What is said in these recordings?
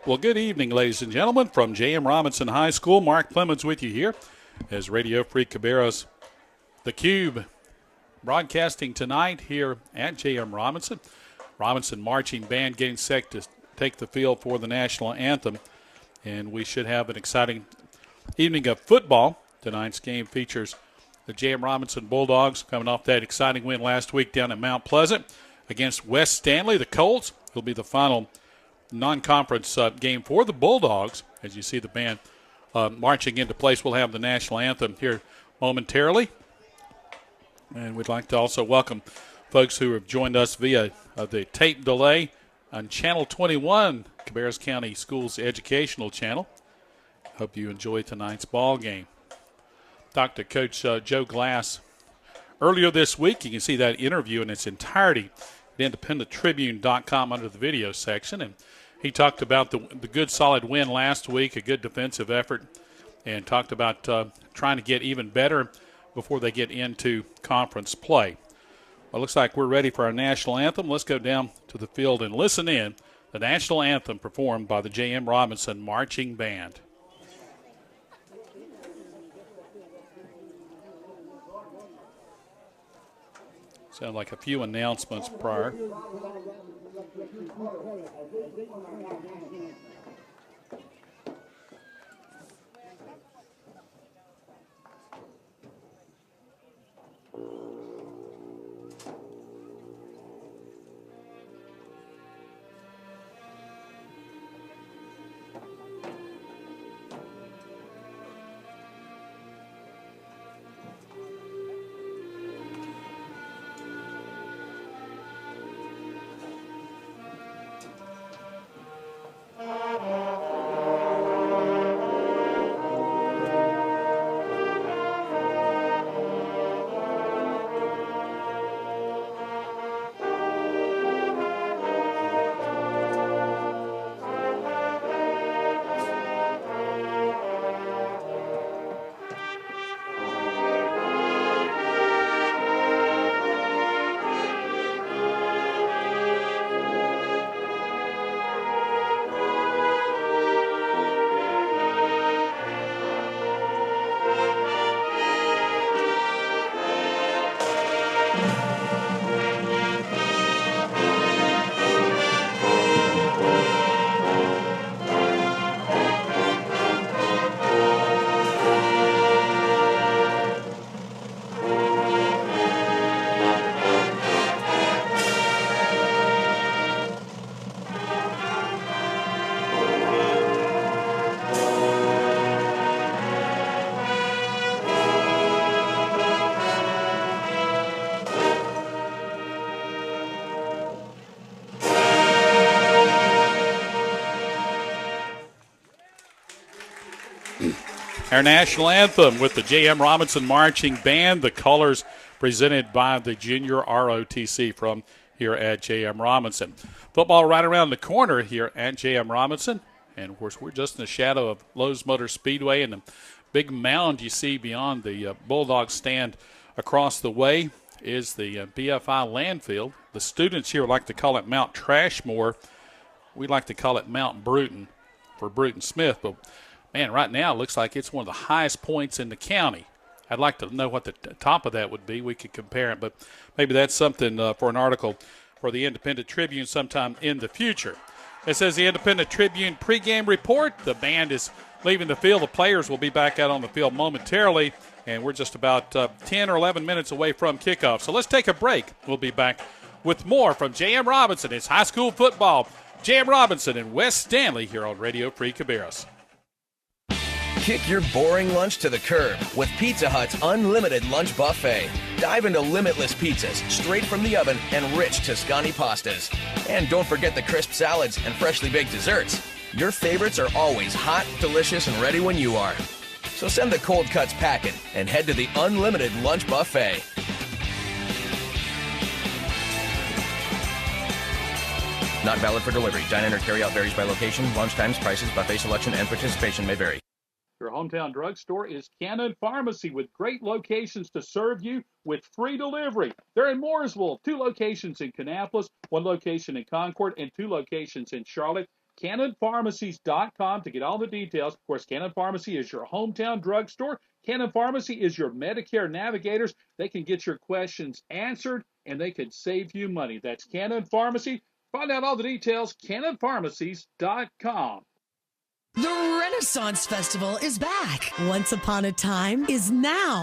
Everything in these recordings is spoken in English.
Well, good evening, ladies and gentlemen. From J.M. Robinson High School, Mark Plemmons with you here as Radio Free Cabarrus, the Cube, broadcasting tonight here at J.M. Robinson. Robinson Marching Band getting set to take the field for the national anthem, and we should have an exciting evening of football. Tonight's game features the J.M. Robinson Bulldogs coming off that exciting win last week down at Mount Pleasant against West Stanly. The Colts will be the final non-conference game for the Bulldogs. As you see the band marching into place, we'll have the national anthem here momentarily. And we'd like to also welcome folks who have joined us via the tape delay on Channel 21, Cabarrus County Schools Educational Channel. Hope you enjoy tonight's ball game. Talked to Coach Joe Glass earlier this week. You can see that interview in its entirety at independenttribune.com under the video section. And he talked about the good, solid win last week, a good defensive effort, and talked about trying to get even better before they get into conference play. Well, it looks like we're ready for our national anthem. Let's go down to the field and listen in the national anthem performed by the J.M. Robinson Marching Band. Sound like a few announcements prior. Our national anthem with the J.M. Robinson Marching Band, the colors presented by the Junior ROTC from here at J.M. Robinson. Football right around the corner here at J.M. Robinson. And, of course, we're just in the shadow of Lowe's Motor Speedway, and the big mound you see beyond the Bulldogs stand across the way is the BFI landfill. The students here like to call it Mount Trashmore. We like to call it Mount Bruton for Bruton Smith, but man, right now it looks like it's one of the highest points in the county. I'd like to know what the top of that would be. We could compare it, but maybe that's something for an article for the Independent Tribune sometime in the future. It says the Independent Tribune pregame report. The band is leaving the field. The players will be back out on the field momentarily, and we're just about 10 or 11 minutes away from kickoff. So let's take a break. We'll be back with more from J.M. Robinson. It's high school football. J.M. Robinson and West Stanly here on Radio Free Cabarrus. Kick your boring lunch to the curb with Pizza Hut's unlimited lunch buffet. Dive into limitless pizzas straight from the oven and rich Tuscany pastas. And don't forget the crisp salads and freshly baked desserts. Your favorites are always hot, delicious, and ready when you are. So send the cold cuts packing and head to the unlimited lunch buffet. Not valid for delivery. Dine-in or carry-out varies by location. Lunch times, prices, buffet selection, and participation may vary. Your hometown drugstore is Cannon Pharmacy with great locations to serve you with free delivery. They're in Mooresville, 2 locations in Kannapolis, 1 location in Concord, and 2 locations in Charlotte. CannonPharmacies.com to get all the details. Of course, Cannon Pharmacy is your hometown drugstore. Cannon Pharmacy is your Medicare navigators. They can get your questions answered, and they can save you money. That's Cannon Pharmacy. Find out all the details, CannonPharmacies.com. The Renaissance Festival is back. Once Upon a Time is now.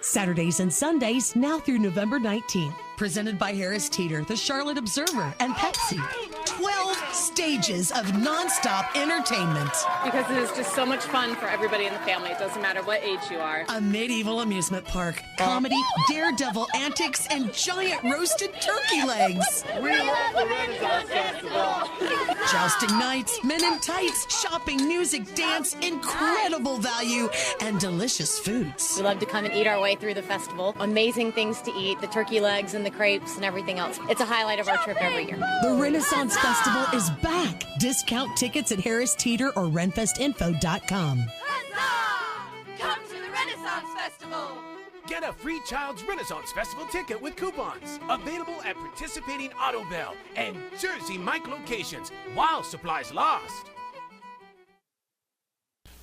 Saturdays and Sundays now through November 19th. Presented by Harris Teeter, the Charlotte Observer, and Pepsi. 12 stages of nonstop entertainment. Because it is just so much fun for everybody in the family. It doesn't matter what age you are. A medieval amusement park, comedy, daredevil antics, and giant roasted turkey legs. We love the Renaissance Festival. Jousting nights, men in tights, shopping, music, dance, incredible value, and delicious foods. We love to come and eat our way through the festival. Amazing things to eat, the turkey legs and the crepes and everything else. It's a highlight of our trip every year. The Renaissance Festival is back. Discount tickets at Harris Teeter or renfestinfo.com. Huzzah! Come to the Renaissance Festival. Get a free Child's Renaissance Festival ticket with coupons. Available at participating Auto Bell and Jersey Mike locations while supplies last.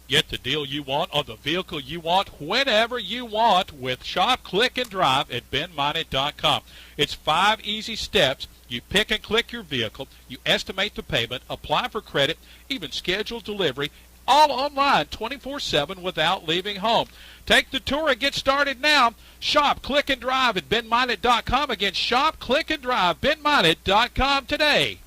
Get the deal you want on the vehicle you want whenever you want with Shop, Click, and Drive at BenMinded.com. It's 5 easy steps. You pick and click your vehicle, you estimate the payment, apply for credit, even schedule delivery, all online 24/7 without leaving home. Take the tour and get started now. Shop, Click, and Drive at BenMinded.com. Again, Shop, Click, and Drive, BenMinded.com today.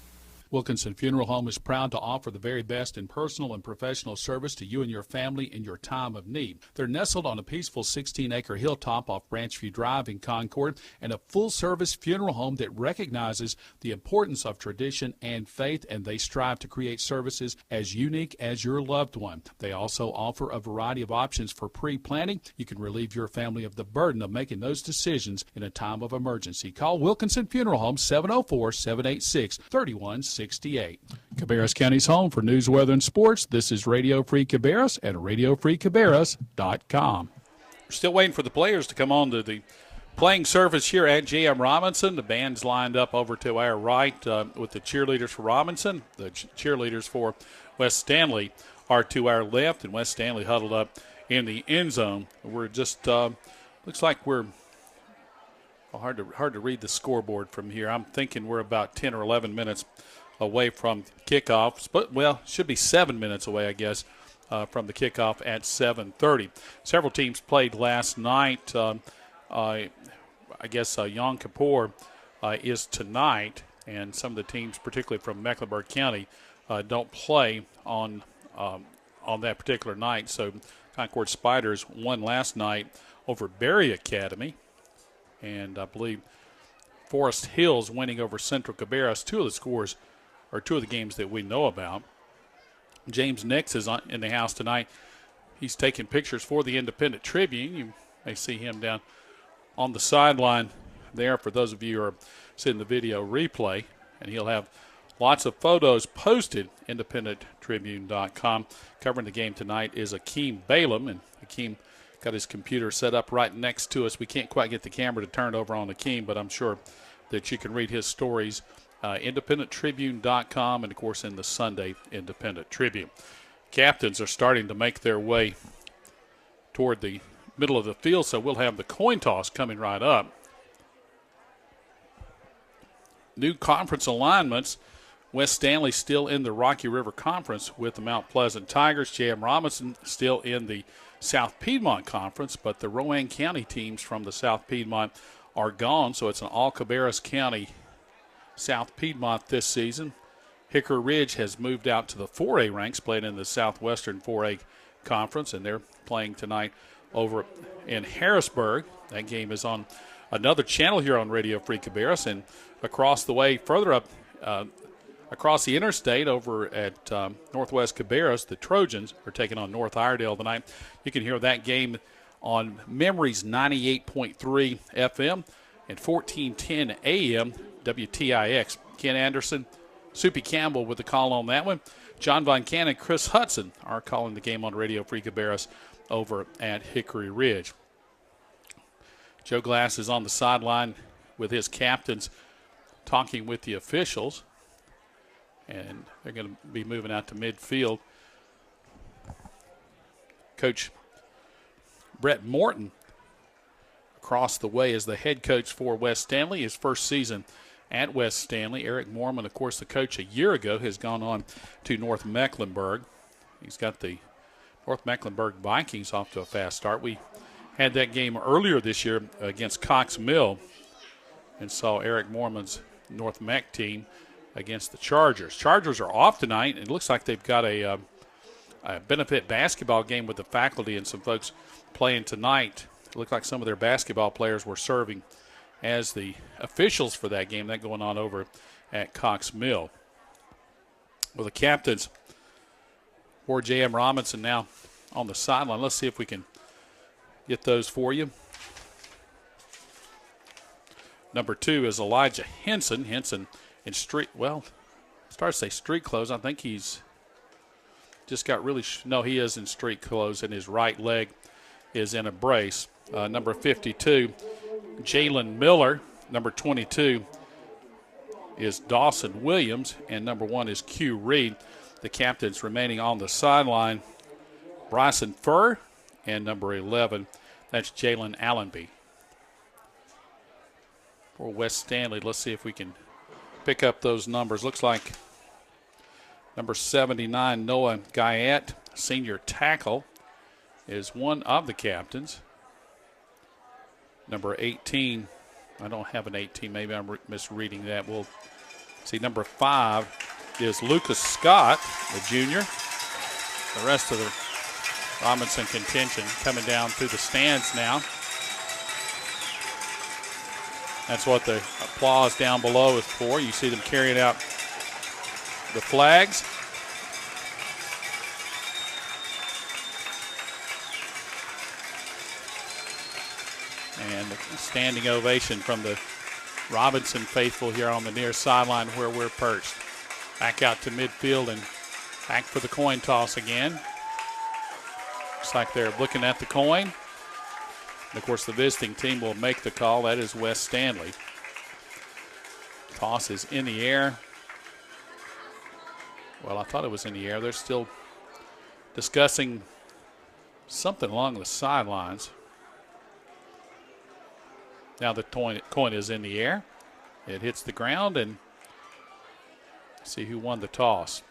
Wilkinson Funeral Home is proud to offer the very best in personal and professional service to you and your family in your time of need. They're nestled on a peaceful 16-acre hilltop off Branchview Drive in Concord, and a full-service funeral home that recognizes the importance of tradition and faith, and they strive to create services as unique as your loved one. They also offer a variety of options for pre-planning. You can relieve your family of the burden of making those decisions in a time of emergency. Call Wilkinson Funeral Home 704-786-3168. Cabarrus County's home for news, weather, and sports. This is Radio Free Cabarrus at RadioFreeCabarrus.com. We're still waiting for the players to come on to the playing surface here at J.M. Robinson. The band's lined up over to our right with the cheerleaders for Robinson. The cheerleaders for West Stanly are to our left, and West Stanly huddled up in the end zone. We're just looks like we're hard to read the scoreboard from here. I'm thinking we're about 10 or 11 minutes away from kickoff, but should be 7 minutes away, I guess, from the kickoff at 7:30. Several teams played last night. I guess Yom Kippur is tonight, and some of the teams, particularly from Mecklenburg County, don't play on that particular night. So Concord Spiders won last night over Berry Academy, and I believe Forest Hills winning over Central Cabarrus. Two of the games that we know about. James Nix is in the house tonight. He's taking pictures for the Independent Tribune. You may see him down on the sideline there for those of you who are seeing the video replay. And he'll have lots of photos posted, independenttribune.com. Covering the game tonight is Akeem Balaam. And Akeem got his computer set up right next to us. We can't quite get the camera to turn over on Akeem, but I'm sure that you can read his stories. independenttribune.com, and, of course, in the Sunday Independent Tribune. Captains are starting to make their way toward the middle of the field, so we'll have the coin toss coming right up. New conference alignments. West Stanly still in the Rocky River Conference with the Mount Pleasant Tigers. J.M. Robinson still in the South Piedmont Conference, but the Rowan County teams from the South Piedmont are gone, so it's an all Cabarrus County South Piedmont this season. Hickory Ridge has moved out to the 4A ranks, playing in the Southwestern 4A Conference, and they're playing tonight over in Harrisburg. That game is on another channel here on Radio Free Cabarrus, and across the way, further up across the interstate over at Northwest Cabarrus, the Trojans are taking on North Iredale tonight. You can hear that game on Memories 98.3 FM and 1410 AM WTIX. Ken Anderson, Soupy Campbell with the call on that one. John Von Cannon, Chris Hudson are calling the game on Radio Free Cabarrus over at Hickory Ridge. Joe Glass is on the sideline with his captains talking with the officials. And they're going to be moving out to midfield. Coach Brett Morton across the way is the head coach for West Stanly. His first season at West Stanly. Eric Mormon, of course, the coach a year ago, has gone on to North Mecklenburg. He's got the North Mecklenburg Vikings off to a fast start. We had that game earlier this year against Cox Mill and saw Eric Mormon's North Meck team against the Chargers. Chargers are off tonight, and it looks like they've got a benefit basketball game with the faculty and some folks playing tonight. It looked like some of their basketball players were serving as the officials for that game. That going on over at Cox Mill. Well, the captains for J.M. Robinson now on the sideline. Let's see if we can get those for you. Number 2 is Elijah Henson. Henson in street, well, starts to say street clothes. I think he's just got really, no, he is in street clothes, and his right leg is in a brace. Number 52, Jalen Miller. Number 22 is Dawson Williams, and number 1 is Q Reed. The captains remaining on the sideline, Bryson Furr, and number 11, that's Jalen Allenby. For West Stanly, let's see if we can pick up those numbers. Looks like number 79, Noah Guyette, senior tackle, is one of the captains. Number 18, I don't have an 18. Maybe I'm misreading that. We'll see. Number 5 is Lucas Scott, the junior. The rest of the Robinson contingent coming down through the stands now. That's what the applause down below is for. You see them carrying out the flags. And a standing ovation from the Robinson faithful here on the near sideline where we're perched. Back out to midfield and back for the coin toss again. Looks like they're looking at the coin. And of course, the visiting team will make the call. That is West Stanly. Toss is in the air. Well, I thought it was in the air. They're still discussing something along the sidelines. Now the coin is in the air. It hits the ground, and see who won the toss.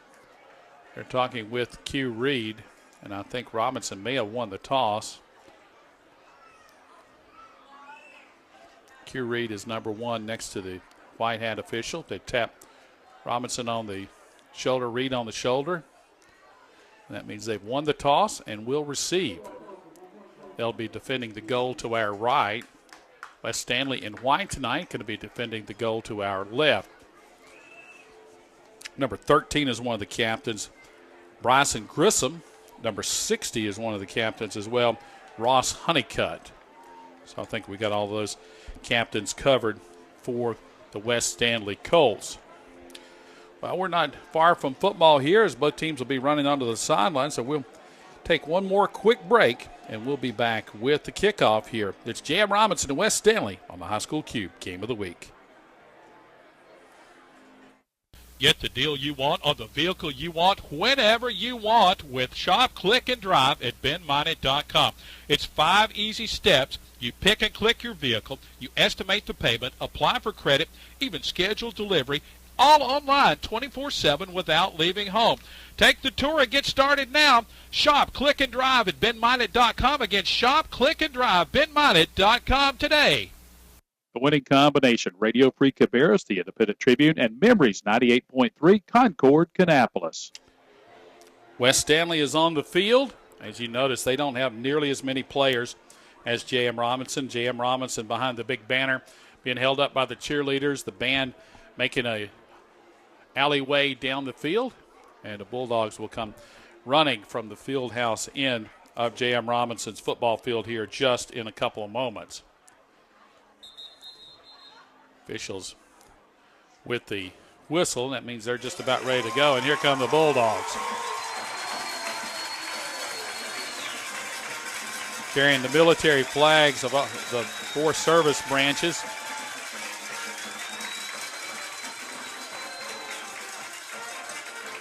They're talking with Q Reed, and I think Robinson may have won the toss. Q Reed is number 1 next to the white hat official. They tap Robinson on the shoulder, Reed on the shoulder. And that means they've won the toss and will receive. They'll be defending the goal to our right. West Stanly in white tonight, going to be defending the goal to our left. Number 13 is one of the captains, Bryson Grissom. Number 60 is one of the captains as well, Ross Honeycutt. So I think we got all those captains covered for the West Stanly Colts. Well, we're not far from football here as both teams will be running onto the sideline, so we'll take one more quick break, and we'll be back with the kickoff here. It's J.M. Robinson and West Stanly on the High School Cube Game of the Week. Get the deal you want on the vehicle you want whenever you want with Shop, Click, and Drive at BenMinot.com. It's 5 easy steps. You pick and click your vehicle, you estimate the payment, apply for credit, even schedule delivery, all online 24/7 without leaving home. Take the tour and get started now. Shop, Click, and Drive at BenMinot.com. Again, Shop, Click, and Drive, BenMinot.com today. The winning combination, Radio Free Cabarrus, the Independent Tribune, and Memories 98.3, Concord, Kannapolis. West Stanly is on the field. As you notice, they don't have nearly as many players as J.M. Robinson. J.M. Robinson behind the big banner being held up by the cheerleaders. The band making a alleyway down the field. And the Bulldogs will come running from the field house end of J.M. Robinson's football field here just in a couple of moments. Officials with the whistle. That means they're just about ready to go. And here come the Bulldogs. Carrying the military flags of the 4 service branches.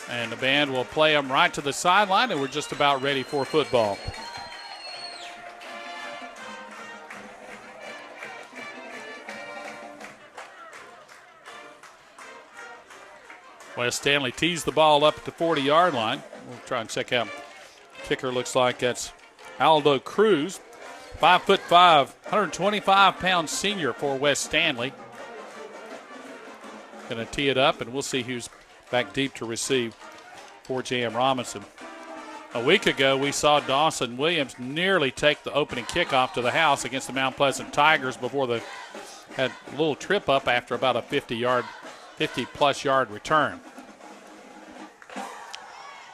And the band will play them right to the sideline, and we're just about ready for football. West Stanly tees the ball up at the 40-yard line. We'll try and check out. Kicker looks like that's Aldo Cruz, 5'5", 125-pound senior for West Stanly. Going to tee it up, and we'll see who's back deep to receive for J.M. Robinson. A week ago, we saw Dawson Williams nearly take the opening kickoff to the house against the Mount Pleasant Tigers before they had a little trip up after about a 50-plus yard return.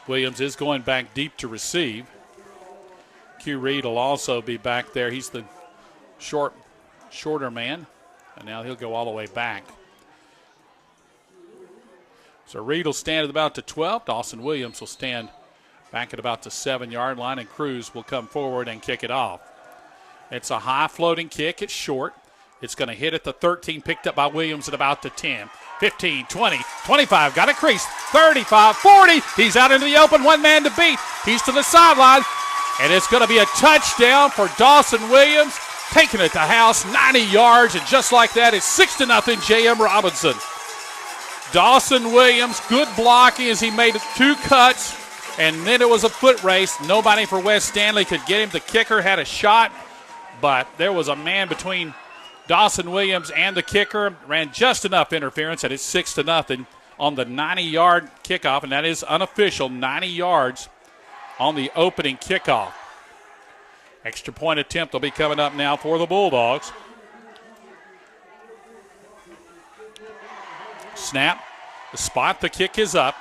Williams is going back deep to receive. Q Reed will also be back there. He's the shorter man, and now he'll go all the way back. So Reed will stand at about the 12. Dawson Williams will stand back at about the 7-yard line, and Cruz will come forward and kick it off. It's a high floating kick. It's short. It's going to hit at the 13, picked up by Williams at about the 10. 15, 20, 25, got a crease, 35, 40. He's out into the open, one man to beat. He's to the sideline, and it's going to be a touchdown for Dawson Williams, taking it to house, 90 yards, and just like that, it's 6-0 J.M. Robinson. Dawson Williams, good blocking as he made 2 cuts, and then it was a foot race. Nobody for West Stanly could get him. The kicker had a shot, but there was a man between Dawson Williams and the kicker, ran just enough interference, and it's 6-0 on the 90-yard kickoff, and that is unofficial, 90 yards on the opening kickoff. Extra point attempt will be coming up now for the Bulldogs. Snap, the spot, the kick is up,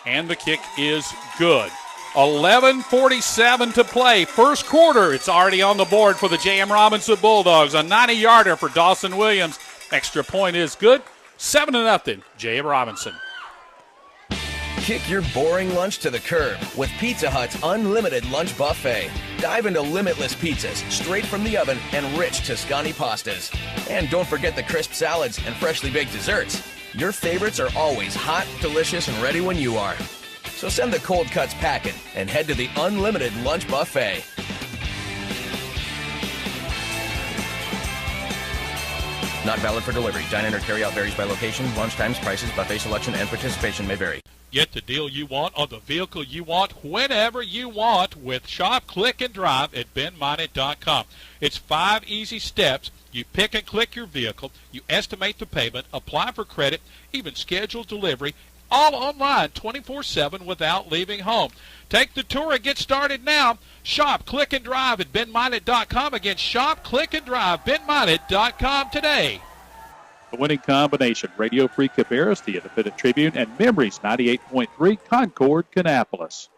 and the kick is good. 11:47 to play. First quarter, it's already on the board for the J.M. Robinson Bulldogs. A 90-yarder for Dawson Williams. Extra point is good. 7-0, J.M. Robinson. Kick your boring lunch to the curb with Pizza Hut's unlimited lunch buffet. Dive into limitless pizzas straight from the oven and rich Tuscany pastas. And don't forget the crisp salads and freshly baked desserts. Your favorites are always hot, delicious, and ready when you are. So send the cold cuts packing and head to the unlimited lunch buffet. Not valid for delivery. Dine-in or carry-out varies by location. Lunch times, prices, buffet selection, and participation may vary. Get the deal you want on the vehicle you want whenever you want with Shop, Click, and Drive at BenMinded.com. It's 5 easy steps. You pick and click your vehicle. You estimate the payment, apply for credit, even schedule delivery. All online 24/7 without leaving home. Take the tour and get started now. Shop, Click, and Drive at BenMinded.com. Again, Shop, Click, and Drive, BenMinded.com today. The winning combination, Radio Free Cabarrus, the Independent Tribune, and Memories 98.3, Concord, Kannapolis.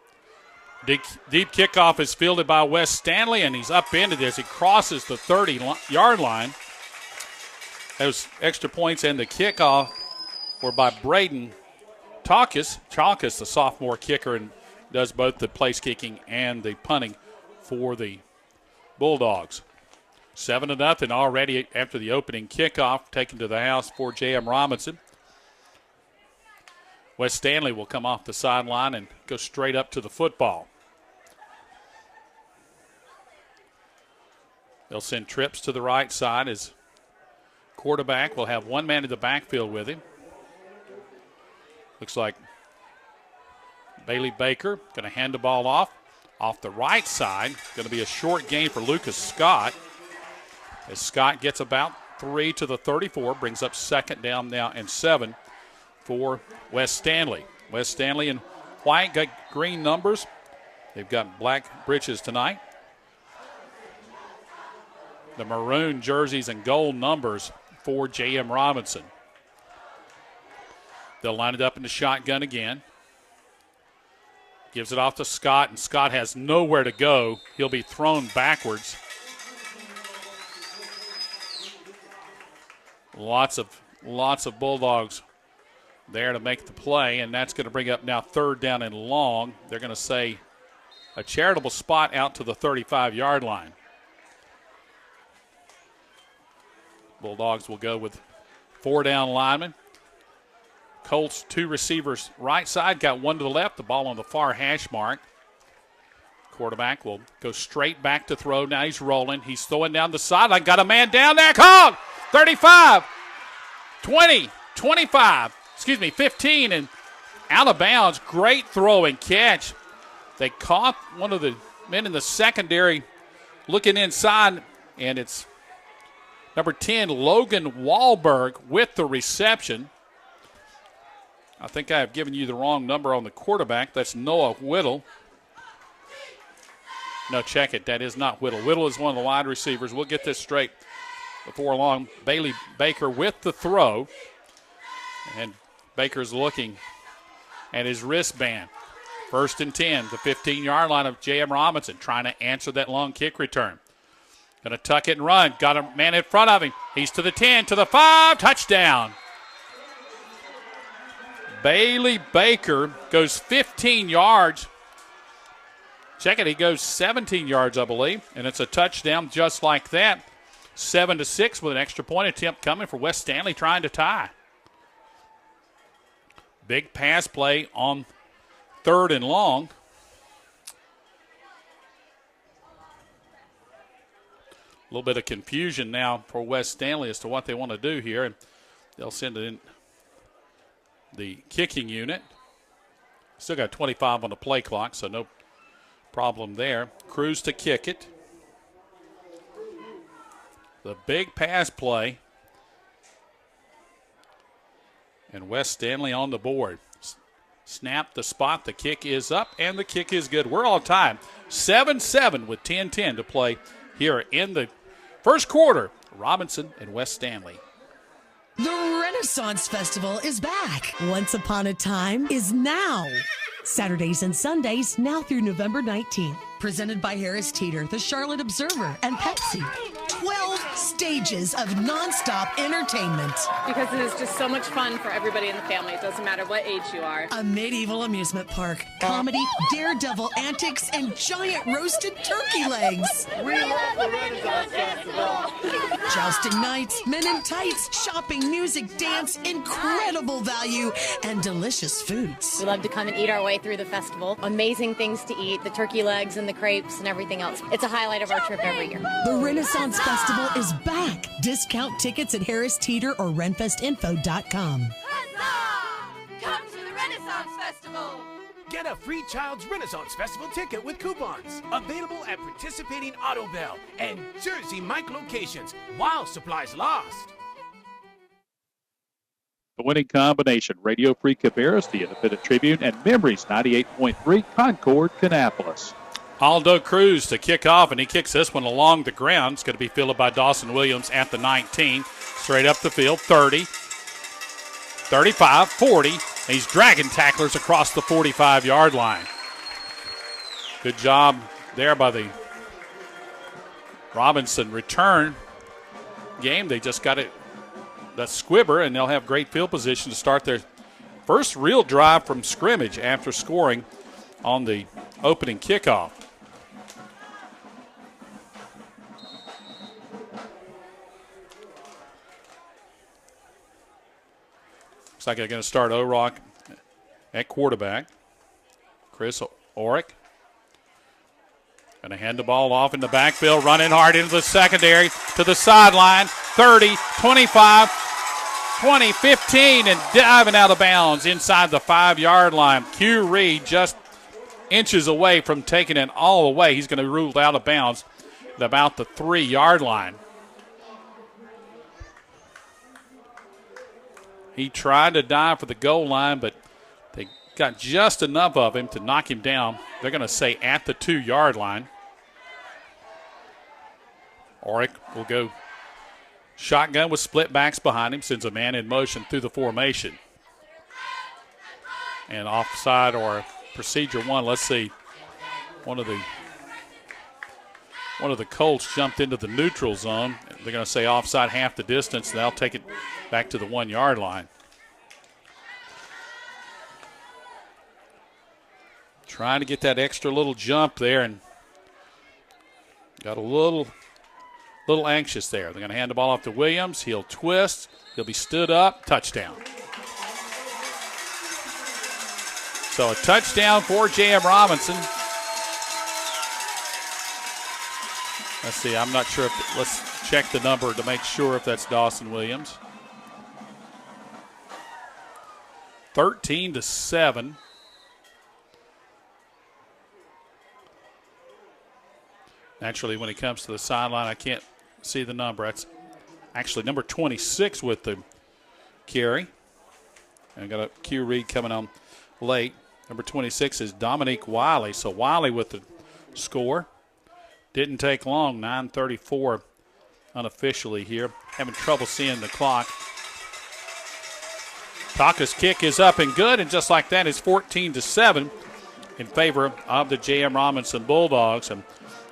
Deep kickoff is fielded by West Stanly, and he's upended as he crosses the 30-yard line. Those extra points and the kickoff were by Braden Chalkus, the sophomore kicker, and does both the place kicking and the punting for the Bulldogs. 7-0 already after the opening kickoff, taken to the house for J.M. Robinson. West Stanly will come off the sideline and go straight up to the football. They'll send trips to the right side as quarterback will have one man in the backfield with him. Looks like Bailey Baker going to hand the ball off the right side. Going to be a short gain for Lucas Scott. As Scott gets about 3 to the 34, brings up second down now and 7 for West Stanly. West Stanly in white, got green numbers. They've got black breeches tonight. The maroon jerseys and gold numbers for J.M. Robinson. They'll line it up in the shotgun again. Gives it off to Scott, and Scott has nowhere to go. He'll be thrown backwards. Lots of Bulldogs there to make the play, and that's going to bring up now third down and long. They're going to say a charitable spot out to the 35-yard line. Bulldogs will go with 4 down linemen. Colts 2 receivers right side, got one to the left, the ball on the far hash mark. Quarterback will go straight back to throw. Now he's rolling. He's throwing down the sideline. Got a man down there. Called. 35, 20, 25, 15, and out of bounds. Great throw and catch. They caught one of the men in the secondary looking inside, and it's number 10, Logan Wahlberg, with the reception. I think I have given you the wrong number on the quarterback. That's Noah Whittle. No, check it. That is not Whittle. Whittle is one of the wide receivers. We'll get this straight before long. Bailey Baker with the throw. And Baker's looking at his wristband. 1st and 10, the 15-yard line of J.M. Robinson, trying to answer that long kick return. Going to tuck it and run. Got a man in front of him. He's to the 10, to the 5, touchdown. Bailey Baker goes 15 yards. Check it, he goes 17 yards, I believe, and it's a touchdown just like that. 7-6 with an extra point attempt coming for West Stanly, trying to tie. Big pass play on 3rd and long. A little bit of confusion now for West Stanly as to what they want to do here, and they'll send it in the kicking unit. Still got 25 on the play clock, so no problem there. Cruz to kick it. The big pass play. And West Stanly on the board. Snap the spot. The kick is up, and the kick is good. We're on time. 7-7 with 10-10 to play here in the first quarter. Robinson and West Stanly. The Renaissance Festival is back. Once Upon a Time is now. Saturdays and Sundays now through November 19th. Presented by Harris Teeter, the Charlotte Observer, and Pepsi. 12 stages of nonstop entertainment. Because it is just so much fun for everybody in the family. It doesn't matter what age you are. A medieval amusement park, comedy, daredevil antics, and giant roasted turkey legs. We love the Renaissance Festival. Jousting nights, men in tights, shopping, music, dance, incredible value, and delicious foods. We love to come and eat our way through the festival. Amazing things to eat, the turkey legs and the crepes and everything else. It's a highlight of our trip every year. The Renaissance Festival is back. Discount tickets at Harris Teeter or renfestinfo.com. Huzzah! Come to the Renaissance Festival. Get a free Child's Renaissance Festival ticket with coupons. Available at participating Auto Bell and Jersey Mike locations while supplies last. The winning combination, Radio Free Cabarrus, the Independent Tribune, and Memories 98.3 Concord, Kannapolis. Aldo Cruz to kick off, and he kicks this one along the ground. It's going to be fielded by Dawson Williams at the 19. Straight up the field, 30, 35, 40. And he's dragging tacklers across the 45-yard line. Good job there by the Robinson return game. They just got it, that squibber, and they'll have great field position to start their first real drive from scrimmage after scoring on the opening kickoff. Looks like they're going to start O'Rourke at quarterback. Chris Orick going to hand the ball off in the backfield, running hard into the secondary to the sideline. 30, 25, 20, 15, and diving out of bounds inside the 5-yard line. Q Reed just inches away from taking it all away. He's going to be ruled out of bounds at about the 3-yard line. He tried to dive for the goal line, but they got just enough of him to knock him down. They're going to say at the 2-yard line. Orick will go shotgun with split backs behind him, sends a man in motion through the formation. And offside or procedure one, let's see. One of the Colts jumped into the neutral zone. They're going to say offside half the distance, and they'll take it back to the 1-yard line. Trying to get that extra little jump there, and got a little anxious there. They're going to hand the ball off to Williams. He'll twist. He'll be stood up. Touchdown. So a touchdown for J.M. Robinson. Let's see, I'm not sure if, let's check the number to make sure if that's Dawson Williams. 13-7. Naturally, when he comes to the sideline, I can't see the number. That's actually number 26 with the carry. And got a Q read coming on late. Number 26 is Dominique Wiley. So Wiley with the score. Didn't take long, 9:34 unofficially here. Having trouble seeing the clock. Taka's kick is up and good, and just like that, it's 14-7 in favor of the J.M. Robinson Bulldogs. And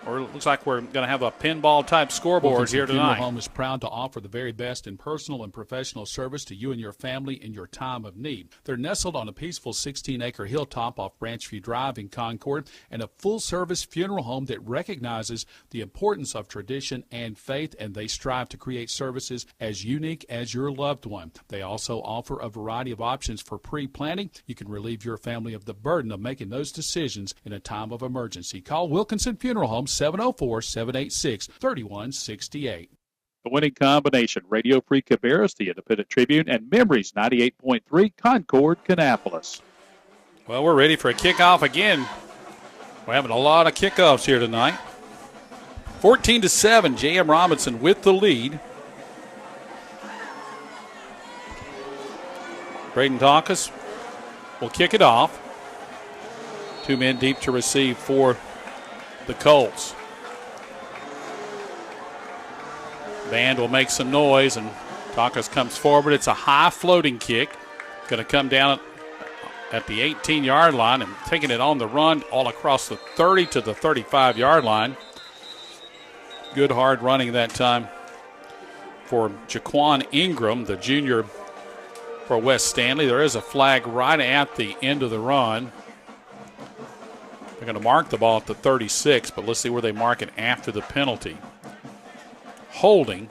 or it looks like we're going to have a pinball-type scoreboard here tonight. Funeral Home is proud to offer the very best in personal and professional service to you and your family in your time of need. They're nestled on a peaceful 16-acre hilltop off Branchview Drive in Concord, and a full-service funeral home that recognizes the importance of tradition and faith, and they strive to create services as unique as your loved one. They also offer a variety of options for pre-planning. You can relieve your family of the burden of making those decisions in a time of emergency. Call Wilkinson Funeral Home, 704-786-3168. The winning combination, Radio Free Cabarrus, the Independent Tribune, and Memories 98.3, Concord, Kannapolis. Well, we're ready for a kickoff again. We're having a lot of kickoffs here tonight. 14-7, J.M. Robinson with the lead. Braden Dawkins will kick it off. 2 men deep to receive for the Colts. Band will make some noise, and Dawkins comes forward. It's a high floating kick. Going to come down at the 18-yard line and taking it on the run all across the 30 to the 35-yard line. Good hard running that time for Jaquan Ingram, the junior for West Stanley. There is a flag right at the end of the run. They're going to mark the ball at the 36, but let's see where they mark it after the penalty. Holding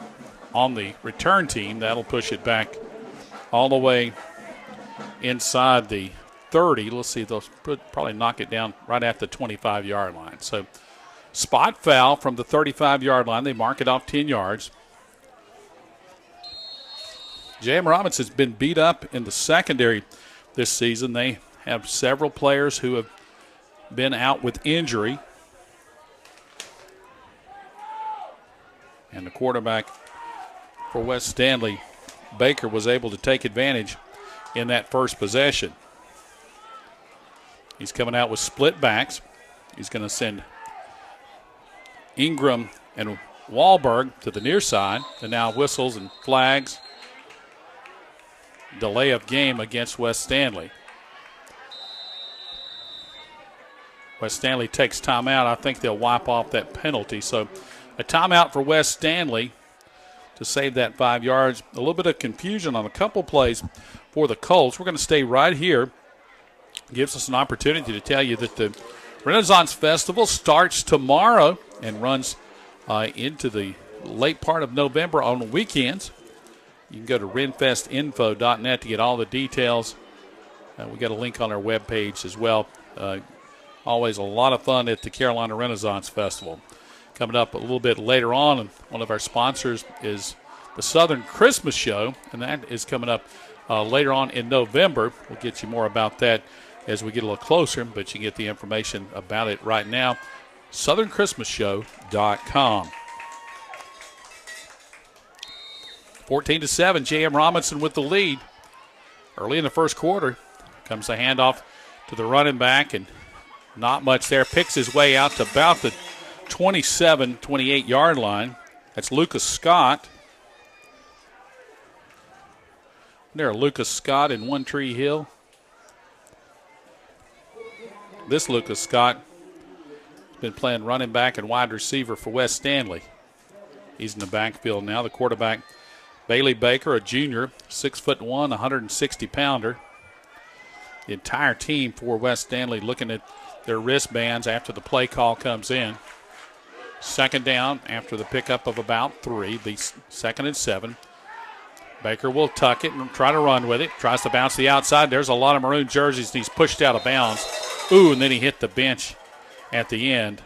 on the return team. That'll push it back all the way inside the 30. Let's see, they'll probably knock it down right at the 25-yard line. So spot foul from the 35-yard line. They mark it off 10 yards. J.M. Robinson has been beat up in the secondary this season. They have several players who have been out with injury. And the quarterback for West Stanley, Baker, was able to take advantage in that first possession. He's coming out with split backs. He's going to send Ingram and Wahlberg to the near side. And now whistles and flags. Delay of game against West Stanley. West Stanley takes timeout. I think they'll wipe off that penalty. So a timeout for West Stanley to save that 5 yards. A little bit of confusion on a couple plays for the Colts. We're going to stay right here. Gives us an opportunity to tell you that the Renaissance Festival starts tomorrow and runs into the late part of November on weekends. You can go to renfestinfo.net to get all the details. We got a link on our webpage as well. Always a lot of fun at the Carolina Renaissance Festival. Coming up a little bit later on, and one of our sponsors is the Southern Christmas Show, and that is coming up later on in November. We'll get you more about that as we get a little closer, but you can get the information about it right now. SouthernChristmasShow.com. 14-7, J.M. Robinson with the lead. Early in the first quarter, comes the handoff to the running back, and not much there. Picks his way out to about the 27, 28-yard line. That's Lucas Scott. There, Lucas Scott in One Tree Hill. This Lucas Scott has been playing running back and wide receiver for West Stanley. He's in the backfield now. The quarterback, Bailey Baker, a junior, 6'1", 160-pounder. The entire team for West Stanley looking at their wristbands after the play call comes in. Second down after the pickup of about 3, the 2nd and 7. Baker will tuck it and try to run with it. Tries to bounce the outside. There's a lot of maroon jerseys, and he's pushed out of bounds. Ooh, and then he hit the bench at the end.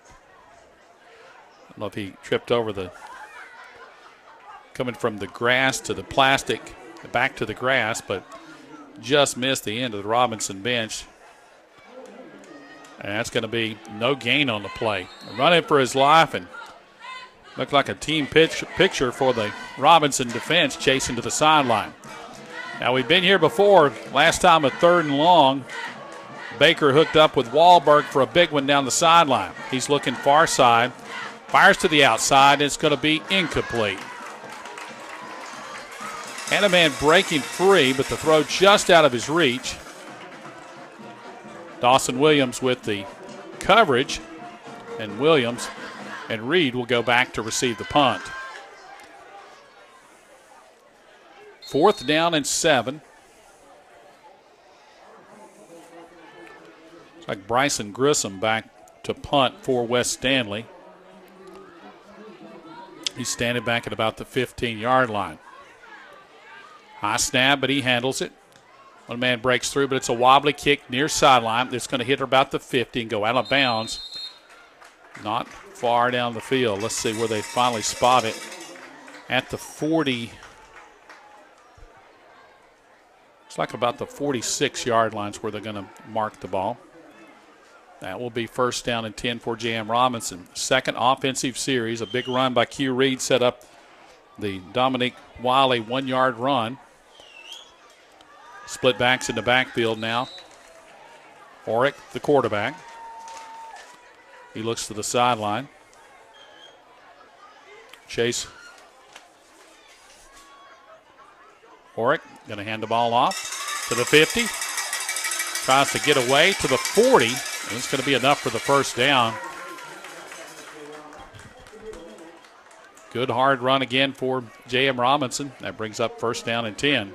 I don't know if he tripped over the, coming from the grass to the plastic, back to the grass, but just missed the end of the Robinson bench. And that's going to be no gain on the play. Running for his life, and looked like a team picture for the Robinson defense chasing to the sideline. Now, we've been here before. Last time a 3rd and long. Baker hooked up with Wahlberg for a big one down the sideline. He's looking far side. Fires to the outside, and it's going to be incomplete. And a man breaking free, but the throw just out of his reach. Dawson Williams with the coverage, and Williams and Reed will go back to receive the punt. 4th down and 7. It's like Bryson Grissom back to punt for West Stanly. He's standing back at about the 15-yard line. High snap, but he handles it. One man breaks through, but it's a wobbly kick near sideline. It's going to hit about the 50 and go out of bounds. Not far down the field. Let's see where they finally spot it. At the 40. It's like about the 46-yard lines where they're going to mark the ball. That will be 1st down and 10 for J.M. Robinson. Second offensive series. A big run by Q Reed set up the Dominique Wiley 1-yard run. Split backs in the backfield now. Orick, the quarterback. He looks to the sideline. Chase Orick going to hand the ball off to the 50. Tries to get away to the 40. And it's going to be enough for the 1st down. Good hard run again for J.M. Robinson. That brings up 1st down and 10.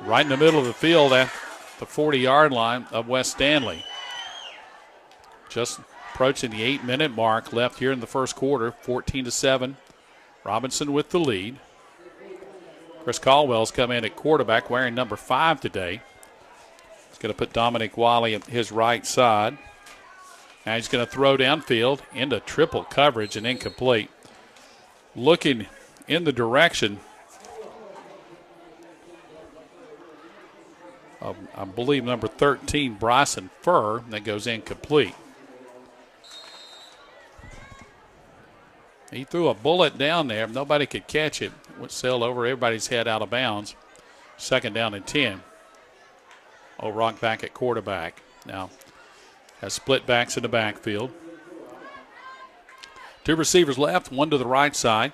Right in the middle of the field at the 40-yard line of West Stanly. Just approaching the 8-minute mark left here in the first quarter, 14-7. Robinson with the lead. Chris Caldwell's come in at quarterback wearing number 5 today. He's going to put Dominic Wiley at his right side. Now he's going to throw downfield into triple coverage and incomplete. Looking in the direction of, I believe, number 13, Bryson Furr, that goes incomplete. He threw a bullet down there. Nobody could catch it. It sailed over everybody's head out of bounds. 2nd down and 10. O'Rourke back at quarterback. Now has split backs in the backfield. 2 receivers left, 1 to the right side.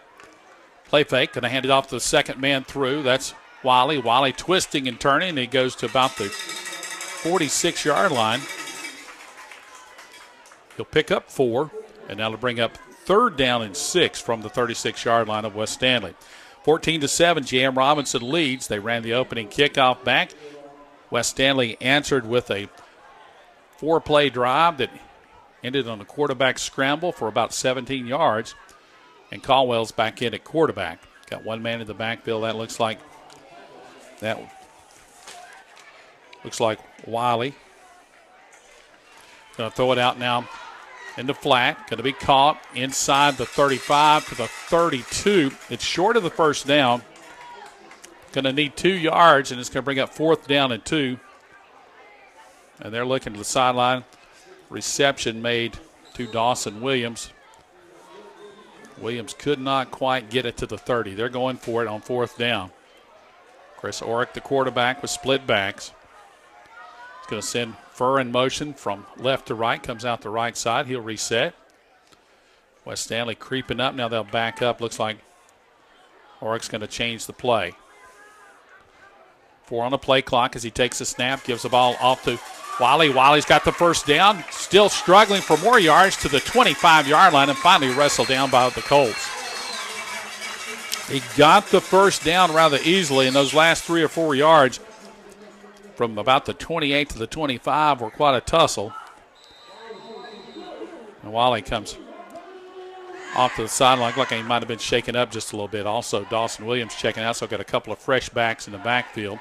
Play fake, going to hand it off to the second man through. That's Wiley. Wiley twisting and turning. He goes to about the 46-yard line. He'll pick up 4, and that'll bring up 3rd down and 6 from the 36-yard line of West Stanly. 14-7, J.M. Robinson leads. They ran the opening kickoff back. West Stanly answered with a 4-play drive that ended on a quarterback scramble for about 17 yards. And Caldwell's back in at quarterback. Got one man in the backfield. That looks like Wiley. Going to throw it out now in the flat. Going to be caught inside the 35 to the 32. It's short of the 1st down. Going to need 2 yards, and it's going to bring up 4th down and 2. And they're looking to the sideline. Reception made to Dawson Williams. Williams could not quite get it to the 30. They're going for it on 4th down. Chris Orick, the quarterback, with split backs. He's going to send Furr in motion from left to right. Comes out the right side. He'll reset. West Stanly creeping up. Now they'll back up. Looks like Orick's going to change the play. 4 on the play clock as he takes the snap. Gives the ball off to Wiley. Wiley's got the 1st down. Still struggling for more yards to the 25-yard line and finally wrestled down by the Colts. He got the 1st down rather easily, and those last 3 or 4 yards from about the 28 to the 25 were quite a tussle. And Wiley comes off to the sideline. Like he might have been shaken up just a little bit. Also, Dawson Williams checking out, so got a couple of fresh backs in the backfield.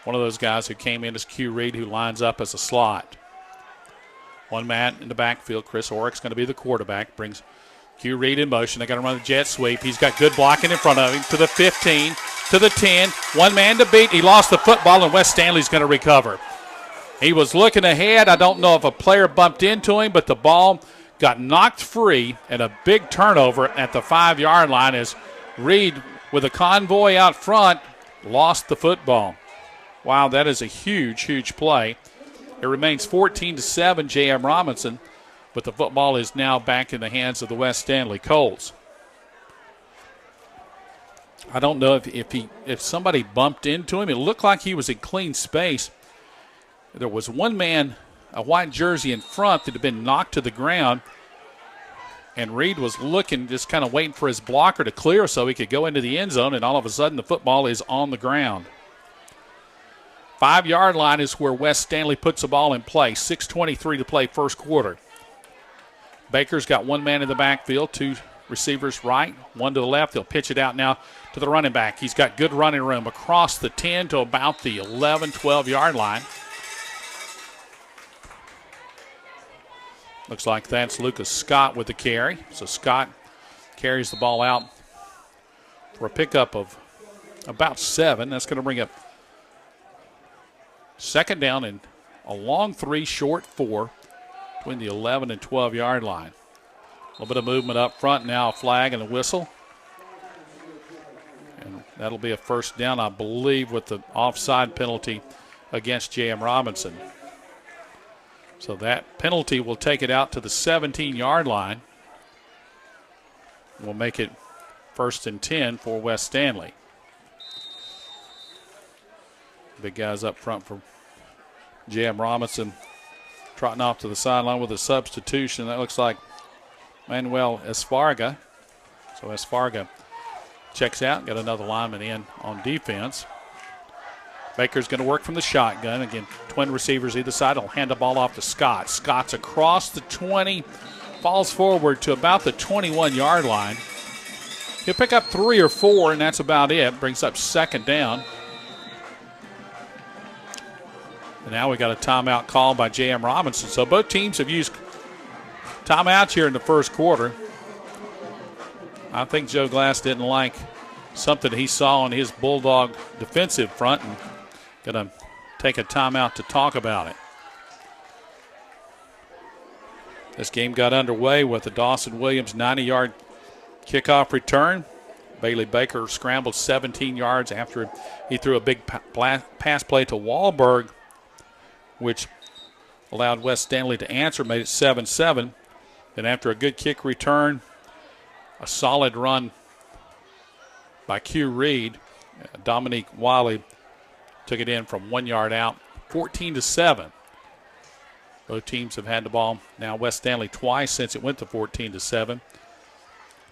One of those guys who came in is Q Reed, who lines up as a slot. One man in the backfield. Chris Orrick's going to be the quarterback. Brings Q Reed in motion. They got to run the jet sweep. He's got good blocking in front of him to the 15, to the 10. One man to beat. He lost the football, and West Stanley's going to recover. He was looking ahead. I don't know if a player bumped into him, but the ball got knocked free, and a big turnover at the 5-yard line as Reed, with a convoy out front, lost the football. Wow, that is a huge, huge play. It remains 14-7, J.M. Robinson, but the football is now back in the hands of the West Stanley Colts. I don't know if somebody bumped into him. It looked like he was in clean space. There was one man, a white jersey in front, that had been knocked to the ground, and Reed was looking, just kind of waiting for his blocker to clear so he could go into the end zone, and all of a sudden the football is on the ground. 5-yard line is where West Stanley puts the ball in play. 6:23 to play first quarter. Baker's got one man in the backfield, two receivers right, one to the left. They'll pitch it out now to the running back. He's got good running room across the 10 to about the 11, 12-yard line. Looks like that's Lucas Scott with the carry. So Scott carries the ball out for a pickup of about 7. That's going to bring up second down and a long 3, short 4 between the 11 and 12-yard line. A little bit of movement up front now, a flag and a whistle. And that'll be a first down, I believe, with the offside penalty against J.M. Robinson. So that penalty will take it out to the 17-yard line. We'll make it 1st and 10 for West Stanley. Big guys up front for J.M. Robinson trotting off to the sideline with a substitution. That looks like Manuel Esfarga. So Esfarga checks out, got another lineman in on defense. Baker's going to work from the shotgun. Again, twin receivers either side. He'll hand the ball off to Scott. Scott's across the 20, falls forward to about the 21-yard line. He'll pick up 3 or 4, and that's about it. Brings up second down. And now we got a timeout called by J.M. Robinson. So both teams have used timeouts here in the first quarter. I think Joe Glass didn't like something he saw on his Bulldog defensive front and going to take a timeout to talk about it. This game got underway with a Dawson Williams 90-yard kickoff return. Bailey Baker scrambled 17 yards after he threw a big pass play to Wahlberg, which allowed West Stanley to answer, made it 7-7. Then after a good kick return, a solid run by Q Reed, Dominique Wiley took it in from 1 yard out, 14-7. Both teams have had the ball now West Stanley twice since it went to 14-7.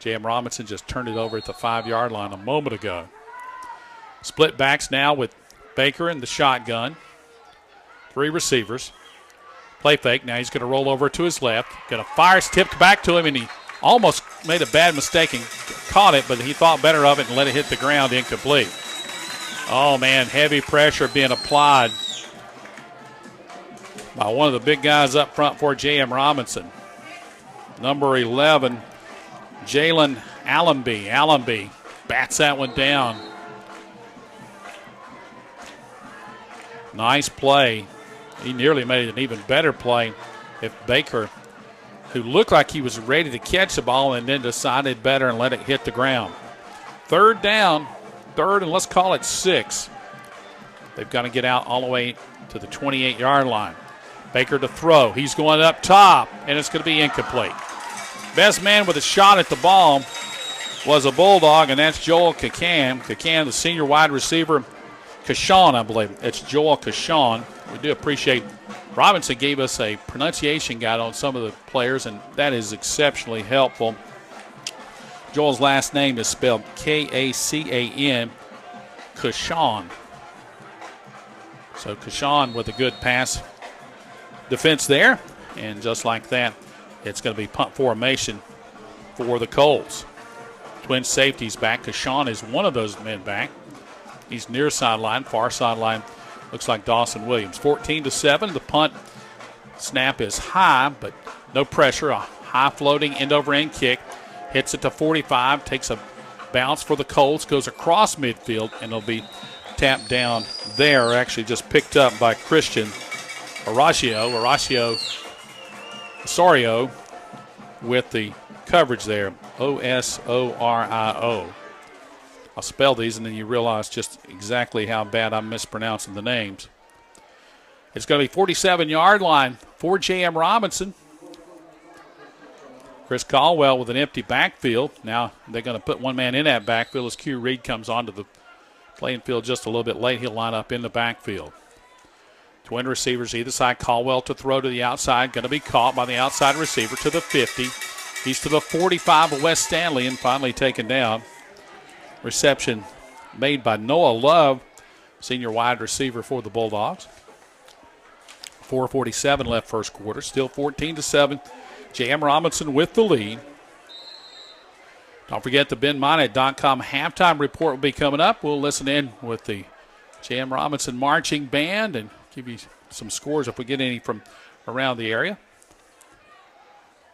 J.M. Robinson just turned it over at the 5-yard line a moment ago. Split backs now with Baker in the shotgun. 3 receivers. Play fake. Now he's going to roll over to his left. Going to fire. It's tipped back to him, and he almost made a bad mistake and caught it, but he thought better of it and let it hit the ground, incomplete. Oh, man, heavy pressure being applied by one of the big guys up front for J.M. Robinson. Number 11, Jalen Allenby. Allenby bats that one down. Nice play. He nearly made an even better play if Baker, who looked like he was ready to catch the ball and then decided better and let it hit the ground. Third down, and let's call it 6. They've got to get out all the way to the 28-yard line. Baker to throw. He's going up top, and it's going to be incomplete. Best man with a shot at the ball was a Bulldog, and that's Joel Kacan. Kacan, the senior wide receiver. Kashawn, I believe. It's Joel Kashawn. We do appreciate Robinson gave us a pronunciation guide on some of the players, and that is exceptionally helpful. Joel's last name is spelled K-A-C-A-N, Kashawn. So Kashawn with a good pass defense there, and just like that, It's going to be punt formation for the Colts. Twin safeties back. Kashawn is one of those men back. He's near sideline, far sideline. Looks like Dawson Williams. 14-7. The punt snap is high, but no pressure. A high floating end over end kick. Hits it to 45. Takes a bounce for the Colts. Goes across midfield, and it'll be tapped down there. Actually just picked up by Christian Horacio Osorio with the coverage there. Osorio. I'll spell these, and then you realize just exactly how bad I'm mispronouncing the names. It's going to be 47-yard line for J.M. Robinson. Chris Caldwell with an empty backfield. Now they're going to put one man in that backfield as Q Reed comes onto the playing field just a little bit late. He'll line up in the backfield. Twin receivers either side. Caldwell to throw to the outside. Going to be caught by the outside receiver to the 50. He's to the 45 of West Stanly and finally taken down. Reception made by Noah Love, senior wide receiver for the Bulldogs. 4:47 left first quarter. Still 14-7. J.M. Robinson with the lead. Don't forget the BenMonnet.com halftime report will be coming up. We'll listen in with the J.M. Robinson marching band and give you some scores if we get any from around the area.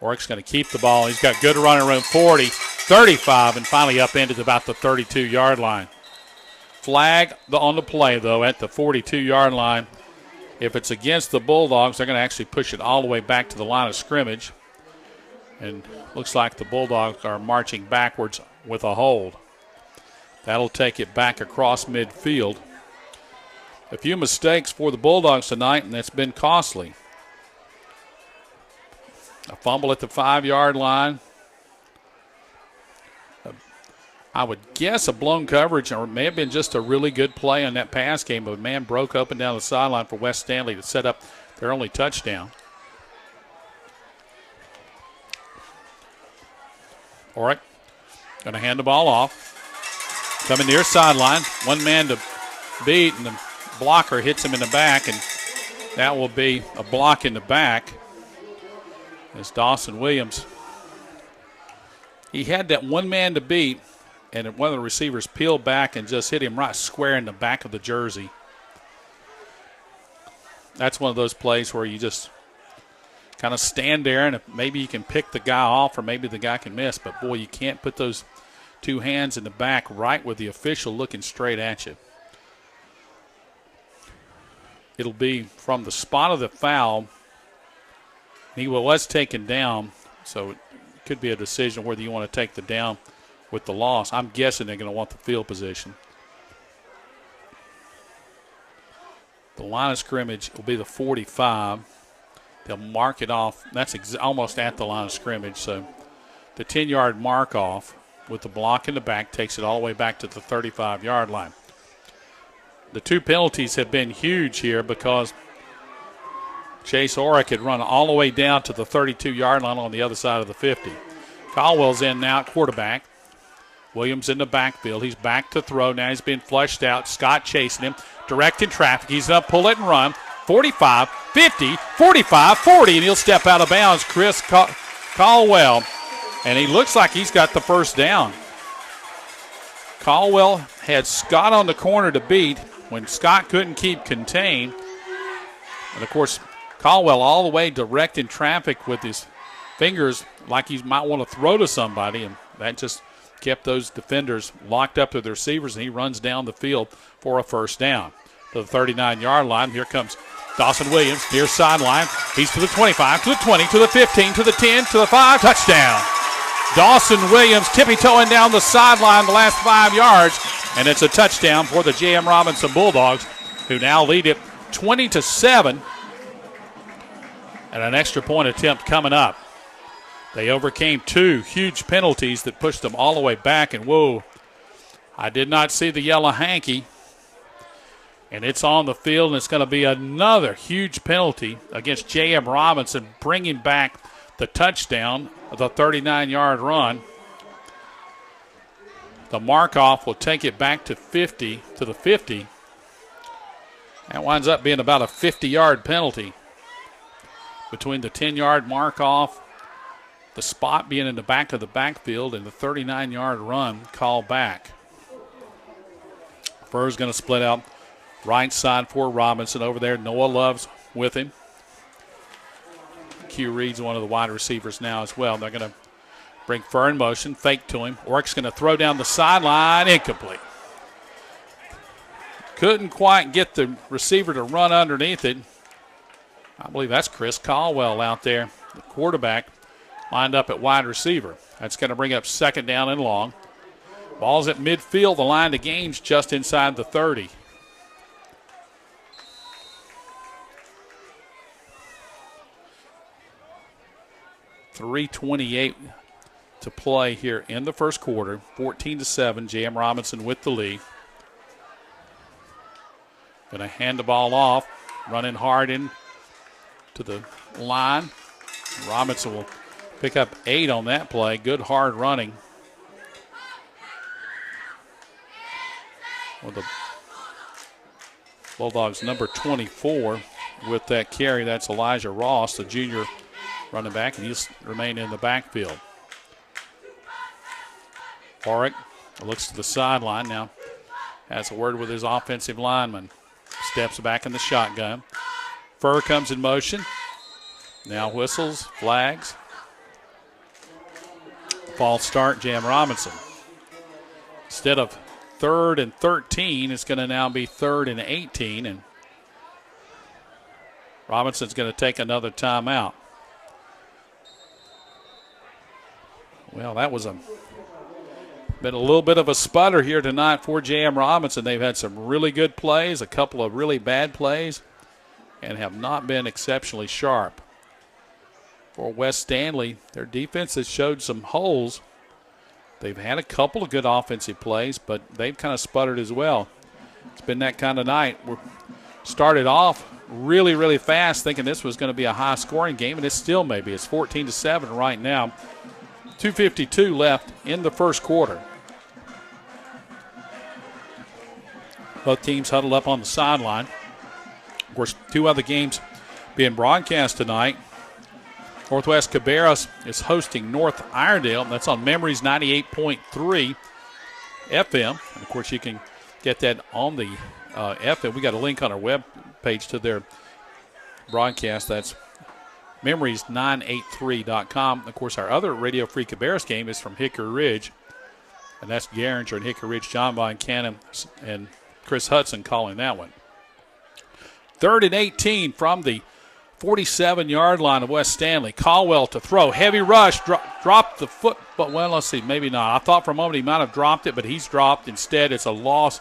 Oryx going to keep the ball. He's got good running room, 40, 35, and finally upended about the 32-yard line. Flag on the play, though, at the 42-yard line. If it's against the Bulldogs, they're going to actually push it all the way back to the line of scrimmage. And looks like the Bulldogs are marching backwards with a hold. That'll take it back across midfield. A few mistakes for the Bulldogs tonight, and that's been costly. A fumble at the 5-yard line. I would guess a blown coverage, or it may have been just a really good play on that pass game, but a man broke up and down the sideline for West Stanly to set up their only touchdown. All right, going to hand the ball off. Coming near sideline, one man to beat, and the blocker hits him in the back, and that will be a block in the back. As Dawson Williams, he had that one man to beat, and one of the receivers peeled back and just hit him right square in the back of the jersey. That's one of those plays where you just kind of stand there, and maybe you can pick the guy off or maybe the guy can miss. But, boy, you can't put those two hands in the back right with the official looking straight at you. It'll be from the spot of the foul. He was taken down, so it could be a decision whether you want to take the down with the loss. I'm guessing they're going to want the field position. The line of scrimmage will be the 45. They'll mark it off. That's almost at the line of scrimmage. So the 10-yard mark off with the block in the back takes it all the way back to the 35-yard line. The two penalties have been huge here because Chase Orick had run all the way down to the 32-yard line on the other side of the 50. Caldwell's in now at quarterback. Williams in the backfield. He's back to throw. Now he's being flushed out. Scott chasing him. Directing traffic. He's going to pull it and run. 45, 50, 45, 40, and he'll step out of bounds. Chris Caldwell, and he looks like he's got the first down. Caldwell had Scott on the corner to beat when Scott couldn't keep contained. And, of course, Caldwell all the way directing traffic with his fingers like he might want to throw to somebody, and that just kept those defenders locked up to the receivers, and he runs down the field for a first down. To the 39-yard line, here comes Dawson Williams, near sideline. He's to the 25, to the 20, to the 15, to the 10, to the 5, touchdown. Dawson Williams tippy-toeing down the sideline the last 5 yards, and it's a touchdown for the J.M. Robinson Bulldogs, who now lead it 20-7. And an extra point attempt coming up. They overcame two huge penalties that pushed them all the way back, and whoa, I did not see the yellow hanky. And it's on the field, and it's going to be another huge penalty against J.M. Robinson, bringing back the touchdown of the 39-yard run. The mark-off will take it back to the 50. That winds up being about a 50-yard penalty between the 10-yard mark-off the spot being in the back of the backfield and the 39-yard run called back. Furr's going to split out right side for Robinson over there. Noah Love's with him. Q Reed's one of the wide receivers now as well. They're going to bring Furr in motion, fake to him. Orrick's going to throw down the sideline, incomplete. Couldn't quite get the receiver to run underneath it. I believe that's Chris Caldwell out there, the quarterback, lined up at wide receiver. That's going to bring up second down and long. Ball's at midfield. The line to gain's just inside the 30. .328 to play here in the first quarter. 14-7. J.M. Robinson with the lead. Going to hand the ball off. Running hard in to the line. Robinson will pick up 8 on that play. Good hard running. Well, the Bulldogs number 24 with that carry. That's Elijah Ross, the junior running back, and he's remained in the backfield. Orrick looks to the sideline now. Has a word with his offensive lineman. Steps back in the shotgun. Furr comes in motion. Now whistles, flags. False start, J.M. Robinson. Instead of 3rd and 13, it's going to now be 3rd and 18, and Robinson's going to take another timeout. Well, that was been a little bit of a sputter here tonight for J.M. Robinson. They've had some really good plays, a couple of really bad plays, and have not been exceptionally sharp. For West Stanley, their defense has showed some holes. They've had a couple of good offensive plays, but they've kind of sputtered as well. It's been that kind of night. We started off really, really fast, thinking this was going to be a high-scoring game, and it still may be. It's 14-7 right now. 2:52 left in the first quarter. Both teams huddled up on the sideline. Of course, 2 other games being broadcast tonight. Northwest Cabarrus is hosting North Iredale. That's on Memories 98.3 FM. And, of course, you can get that on the FM. We got a link on our web page to their broadcast. That's memories983.com. Of course, our other Radio Free Cabarrus game is from Hickory Ridge, and that's Garinger and Hickory Ridge. John Von Cannon and Chris Hudson calling that one. 3rd and 18 from the 47-yard line of West Stanley. Caldwell to throw. Heavy rush. Dropped the foot. But, well, let's see. Maybe not. I thought for a moment he might have dropped it, but he's dropped. Instead, it's a loss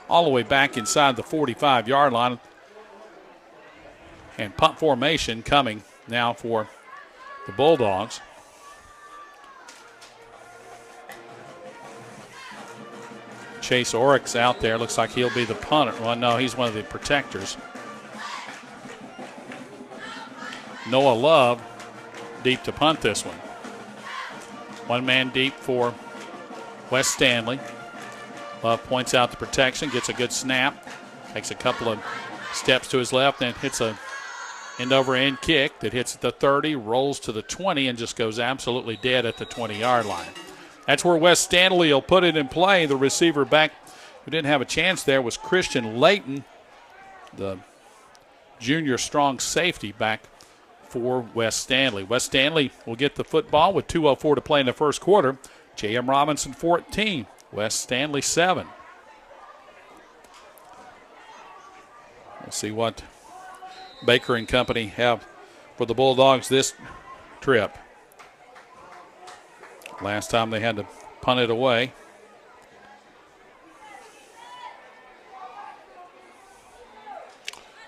all the way back inside the 45-yard line. And punt formation coming now for the Bulldogs. Chase Orrick's out there. Looks like he'll be the punter. Well, no, he's one of the protectors. Noah Love deep to punt this one. One man deep for West Stanley. Love points out the protection, gets a good snap, takes a couple of steps to his left, and hits a end-over-end kick that hits at the 30, rolls to the 20, and just goes absolutely dead at the 20-yard line. That's where West Stanley will put it in play. The receiver back who didn't have a chance there was Christian Layton, the junior strong safety back for West Stanley. West Stanley will get the football with 2:04 to play in the first quarter. J.M. Robinson 14, West Stanley 7. We'll see what Baker and company have for the Bulldogs this trip. Last time they had to punt it away.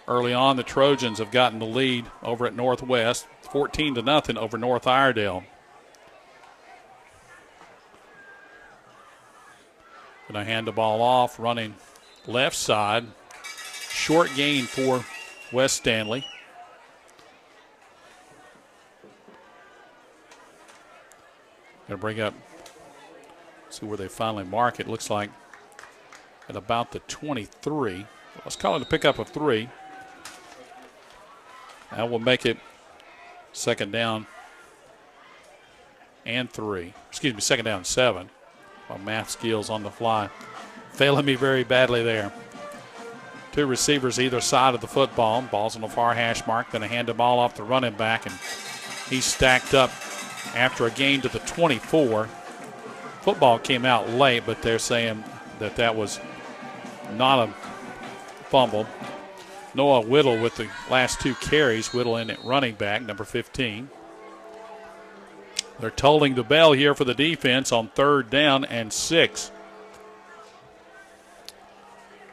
Early on, the Trojans have gotten the lead over at Northwest, 14-0 over North Iredale. Going to hand the ball off, running left side. Short gain for West Stanley. Going to bring up, see where they finally mark it. Looks like at about the 23. Let's call it a pickup of 3. That will make it second down and 3. Excuse me, 2nd down and 7. My math skills on the fly failing me very badly there. 2 receivers either side of the football. Ball's on the far hash mark. Going to hand the ball off the running back, and he's stacked up after a gain to the 24. Football came out late, but they're saying that was not a fumble. Noah Whittle with the last 2 carries. Whittle in at running back, number 15. They're tolling the bell here for the defense on 3rd down and 6.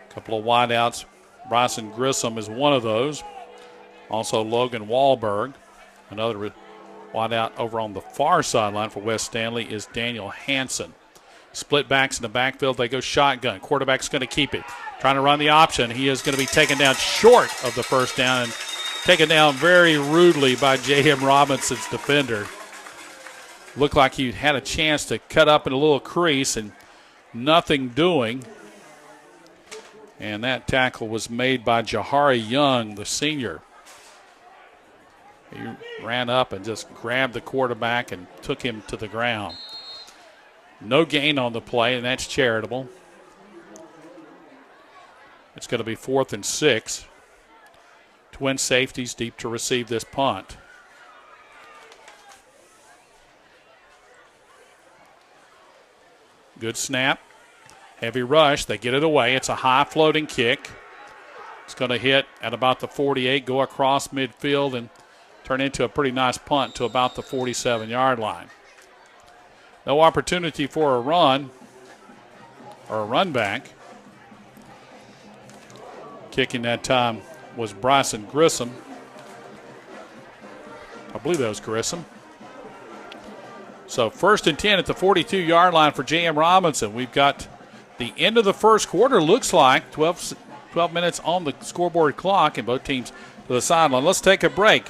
Couple of wideouts. Bryson Grissom is one of those. Also Logan Wahlberg. Another wideout over on the far sideline for West Stanley is Daniel Hansen. Split backs in the backfield. They go shotgun. Quarterback's going to keep it. Trying to run the option. He is going to be taken down short of the 1st down and taken down very rudely by J.M. Robinson's defender. Looked like he had a chance to cut up in a little crease and nothing doing. And that tackle was made by Jahari Young, the senior. He ran up and just grabbed the quarterback and took him to the ground. No gain on the play, and that's charitable. It's going to be 4th and 6. Twin safeties deep to receive this punt. Good snap. Heavy rush. They get it away. It's a high floating kick. It's going to hit at about the 48, go across midfield, and turn into a pretty nice punt to about the 47-yard line. No opportunity for a run or a run back. Kicking that time was Bryson Grissom. I believe that was Grissom. So 1st and 10 at the 42-yard line for J.M. Robinson. We've got the end of the first quarter, looks like 12 minutes on the scoreboard clock, and both teams to the sideline. Let's take a break.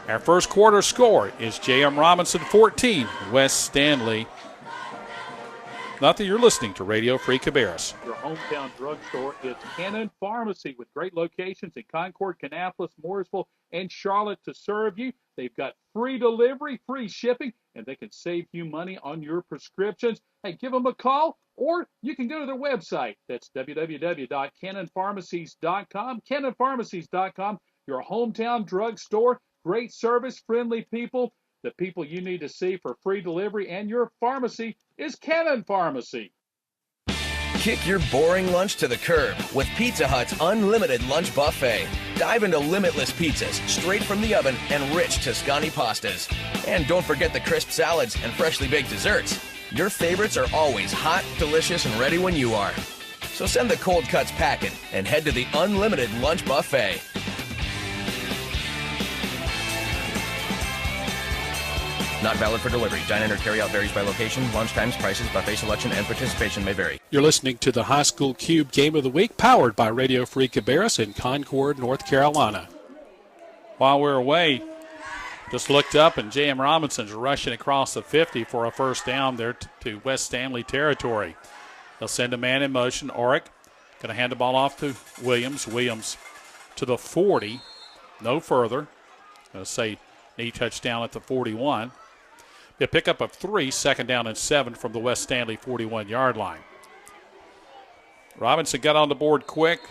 Our first quarter score is J.M. Robinson 14, West Stanley nothing. You're listening to Radio Free Cabarrus. Your hometown drugstore is Cannon Pharmacy, with great locations in Concord, Kannapolis, Mooresville, and Charlotte to serve you. They've got free delivery, free shipping, and they can save you money on your prescriptions. Hey, give them a call, or you can go to their website. That's www.cannonpharmacies.com. Cannonpharmacies.com, your hometown drugstore. Great service, friendly people. The people you need to see for free delivery, and your pharmacy is Cannon Pharmacy. Kick your boring lunch to the curb with Pizza Hut's unlimited lunch buffet. Dive into limitless pizzas straight from the oven and rich Tuscany pastas. And don't forget the crisp salads and freshly baked desserts. Your favorites are always hot, delicious, and ready when you are. So send the cold cuts packing and head to the unlimited lunch buffet. Not valid for delivery. Dine-in or carry-out varies by location. Lunch times, prices, buffet selection, and participation may vary. You're listening to the High School Cube Game of the Week, powered by Radio Free Cabarrus in Concord, North Carolina. While we're away, just looked up, and J.M. Robinson's rushing across the 50 for a first down there to West Stanley territory. They'll send a man in motion. Oric going to hand the ball off to Williams. Williams to the 40, no further. Going to say knee touchdown at the 41. A pickup of 3, 2nd down and 7 from the West Stanley 41-yard line. Robinson got on the board quick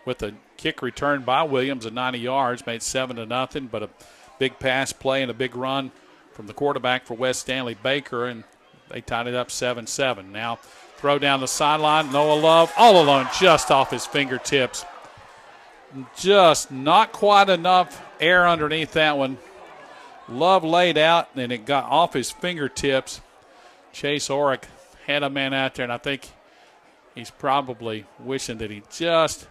with a kick return by Williams at 90 yards, made 7-0, but a big pass play and a big run from the quarterback for West Stanley, Baker, and they tied it up 7-7. Now throw down the sideline, Noah Love, all alone, just off his fingertips. Just not quite enough air underneath that one. Love laid out, and it got off his fingertips. Chase Oric had a man out there, and I think he's probably wishing that he just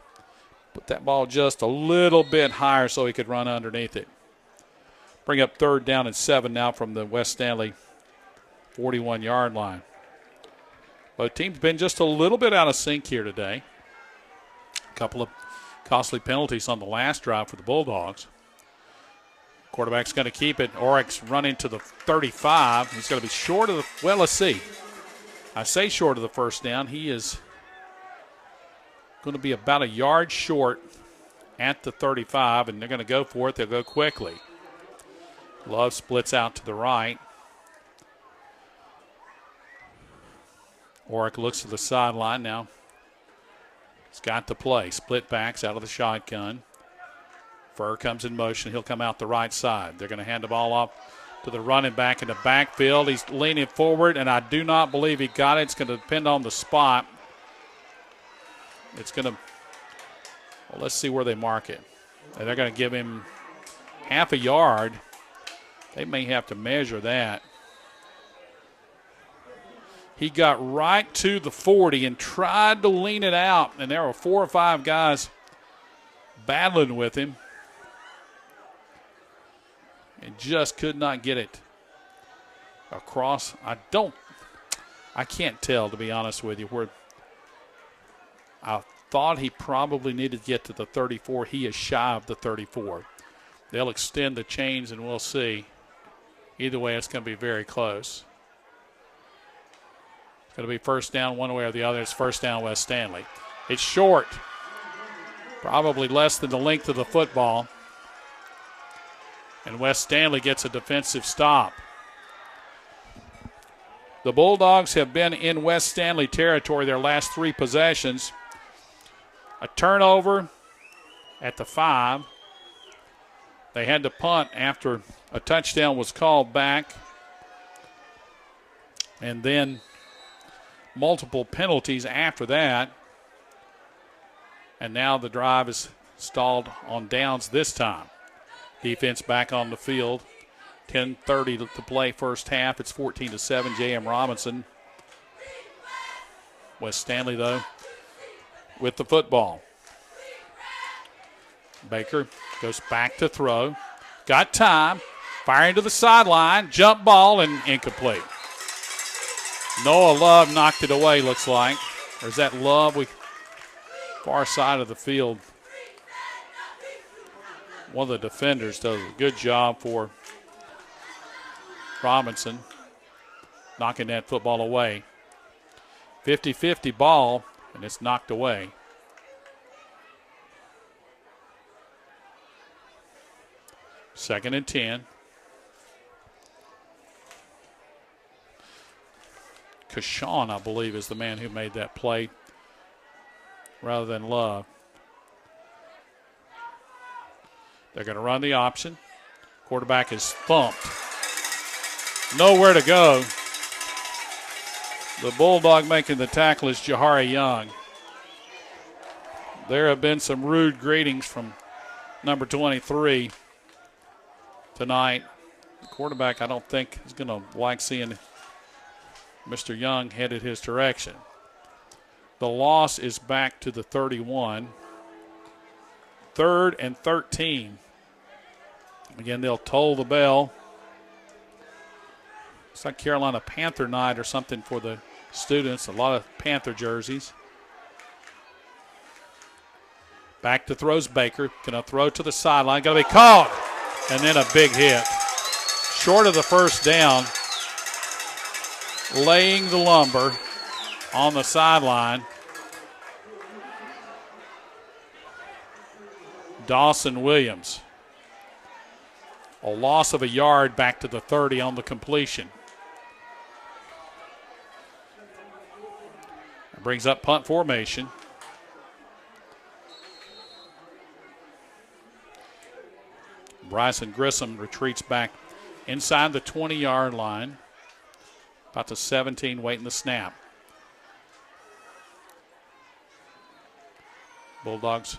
put that ball just a little bit higher so he could run underneath it. Bring up 3rd down and 7 now from the West Stanley 41-yard line. Both teams been just a little bit out of sync here today. A couple of costly penalties on the last drive for the Bulldogs. Quarterback's going to keep it. Oric's running to the 35. He's going to be short of the, well, let's see. I say short of the first down. He is going to be about a yard short at the 35, and they're going to go for it. They'll go quickly. Love splits out to the right. Oric looks to the sideline now. He's got the play. Split backs out of the shotgun. Furr comes in motion. He'll come out the right side. They're going to hand the ball off to the running back in the backfield. He's leaning forward, and I do not believe he got it. It's going to depend on the spot. It's going to, well, let's see where they mark it. And they're going to give him half a yard. They may have to measure that. He got right to the 40 and tried to lean it out, and there were 4 or 5 guys battling with him and just could not get it across. I can't tell, to be honest with you, where I thought he probably needed to get to the 34. He is shy of the 34. They'll extend the chains, and we'll see. Either way, it's going to be very close. It's going to be first down one way or the other. It's first down West Stanley. It's short, probably less than the length of the football. And West Stanley gets a defensive stop. The Bulldogs have been in West Stanley territory their last 3 possessions. A turnover at the 5. They had to punt after a touchdown was called back. And then multiple penalties after that. And now the drive is stalled on downs this time. Defense back on the field. 10:30 to play first half. It's 14-7. J.M. Robinson. West Stanley, though, with the football. Baker goes back to throw. Got time. Firing to the sideline. Jump ball and incomplete. Noah Love knocked it away, looks like. Or is that Love? Far side of the field. One of the defenders does a good job for Robinson, knocking that football away. 50-50 ball, and it's knocked away. Second and 10. Kashawn, I believe, is the man who made that play rather than Love. They're going to run the option. Quarterback is thumped. Nowhere to go. The Bulldog making the tackle is Jahari Young. There have been some rude greetings from number 23 tonight. The quarterback, I don't think, is going to like seeing Mr. Young headed his direction. The loss is back to the 31. 3rd and 13. Again, they'll toll the bell. It's like Carolina Panther night or something for the students. A lot of Panther jerseys. Back to throws Baker. Going to throw to the sideline. Going to be caught. And then a big hit. Short of the first down. Laying the lumber on the sideline. Dawson Williams. A loss of a yard back to the 30 on the completion. That brings up punt formation. Bryson Grissom retreats back inside the 20-yard line. About the 17, waiting the snap. Bulldogs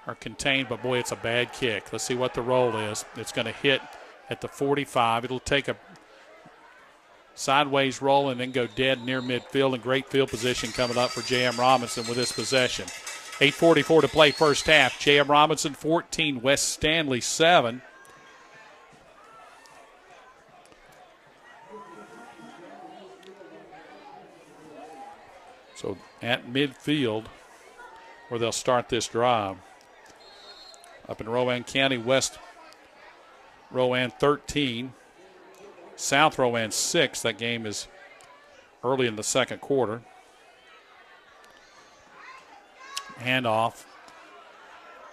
are contained, but boy, it's a bad kick. Let's see what the roll is. It's going to hit at the 45. It'll take a sideways roll and then go dead near midfield, and great field position coming up for J.M. Robinson with this possession. 8:44 to play first half. J.M. Robinson 14, West Stanley 7. So at midfield where they'll start this drive. Up in Rowan County, West Rowan 13, South Rowan 6. That game is early in the second quarter. Handoff.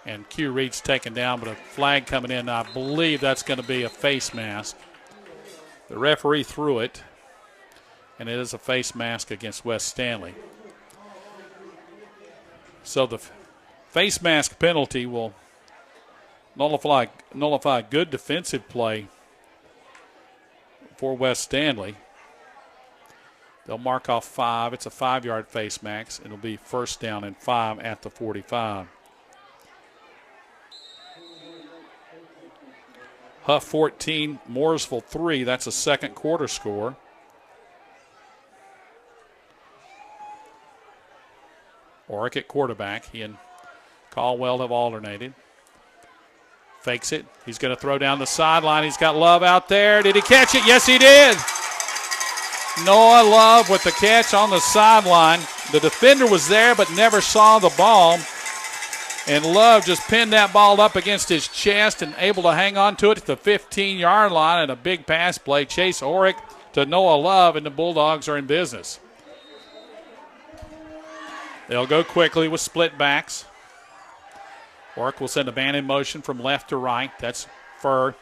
And Q Reed's taken down, but a flag coming in. I believe that's going to be a face mask. The referee threw it. and it is a face mask against West Stanley. So the face mask penalty will nullify good defensive play for West Stanley. They'll mark off 5. It's a 5-yard face mask. It'll be first down and 5 at the 45. Huff 14, Mooresville 3. That's a second quarter score. Orick at quarterback. He and Caldwell have alternated. Fakes it. He's going to throw down the sideline. He's got Love out there. Did he catch it? Yes, he did. Noah Love with the catch on the sideline. The defender was there but never saw the ball. And Love just pinned that ball up against his chest and able to hang on to it at the 15-yard line, and a big pass play. Chase Orick to Noah Love, and the Bulldogs are in business. They'll go quickly with split backs. Orick will send a man in motion from left to right. That's Furr.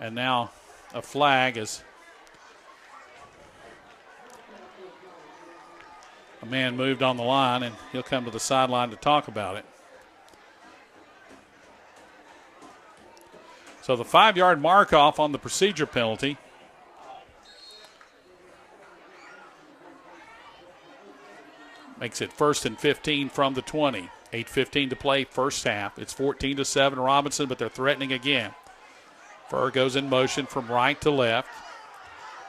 And now a flag as a man moved on the line, and he'll come to the sideline to talk about it. So the 5-yard mark off on the procedure penalty. Makes it 1st and 15 from the 20. 8:15 to play, first half. It's 14-7 Robinson, but they're threatening again. Furr goes in motion from right to left.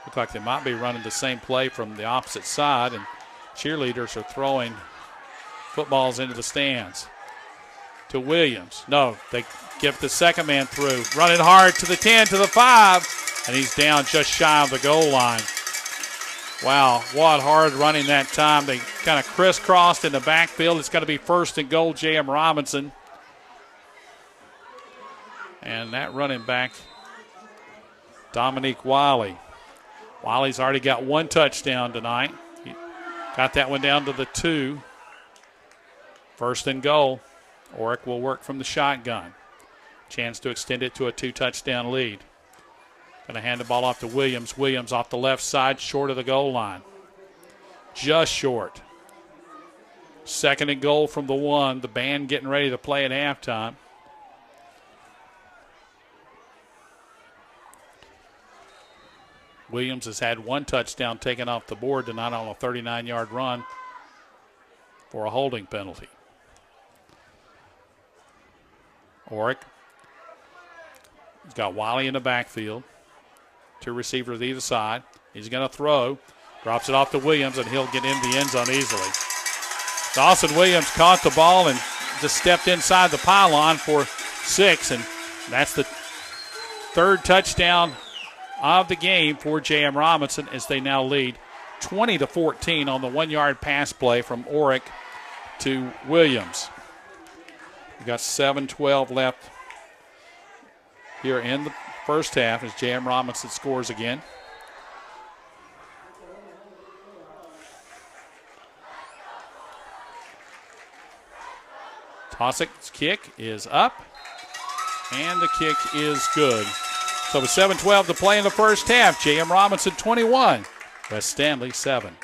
Look like they might be running the same play from the opposite side, and cheerleaders are throwing footballs into the stands. To Williams. No, they give the second man through. Running hard to the 10, to the 5, and he's down just shy of the goal line. Wow, what hard running that time. They kind of crisscrossed in the backfield. It's going to be 1st and goal, J.M. Robinson. And that running back, Dominique Wiley. Wiley's already got 1 touchdown tonight. He got that one down to the 2. 1st and goal. Orick will work from the shotgun. Chance to extend it to a 2-touchdown lead. Going to hand the ball off to Williams. Williams off the left side, short of the goal line. Just short. 2nd and goal from the 1. The band getting ready to play at halftime. Williams has had 1 touchdown taken off the board tonight on a 39-yard run for a holding penalty. Orick. He's got Wiley in the backfield. 2 receivers either side. He's going to throw. Drops it off to Williams, and he'll get in the end zone easily. Dawson Williams caught the ball and just stepped inside the pylon for 6, and that's the 3rd touchdown of the game for J.M. Robinson as they now lead 20-14 on the 1-yard pass play from Orick to Williams. We've got 7:12 left here in the first half as J.M. Robinson scores again. Tossick's kick is up, and the kick is good. So with 7:12 to play in the first half, J.M. Robinson 21, West Stanley 7.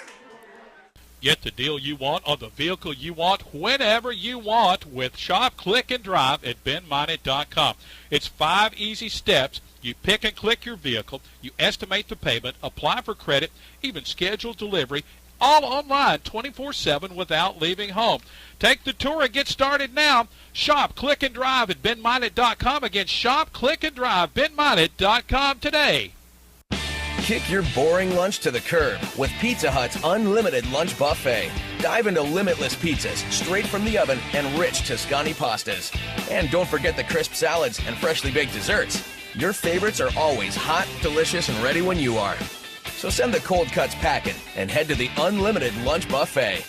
Get the deal you want on the vehicle you want whenever you want with Shop, Click, and Drive at BenMinded.com. It's 5 easy steps. You pick and click your vehicle, you estimate the payment, apply for credit, even schedule delivery, all online 24/7 without leaving home. Take the tour and get started now. Shop, Click, and Drive at BenMinded.com. Again, Shop, Click, and Drive, BenMinded.com today. Kick your boring lunch to the curb with Pizza Hut's unlimited lunch buffet. Dive into limitless pizzas straight from the oven and rich Tuscany pastas. And don't forget the crisp salads and freshly baked desserts. Your favorites are always hot, delicious, and ready when you are. So send the cold cuts packing and head to the unlimited lunch buffet.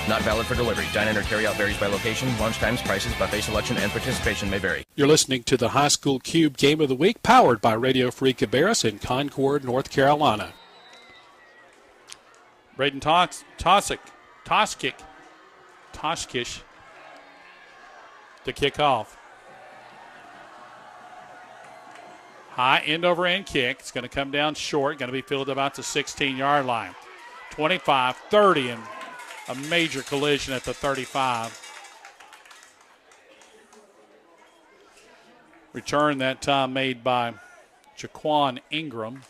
Not valid for delivery. Dine-in or carry-out varies by location. Lunch times, prices, buffet selection, and participation may vary. You're listening to the High School Cube Game of the Week, powered by Radio Free Cabarrus in Concord, North Carolina. Braden Toskish to kick off. High end-over-end kick. It's going to come down short. Going to be fielded about the 16-yard line. 25, 30, and a major collision at the 35. Return that time made by Jaquan Ingram.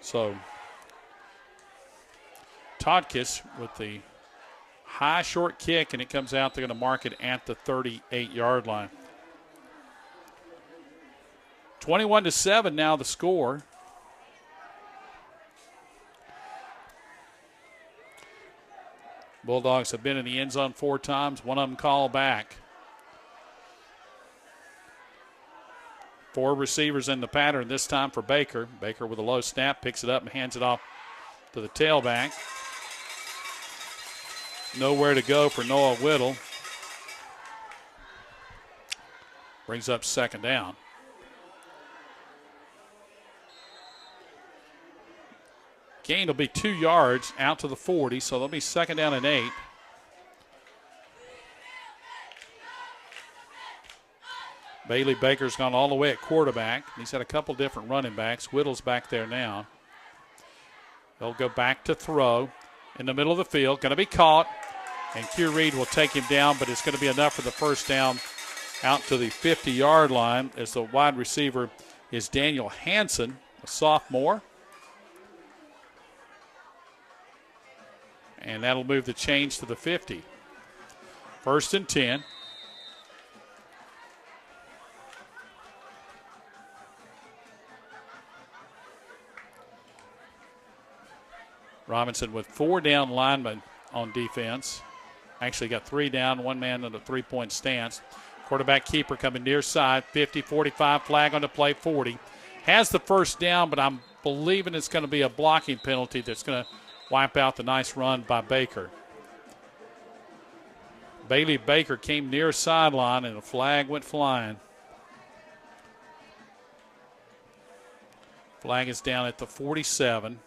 So Todkis with the high short kick, and it comes out. They're going to mark it at the 38-yard line. 21-7 now the score. Bulldogs have been in the end zone 4 times. One of them called back. 4 receivers in the pattern this time for Baker. Baker with a low snap, picks it up and hands it off to the tailback. Nowhere to go for Noah Whittle. Brings up second down. Gain will be 2 yards out to the 40, so they'll be second down and 8. Bailey Baker's gone all the way at quarterback. He's had a couple different running backs. Whittle's back there now. They'll go back to throw in the middle of the field. Going to be caught, and Q Reed will take him down, but it's going to be enough for the first down out to the 50-yard line as the wide receiver is Daniel Hansen, a sophomore. And that'll move the chains to the 50. 1st and 10. Robinson with 4 down linemen on defense. Actually got 3 down, 1 man in a 3-point stance. Quarterback keeper coming near side, 50, 45, flag on the play, 40. Has the first down, but I'm believing it's going to be a blocking penalty that's going to wipe out the nice run by Baker. Bailey Baker came near sideline, and a flag went flying. Flag is down at the 47.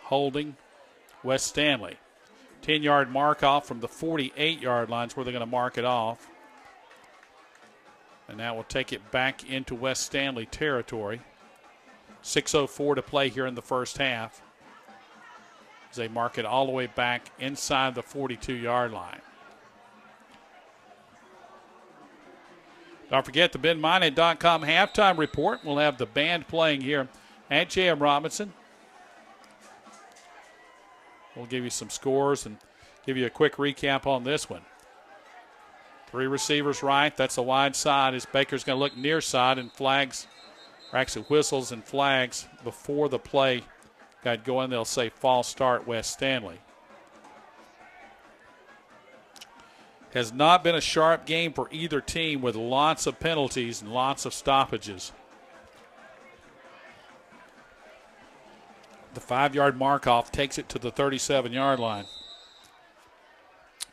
Holding West Stanley. 10-yard mark off from the 48-yard lines where they're going to mark it off. And that will take it back into West Stanley territory. 6:04 to play here in the first half as they mark it all the way back inside the 42-yard line. Don't forget the BenMinute.com halftime report. We'll have the band playing here at J.M. Robinson. We'll give you some scores and give you a quick recap on this one. 3 receivers right. That's a wide side as Baker's going to look near side, and flags, or actually whistles and flags before the play got going. They'll say false start West Stanley. Has not been a sharp game for either team with lots of penalties and lots of stoppages. The 5-yard mark off takes it to the 37-yard line.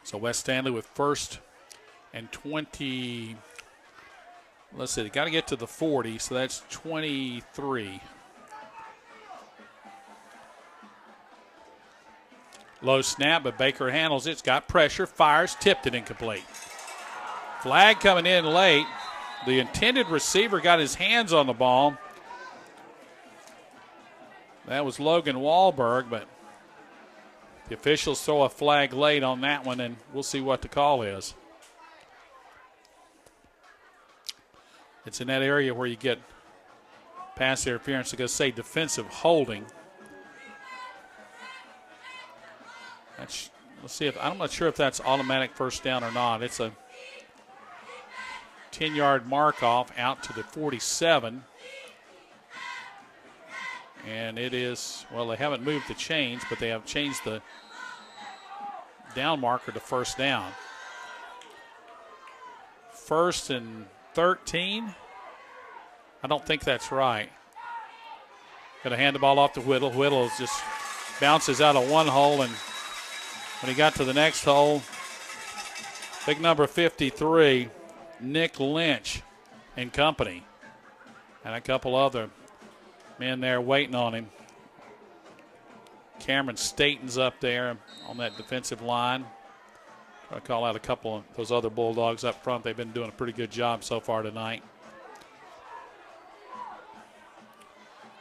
So West Stanley with 1st and 20. Let's see, they got to get to the 40, so that's 23. Low snap, but Baker handles it. It's got pressure, fires, tipped it incomplete. Flag coming in late. The intended receiver got his hands on the ball. That was Logan Wahlberg, but the officials throw a flag late on that one, and we'll see what the call is. It's in that area where you get pass interference. They're going to say defensive holding. Let's see if I'm not sure if that's automatic first down or not. It's a 10-yard mark off out to the 47. And it is, well, they haven't moved the chains, but they have changed the down marker to first down. 1st and 13. I don't think that's right. Going to hand the ball off to Whittle. Whittle just bounces out of one hole, and when he got to the next hole, big number 53, Nick Lynch and company, and a couple other men there waiting on him. Cameron Staten's up there on that defensive line. Try to call out a couple of those other Bulldogs up front. They've been doing a pretty good job so far tonight.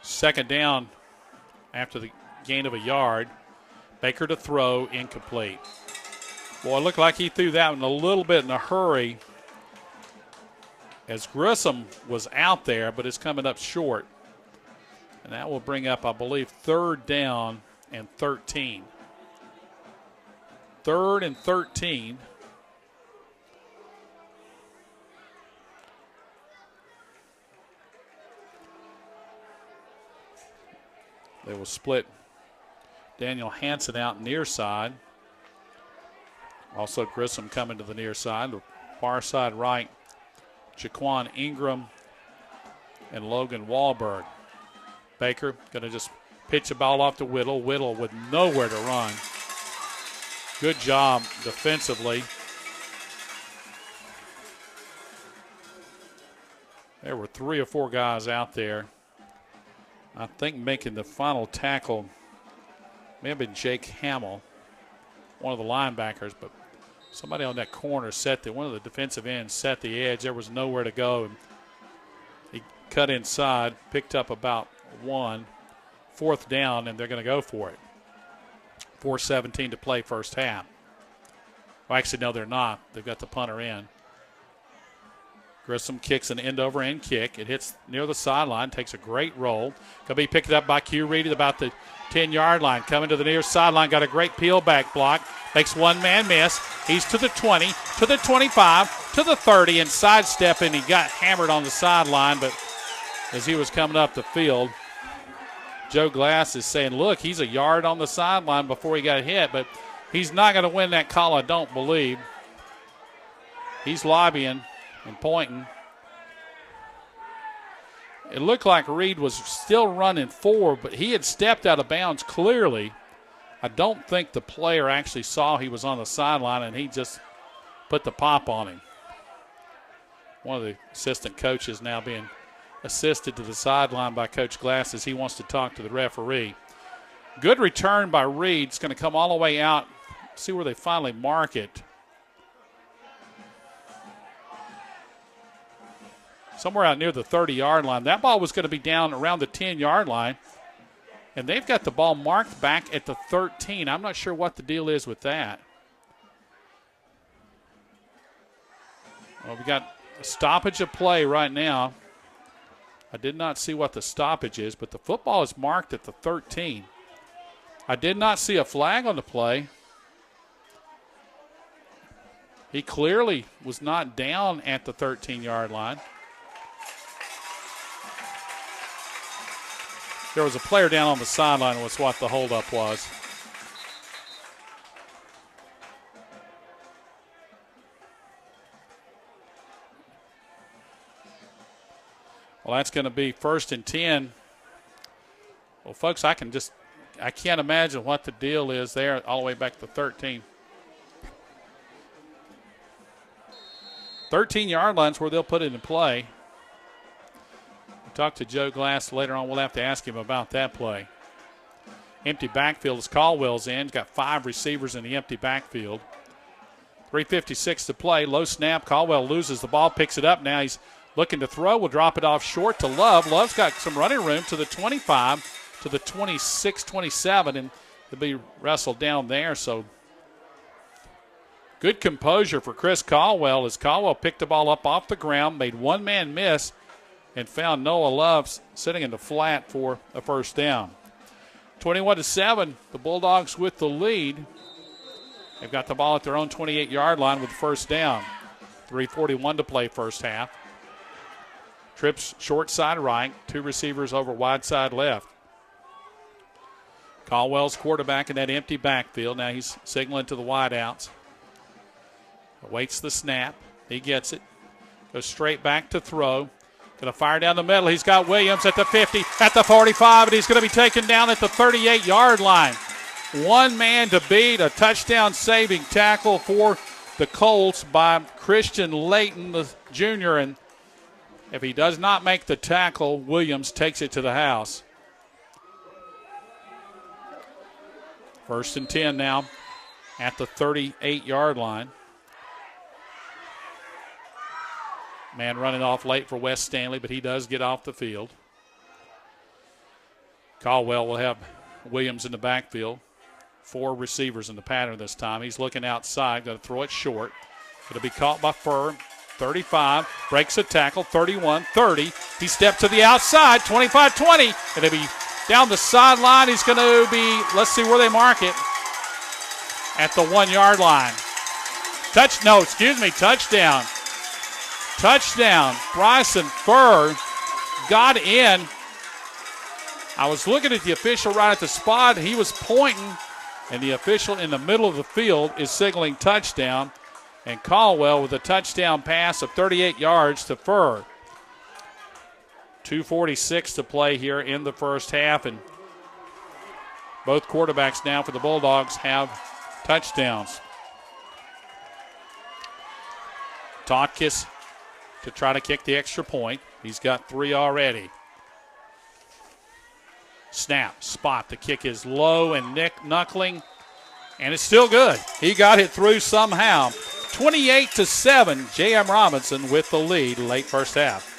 Second down after the gain of a yard. Baker to throw, incomplete. Boy, it looked like he threw that one a little bit in a hurry as Grissom was out there, but it's coming up short. And that will bring up, I believe, 3rd down and 13. 3rd and 13. They will split Daniel Hansen out near side. Also Grissom coming to the near side. The far side right, Jaquan Ingram and Logan Wahlberg. Baker going to just pitch the ball off to Whittle. Whittle with nowhere to run. Good job defensively. There were 3 or 4 guys out there. I think making the final tackle may have been Jake Hamill, one of the linebackers, but somebody on that corner one of the defensive ends set the edge. There was nowhere to go. And he cut inside, picked up about 1, 4th down, and they're going to go for it. 4:17 to play first half. Well, actually, no, they're not. They've got the punter in. Grissom kicks an end-over-end kick. It hits near the sideline, takes a great roll. Going to be picked up by Q Reed at about the 10-yard line. Coming to the near sideline, got a great peel-back block. Makes one man miss. He's to the 20, to the 25, to the 30, and sidestepping. He got hammered on the sideline, but as he was coming up the field, Joe Glass is saying, look, he's a yard on the sideline before he got hit, but he's not going to win that call, I don't believe. He's lobbying and pointing. It looked like Reed was still running forward, but he had stepped out of bounds clearly. I don't think the player actually saw he was on the sideline, and he just put the pop on him. One of the assistant coaches now being assisted to the sideline by Coach Glass as he wants to talk to the referee. Good return by Reed. It's going to come all the way out. See where they finally mark it. Somewhere out near the 30-yard line. That ball was going to be down around the 10-yard line. And they've got the ball marked back at the 13. I'm not sure what the deal is with that. Well, we got a stoppage of play right now. I did not see what the stoppage is, but the football is marked at the 13. I did not see a flag on the play. He clearly was not down at the 13-yard line. There was a player down on the sideline was what the holdup was. Well, that's going to be 1st and 10. Well, folks, I can't imagine what the deal is there all the way back to 13. 13-yard line's where they'll put it in play. Talk to Joe Glass later on. We'll have to ask him about that play. Empty backfield as Caldwell's in. He's got 5 receivers in the empty backfield. 3:56 to play. Low snap. Caldwell loses the ball, picks it up. Now he's looking to throw. Will drop it off short to Love. Love's got some running room to the 25, to the 26, 27, and he'll be wrestled down there. So good composure for Chris Caldwell as Caldwell picked the ball up off the ground, made one man miss, and found Noah Love sitting in the flat for a first down. 21-7, the Bulldogs with the lead. They've got the ball at their own 28-yard line with the first down. 3:41 to play first half. Trips short side right, 2 receivers over wide side left. Caldwell's quarterback in that empty backfield. Now he's signaling to the wideouts. Awaits the snap. He gets it. Goes straight back to throw. Going to fire down the middle. He's got Williams at the 50, at the 45, and he's going to be taken down at the 38-yard line. One man to beat, a touchdown-saving tackle for the Colts by Christian Layton, the junior. And if he does not make the tackle, Williams takes it to the house. First and 10 now at the 38-yard line. Man running off late for West Stanly, but he does get off the field. Caldwell will have Williams in the backfield. 4 receivers in the pattern this time. He's looking outside, going to throw it short. It'll be caught by Furr. 35, breaks a tackle, 31, 30. He steps to the outside, 25-20. And it'll be down the sideline. He's going to be, let's see where they mark it, at the 1-yard line. Touchdown. Touchdown. Bryson Furr got in. I was looking at the official right at the spot. He was pointing, and the official in the middle of the field is signaling touchdown. And Caldwell with a touchdown pass of 38 yards to Furr. 2:46 to play here in the first half, and both quarterbacks now for the Bulldogs have touchdowns. Totkis to try to kick the extra point. He's got 3 already. Snap, spot. The kick is low and knuckling, and it's still good. He got it through somehow. 28-7, J.M. Robinson with the lead late first half.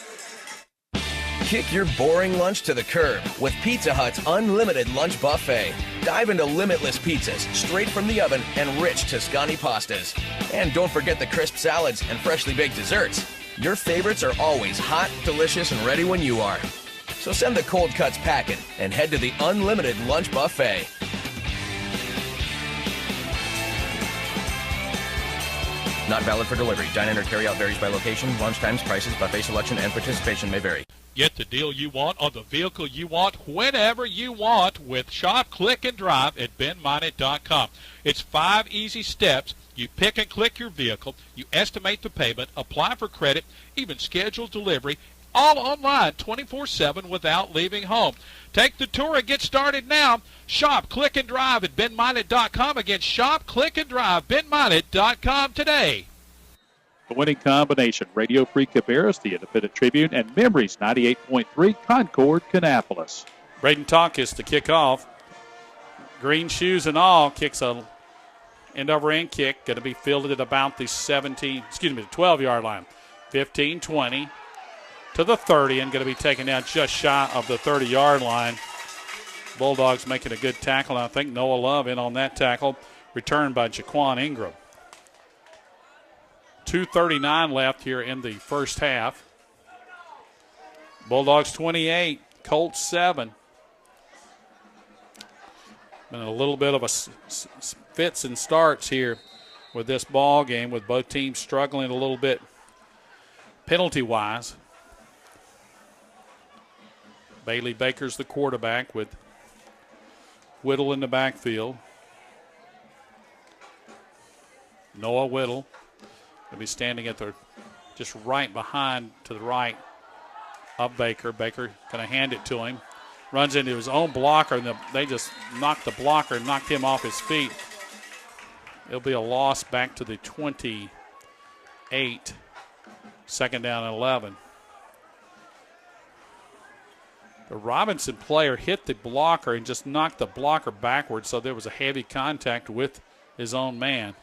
Kick your boring lunch to the curb with Pizza Hut's unlimited lunch buffet. Dive into limitless pizzas straight from the oven and rich Tuscany pastas. And don't forget the crisp salads and freshly baked desserts. Your favorites are always hot, delicious, and ready when you are. So send the cold cuts packing and head to the unlimited lunch buffet. Not valid for delivery. Dine-in or carry-out varies by location. Lunch times, prices, buffet selection, and participation may vary. Get the deal you want on the vehicle you want whenever you want with Shop, Click, and Drive at BenMinot.com. It's 5 easy steps. You pick and click your vehicle. You estimate the payment, apply for credit, even schedule delivery, all online 24/7 without leaving home. Take the tour and get started now. Shop, Click, and Drive at BenMinot.com. Again, Shop, Click, and Drive, BenMinot.com today. The winning combination, Radio Free Cabarrus, the Independent Tribune, and Memories 98.3, Concord, Kannapolis. Braden Totkis to kick off. Green shoes and all, kicks a end-over-end kick. Going to be fielded at about the 12-yard line. 15-20 to the 30, and going to be taken down just shy of the 30-yard line. Bulldogs making a good tackle. I think Noah Love in on that tackle. Returned by Jaquan Ingram. 2:39 left here in the first half. Bulldogs 28, Colts 7. Been a little bit of a fits and starts here with this ball game, with both teams struggling a little bit penalty-wise. Bailey Baker's the quarterback with Whittle in the backfield. Noah Whittle will be standing at the just right behind to the right of Baker. Baker going to hand it to him. Runs into his own blocker, and they just knocked the blocker and knocked him off his feet. It'll be a loss back to the 28. Second down and 11. The Robinson player hit the blocker and just knocked the blocker backwards, so there was a heavy contact with his own man.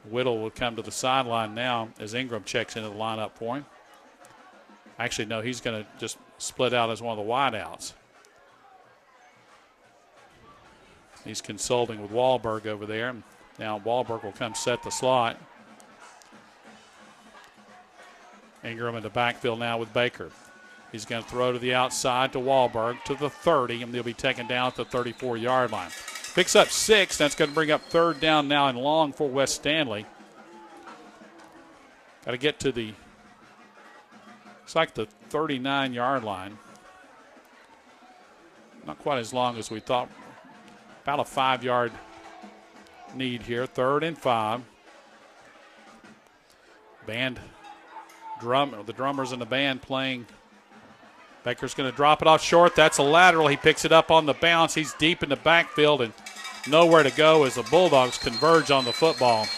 Whittle will come to the sideline now as Ingram checks into the lineup for him. Actually, no, he's going to just split out as one of the wideouts. He's consulting with Wahlberg over there. Now Wahlberg will come set the slot. Ingram in the backfield now with Baker. He's going to throw to the outside to Wahlberg to the 30, and they'll be taken down at the 34-yard line. Picks up 6. That's going to bring up third down now and long for West Stanly. Got to get to the, it's like the 39-yard line. Not quite as long as we thought. About a 5-yard need here. 3rd and 5. The drummers and the band playing. Baker's going to drop it off short. That's a lateral. He picks it up on the bounce. He's deep in the backfield and nowhere to go as the Bulldogs converge on the football.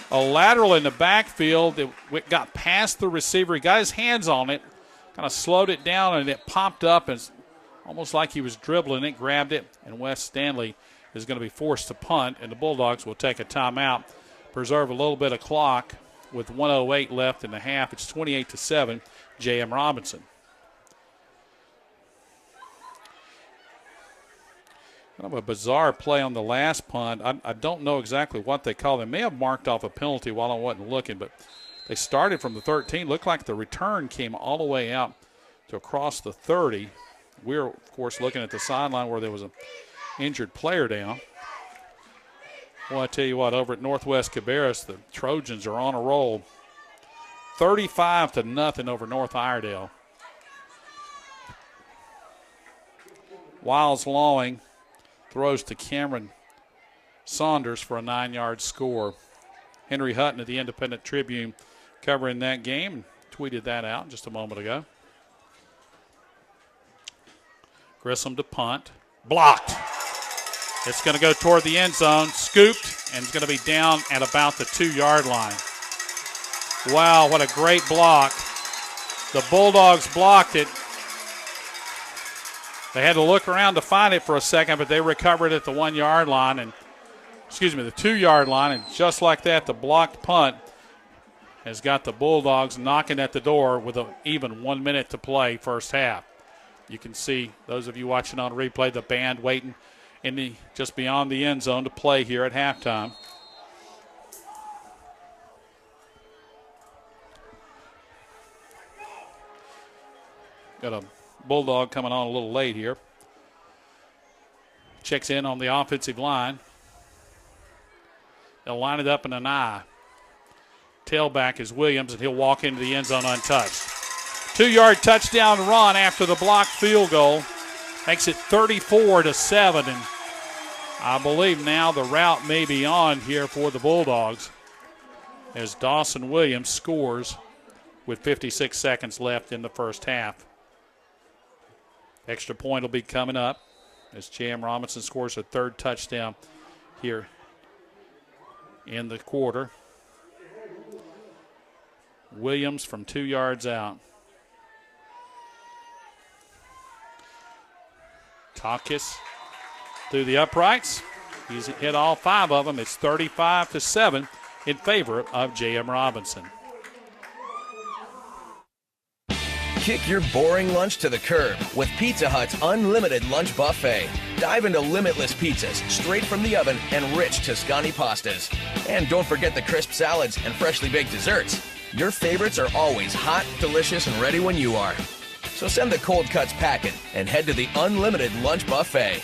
A lateral in the backfield. It got past the receiver. He got his hands on it, kind of slowed it down, and it popped up and almost like he was dribbling it, grabbed it, and West Stanley is going to be forced to punt, and the Bulldogs will take a timeout, preserve a little bit of clock with 1:08 left in the half. It's 28-7, J.M. Robinson. Kind of a bizarre play on the last punt. I don't know exactly what they call it. They may have marked off a penalty while I wasn't looking, but they started from the 13. Looked like the return came all the way out to across the 30. We're, of course, looking at the sideline where there was an injured player down. Well, I tell you what, over at Northwest Cabarrus, the Trojans are on a roll. 35-0 over North Iredale. Wiles Lawing throws to Cameron Saunders for a 9-yard score. Henry Hutton of the Independent Tribune covering that game and tweeted that out just a moment ago. Grissom to punt. Blocked. It's going to go toward the end zone. Scooped, and it's going to be down at about the 2-yard line. Wow, what a great block. The Bulldogs blocked it. They had to look around to find it for a second, but they recovered at the 1-yard line, and the 2-yard line, and just like that, the blocked punt has got the Bulldogs knocking at the door with even 1 minute to play first half. You can see, those of you watching on replay, the band waiting just beyond the end zone to play here at halftime. Got a Bulldog coming on a little late here. Checks in on the offensive line. They'll line it up in an I. Tailback is Williams, and he'll walk into the end zone untouched. 2-yard touchdown run after the blocked field goal. Makes it 34-7, and I believe now the route may be on here for the Bulldogs as Dawson Williams scores with 56 seconds left in the first half. Extra point will be coming up as J.M. Robinson scores a third touchdown here in the quarter. Williams from 2 yards out. Takis through the uprights. He's hit all 5 of them. It's 35-7 in favor of J.M. Robinson. Kick your boring lunch to the curb with Pizza Hut's unlimited lunch buffet. Dive into limitless pizzas straight from the oven and rich Tuscany pastas. And don't forget the crisp salads and freshly baked desserts. Your favorites are always hot, delicious, and ready when you are. So send the cold cuts packing and head to the unlimited lunch buffet.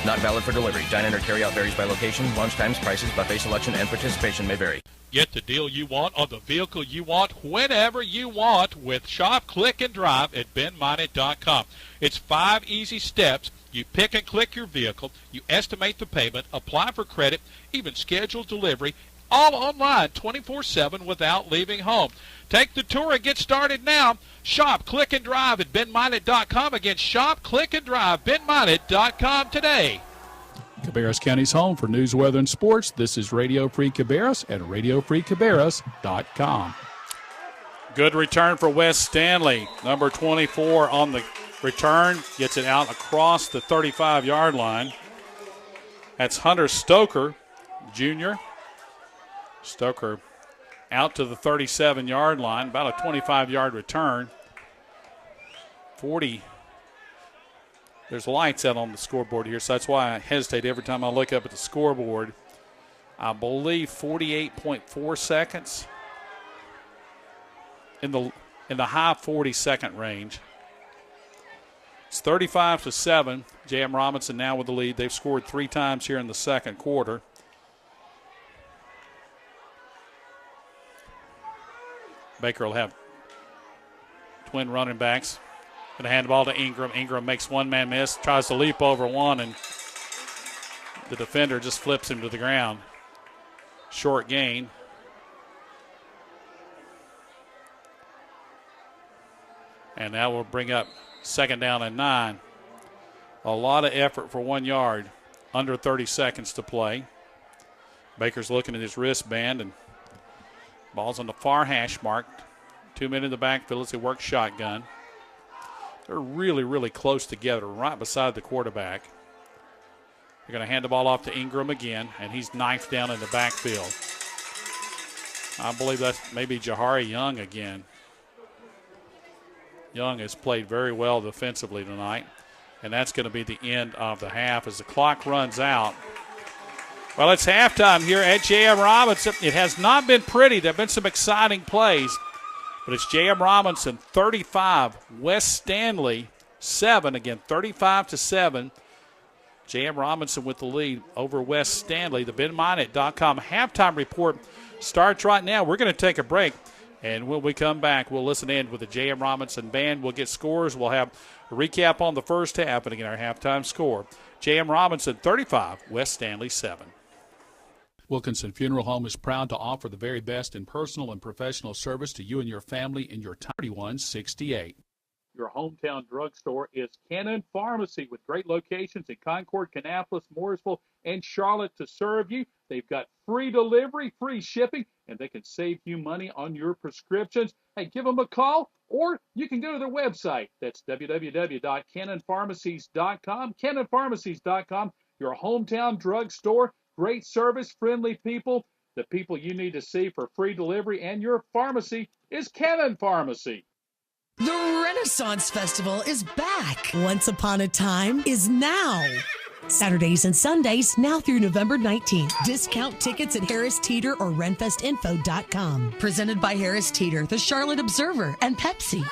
Not valid for delivery. Dine-in or carry-out varies by location. Lunch times, prices, buffet selection, and participation may vary. Get the deal you want on the vehicle you want whenever you want with Shop, Click, and Drive at BenMinded.com. It's 5 easy steps. You pick and click your vehicle, you estimate the payment, apply for credit, even schedule delivery, all online 24/7 without leaving home. Take the tour and get started now. Shop, Click, and Drive at BenMinded.com. Again, Shop, Click, and Drive, BenMinded.com today. Cabarrus County's home for news, weather, and sports. This is Radio Free Cabarrus at RadioFreeCabarrus.com. Good return for West Stanley. Number 24 on the return. Gets it out across the 35-yard line. That's Hunter Stoker, Jr. Stoker out to the 37-yard line. About a 25-yard return. 40. There's lights out on the scoreboard here, so that's why I hesitate every time I look up at the scoreboard. I believe 48.4 seconds in the high 40-second range. It's 35-7. J.M. Robinson now with the lead. They've scored 3 times here in the second quarter. Baker will have twin running backs. Going to hand the ball to Ingram. Ingram makes one man miss, tries to leap over one, and the defender just flips him to the ground. Short gain. And that will bring up second down and 9. A lot of effort for 1 yard. Under 30 seconds to play. Baker's looking at his wristband, and ball's on the far hash mark. 2 men in the backfield as they work shotgun. They're really, really close together, right beside the quarterback. They're going to hand the ball off to Ingram again, and he's knifed down in the backfield. I believe that's maybe Jahari Young again. Young has played very well defensively tonight, and that's going to be the end of the half as the clock runs out. Well, it's halftime here at J.M. Robinson. It has not been pretty. There have been some exciting plays, but it's J.M. Robinson 35, West Stanly 7. Again, 35-7. J.M. Robinson with the lead over West Stanly. The BenMinot.com halftime report starts right now. We're going to take a break, and when we come back, we'll listen in with the J.M. Robinson band. We'll get scores. We'll have a recap on the first half, and again, our halftime score. J.M. Robinson 35, West Stanly 7. Wilkinson Funeral Home is proud to offer the very best in personal and professional service to you and your family in your 3168. Your hometown drugstore is Cannon Pharmacy with great locations in Concord, Kannapolis, Mooresville, and Charlotte to serve you. They've got free delivery, free shipping, and they can save you money on your prescriptions. Hey, give them a call, or you can go to their website. That's www.cannonpharmacies.com. Cannonpharmacies.com, your hometown drugstore. Great service, friendly people. The people you need to see for free delivery, and your pharmacy is Cannon Pharmacy. The Renaissance Festival is back. Once Upon a Time is now. Saturdays and Sundays now through November 19th. Discount tickets at Harris Teeter or RenFestInfo.com. Presented by Harris Teeter, the Charlotte Observer, and Pepsi.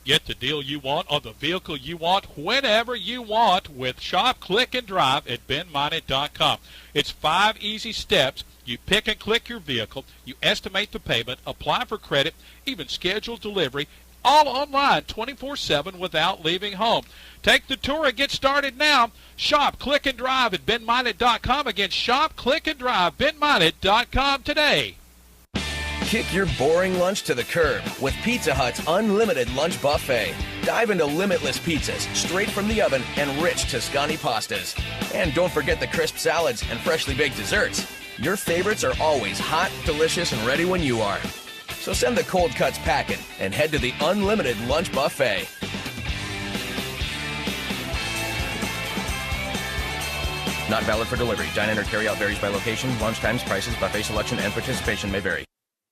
Get the deal you want on the vehicle you want whenever you want with Shop, Click, and Drive at BenMinot.com. It's 5 easy steps. You pick and click your vehicle, you estimate the payment, apply for credit, even schedule delivery, all online 24/7 without leaving home. Take the tour and get started now. Shop, Click, and Drive at BenMinot.com. Again, Shop, Click, and Drive, BenMinot.com today. Kick your boring lunch to the curb with Pizza Hut's unlimited lunch buffet. Dive into limitless pizzas straight from the oven and rich Tuscany pastas. And don't forget the crisp salads and freshly baked desserts. Your favorites are always hot, delicious, and ready when you are. So send the cold cuts packing and head to the unlimited lunch buffet. Not valid for delivery. Dine-in or carry-out varies by location. Lunch times, prices, buffet selection, and participation may vary.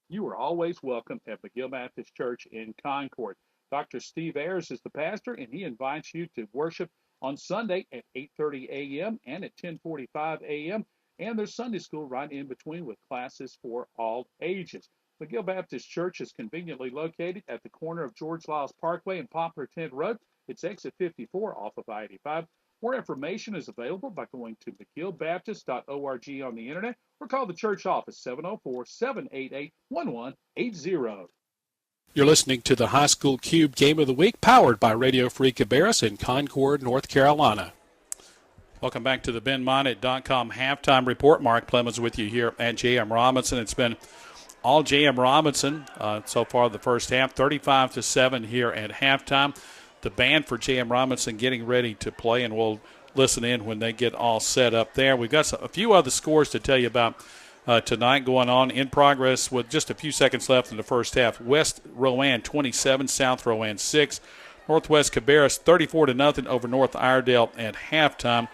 You are always welcome at McGill Baptist Church in Concord. Dr. Steve Ayers is the pastor, and he invites you to worship on Sunday at 8:30 a.m. and at 10:45 a.m., and there's Sunday school right in between with classes for all ages. McGill Baptist Church is conveniently located at the corner of George Lyles Parkway and Poplar Tent Road. It's exit 54 off of I-85. More information is available by going to mcgillbaptist.org on the internet or call the church office 704-788-1180. You're listening to the High School Cube Game of the Week, powered by Radio Free Cabarrus in Concord, North Carolina. Welcome back to the BenMinot.com halftime report. Mark Plemmons with you here at J.M. Robinson. It's been all J.M. Robinson so far the first half, 35-7 here at halftime. The band for J.M. Robinson getting ready to play, and we'll listen in when they get all set up there. We've got a few other scores to tell you about tonight going on in progress with just a few seconds left in the first half. West Rowan 27, South Rowan 6. Northwest Cabarrus 34-0 over North Iredale at halftime.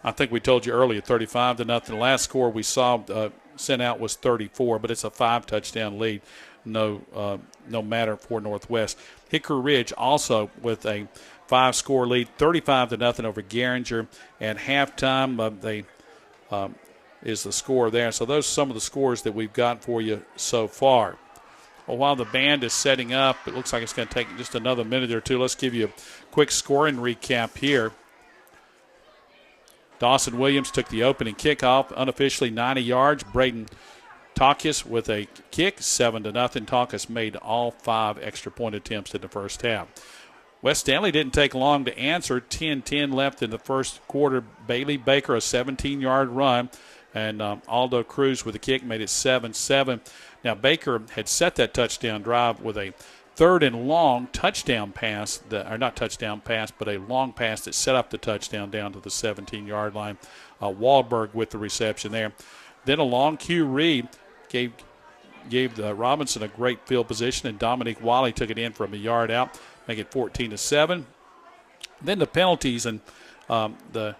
I think we told you earlier 35-0. The last score we saw sent out was 34, but it's a 5-touchdown lead. No matter for Northwest. Hickory Ridge also with a 5-score lead, 35-0 over Garinger at halftime. Is the score there. So those are some of the scores that we've got for you so far. Well, while the band is setting up, it looks like it's going to take just another minute or two. Let's give you a quick scoring recap here. Dawson Williams took the opening kickoff, unofficially 90 yards. Braden Takis with a kick, 7-0. Takis made all 5 extra point attempts in the first half. West Stanly didn't take long to answer. 10-10 left in the first quarter. Bailey Baker, a 17-yard run, and Aldo Cruz with a kick made it 7-7. Now, Baker had set that touchdown drive with a 3rd and long touchdown pass, or not touchdown pass, but a long pass that set up the touchdown down to the 17-yard line. Wahlberg with the reception there. Then a long Q. Reed gave gave Robinson a great field position, and Dominique Wiley took it in from a yard out, make it 14-7. Then the penalties and the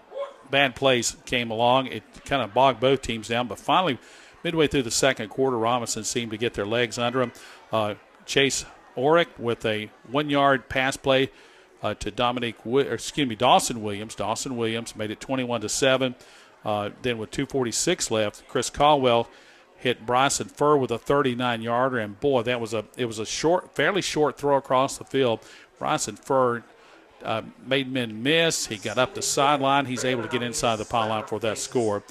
bad plays came along. It kind of bogged both teams down, but finally, midway through the second quarter, Robinson seemed to get their legs under them. Chase Orick with a 1-yard pass play to Dawson Williams. Dawson Williams made it 21-7. Then with 2:46 left, Chris Caldwell hit Bryson Furr with a 39-yarder, and boy, it was a fairly short throw across the field. Bryson Furr made men miss. He got up the sideline. He's able to get inside the pylon for that score.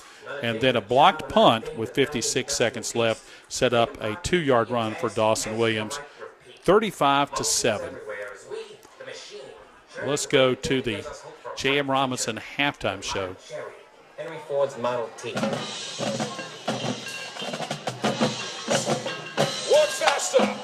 And then a blocked punt with 56 seconds left set up a 2-yard run for Dawson Williams, 35-7. Let's go to the J.M. Robinson halftime show. Henry Ford's Model T. Walk faster!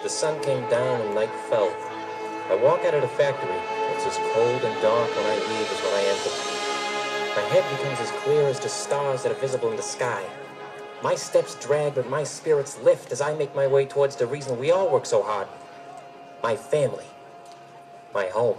The sun came down and night fell. I walk out of the factory. It's as cold and dark when I leave as when I enter. My head becomes as clear as the stars that are visible in the sky. My steps drag, but my spirits lift as I make my way towards the reason we all work so hard. My family. My home.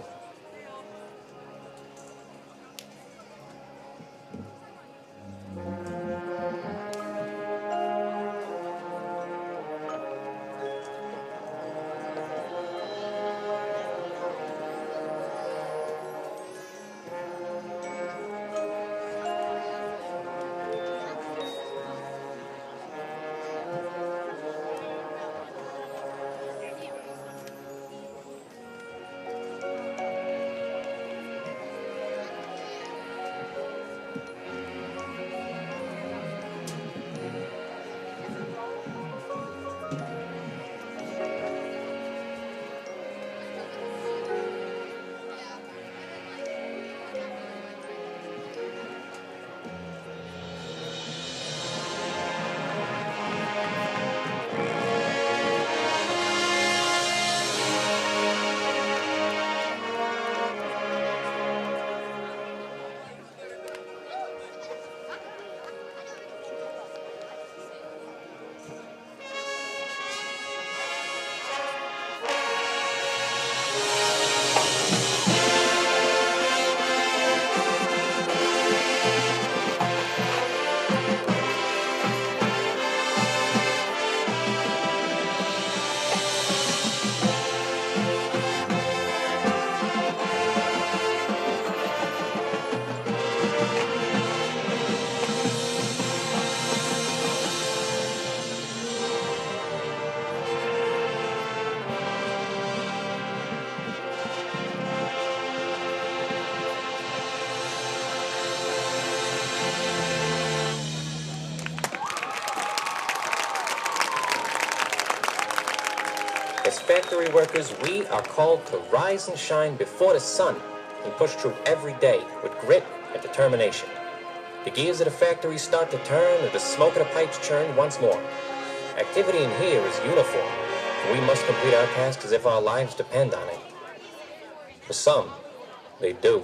factory workers, we are called to rise and shine before the sun and push through every day with grit and determination. The gears of the factory start to turn and the smoke of the pipes churn once more. Activity in here is uniform, and we must complete our task as if our lives depend on it. For some, they do.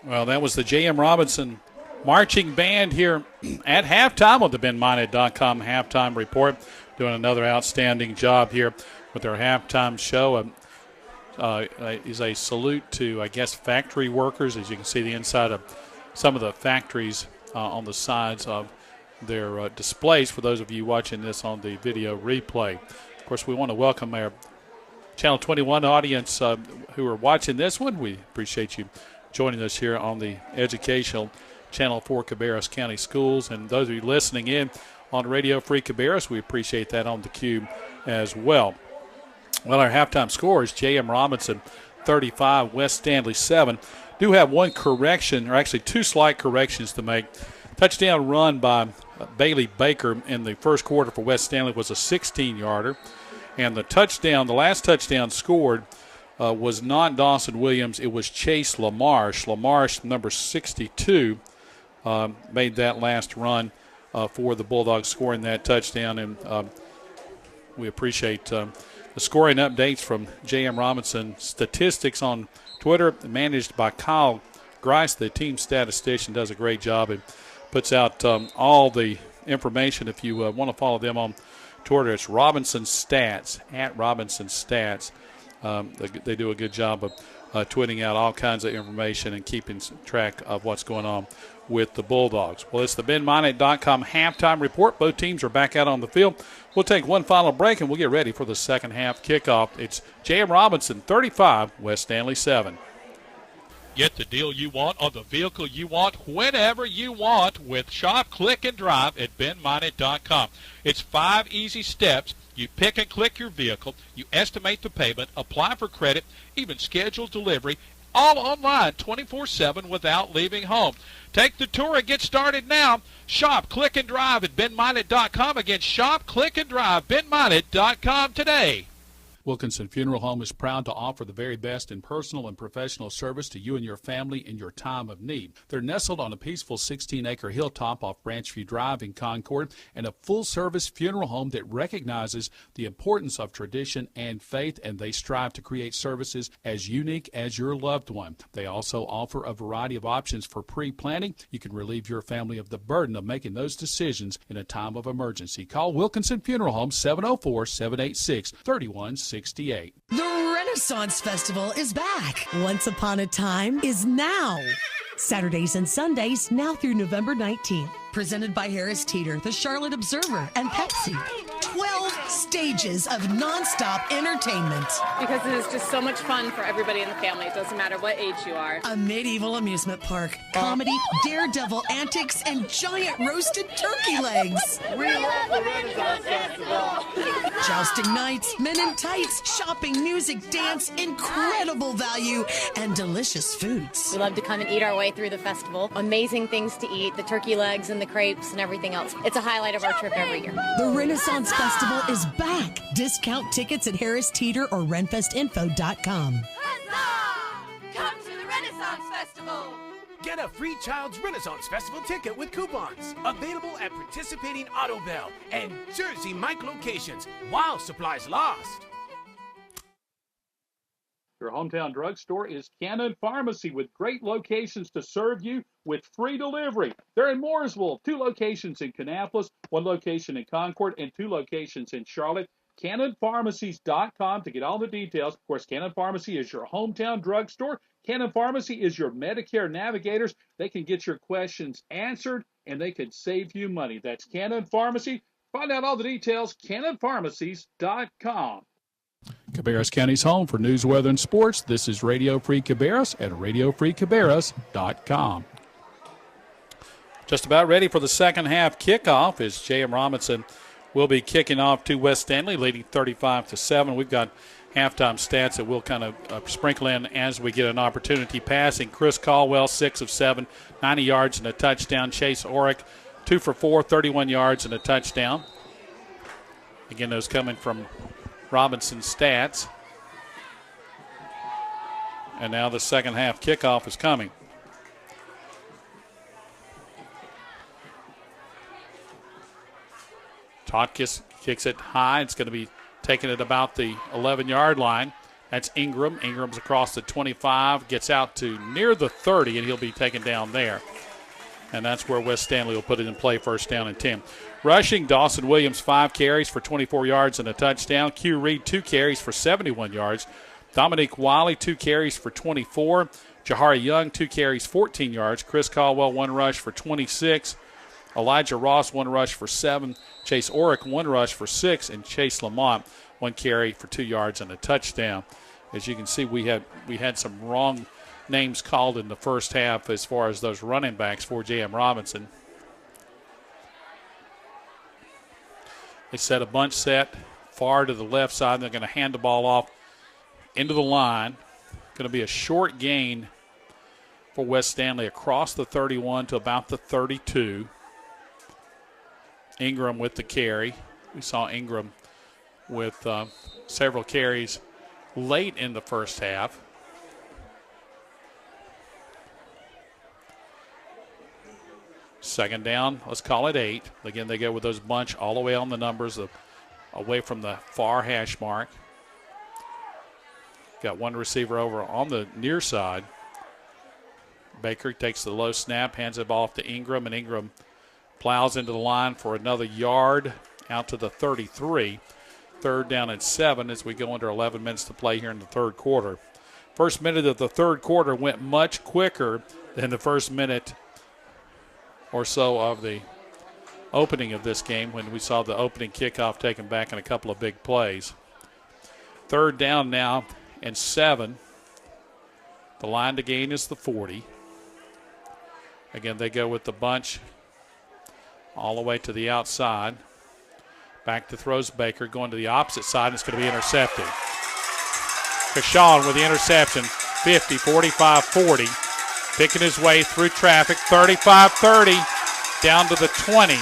Well, that was the J.M. Robinson Marching Band here at halftime on the BenMinot.com halftime report, doing another outstanding job here with their halftime show. Is a salute to, I guess, factory workers. As you can see the inside of some of the factories on the sides of their displays for those of you watching this on the video replay. Of course, we want to welcome our Channel 21 audience who are watching this one. We appreciate you joining us here on the educational channel for Cabarrus County Schools. And those of you listening in on Radio Free Cabarrus, we appreciate that on the Cube as well. Well, our halftime score is J.M. Robinson 35, West Stanly 7. Do have one correction, or actually two slight corrections to make. Touchdown run by Bailey Baker in the first quarter for West Stanly was a 16-yarder. And the last touchdown scored was not Dawson Williams. It was Chase LaMarche. LaMarche, number 62, made that last run for the Bulldogs, scoring that touchdown. And we appreciate the scoring updates from J.M. Robinson. Statistics on Twitter, managed by Kyle Grice, the team statistician, does a great job and puts out all the information. If you want to follow them on Twitter, it's Robinson Stats, at Robinson Stats. They do a good job of tweeting out all kinds of information and keeping track of what's going on with the Bulldogs. Well, it's the BenMinot.com halftime report. Both teams are back out on the field. We'll take one final break, and we'll get ready for the second half kickoff. It's J.M. Robinson 35, West Stanly 7. Get the deal you want on the vehicle you want whenever you want with Shop, Click, and Drive at BenMinded.com. It's 5 easy steps. You pick and click your vehicle, you estimate the payment, apply for credit, even schedule delivery, all online 24/7 without leaving home. Take the tour and get started now. Shop, Click, and Drive at BenMinded.com. Again, Shop, Click, and Drive, BenMinded.com today. Wilkinson Funeral Home is proud to offer the very best in personal and professional service to you and your family in your time of need. They're nestled on a peaceful 16-acre hilltop off Branchview Drive in Concord, and a full-service funeral home that recognizes the importance of tradition and faith, and they strive to create services as unique as your loved one. They also offer a variety of options for pre-planning. You can relieve your family of the burden of making those decisions in a time of emergency. Call Wilkinson Funeral Home 704-786-3168. The Renaissance Festival is back. Once Upon a Time is now. Saturdays and Sundays, now through November 19th. Presented by Harris Teeter, the Charlotte Observer, and Pepsi. 12 stages of nonstop entertainment. Because it is just so much fun for everybody in the family. It doesn't matter what age you are. A medieval amusement park, comedy, daredevil antics, and giant roasted turkey legs. We love the Renaissance Festival. Jousting nights, men in tights, shopping, music, dance, incredible value, and delicious foods. We love to come and eat our way through the festival. Amazing things to eat, the turkey legs and the crepes and everything else. It's a highlight of our trip every year. The Renaissance Festival is back. Discount tickets at Harris Teeter or RenFestInfo.com. Huzzah! Come to the Renaissance Festival. Get a free Child's Renaissance Festival ticket with coupons. Available at participating Auto Bell and Jersey Mike locations while supplies last. Your hometown drugstore is Cannon Pharmacy, with great locations to serve you with free delivery. They're in Mooresville, 2 locations in Kannapolis, 1 location in Concord, and 2 locations in Charlotte. CannonPharmacies.com to get all the details. Of course, Cannon Pharmacy is your hometown drugstore. Cannon Pharmacy is your Medicare navigators. They can get your questions answered, and they can save you money. That's Cannon Pharmacy. Find out all the details, CannonPharmacies.com. Cabarrus County's home for news, weather, and sports. This is Radio Free Cabarrus at RadioFreeCabarrus.com. Just about ready for the second half kickoff as J.M. Robinson will be kicking off to West Stanly, leading 35-7. We've got halftime stats that we'll kind of sprinkle in as we get an opportunity. Passing, Chris Caldwell, 6 of 7, 90 yards and a touchdown. Chase Orick, 2 for 4, 31 yards and a touchdown. Again, those coming from Robinson's stats. And now the second half kickoff is coming. Totkis kicks it high. It's going to be taken at about the 11-yard line. That's Ingram. Ingram's across the 25, gets out to near the 30, and he'll be taken down there. And that's where West Stanly will put it in play, first down and 10. Rushing, Dawson Williams, 5 carries for 24 yards and a touchdown. Q Reed, 2 carries for 71 yards. Dominique Wiley, 2 carries for 24. Jahari Young, 2 carries, 14 yards. Chris Caldwell, 1 rush for 26. Elijah Ross, 1 rush for 7. Chase Orick, 1 rush for 6. And Chase Lamont, 1 carry for 2 yards and a touchdown. As you can see, we had some wrong names called in the first half as far as those running backs for J.M. Robinson. They set a bunch set far to the left side. They're going to hand the ball off into the line. Going to be a short gain for West Stanly across the 31 to about the 32. Ingram with the carry. We saw Ingram with several carries late in the first half. Second down, let's call it 8. Again, they go with those bunch all the way on the numbers, away from the far hash mark. Got one receiver over on the near side. Baker takes the low snap, hands it off to Ingram, and Ingram plows into the line for another yard out to the 33. Third down and 7 as we go under 11 minutes to play here in the third quarter. First minute of the third quarter went much quicker than the first minute or so of the opening of this game when we saw the opening kickoff taken back in a couple of big plays. Third down now and 7. The line to gain is the 40. Again, they go with the bunch all the way to the outside. Back to throws Baker, going to the opposite side, and it's going to be intercepted. Kashawn with the interception, 50, 45, 40. Picking his way through traffic, 35-30, down to the 20.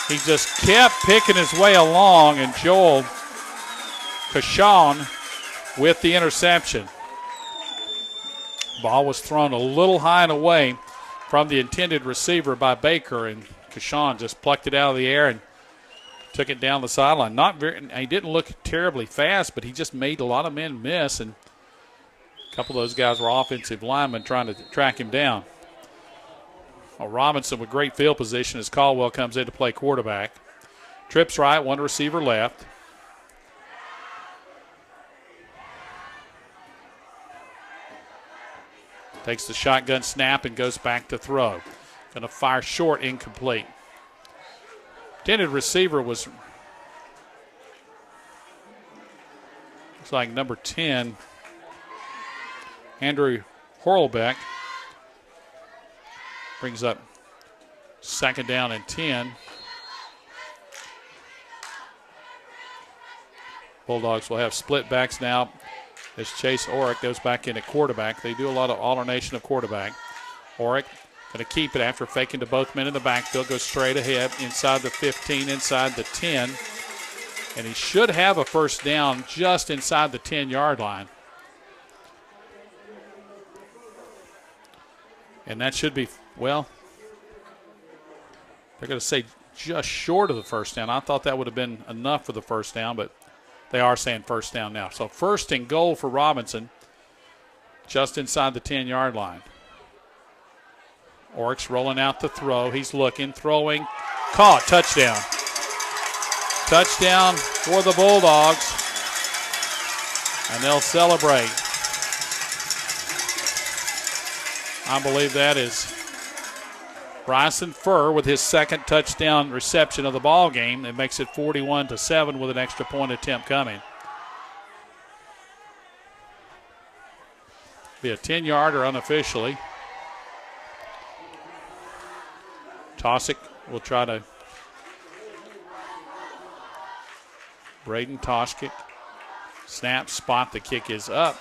He just kept picking his way along, and Joel Kashawn with the interception. Ball was thrown a little high and away from the intended receiver by Baker, and Kashawn just plucked it out of the air and took it down the sideline. He didn't look terribly fast, but he just made a lot of men miss, and a couple of those guys were offensive linemen trying to track him down. Well, Robinson with great field position as Caldwell comes in to play quarterback. Trips right, one receiver left. Takes the shotgun snap and goes back to throw. Going to fire short, incomplete. Intended receiver was, looks like number 10, Andrew Horlbeck. Brings up second down and 10. Bulldogs will have split backs now as Chase Orick goes back in at quarterback. They do a lot of alternation of quarterback. Orick going to keep it after faking to both men in the backfield. Goes straight ahead inside the 15, inside the 10. And he should have a first down just inside the 10-yard line. And that should be, well, they're going to say just short of the first down. I thought that would have been enough for the first down, but they are saying first down now. So first and goal for Robinson, just inside the 10-yard line. Orick's rolling out the throw. He's looking, throwing, caught, touchdown. Touchdown for the Bulldogs, and they'll celebrate. I believe that is Bryson Furr with his second touchdown reception of the ball game. It makes it 41-7 with an extra point attempt coming. Be a 10-yarder unofficially. Tosick will try to. Braden Toskick. Snap, spot, the kick is up.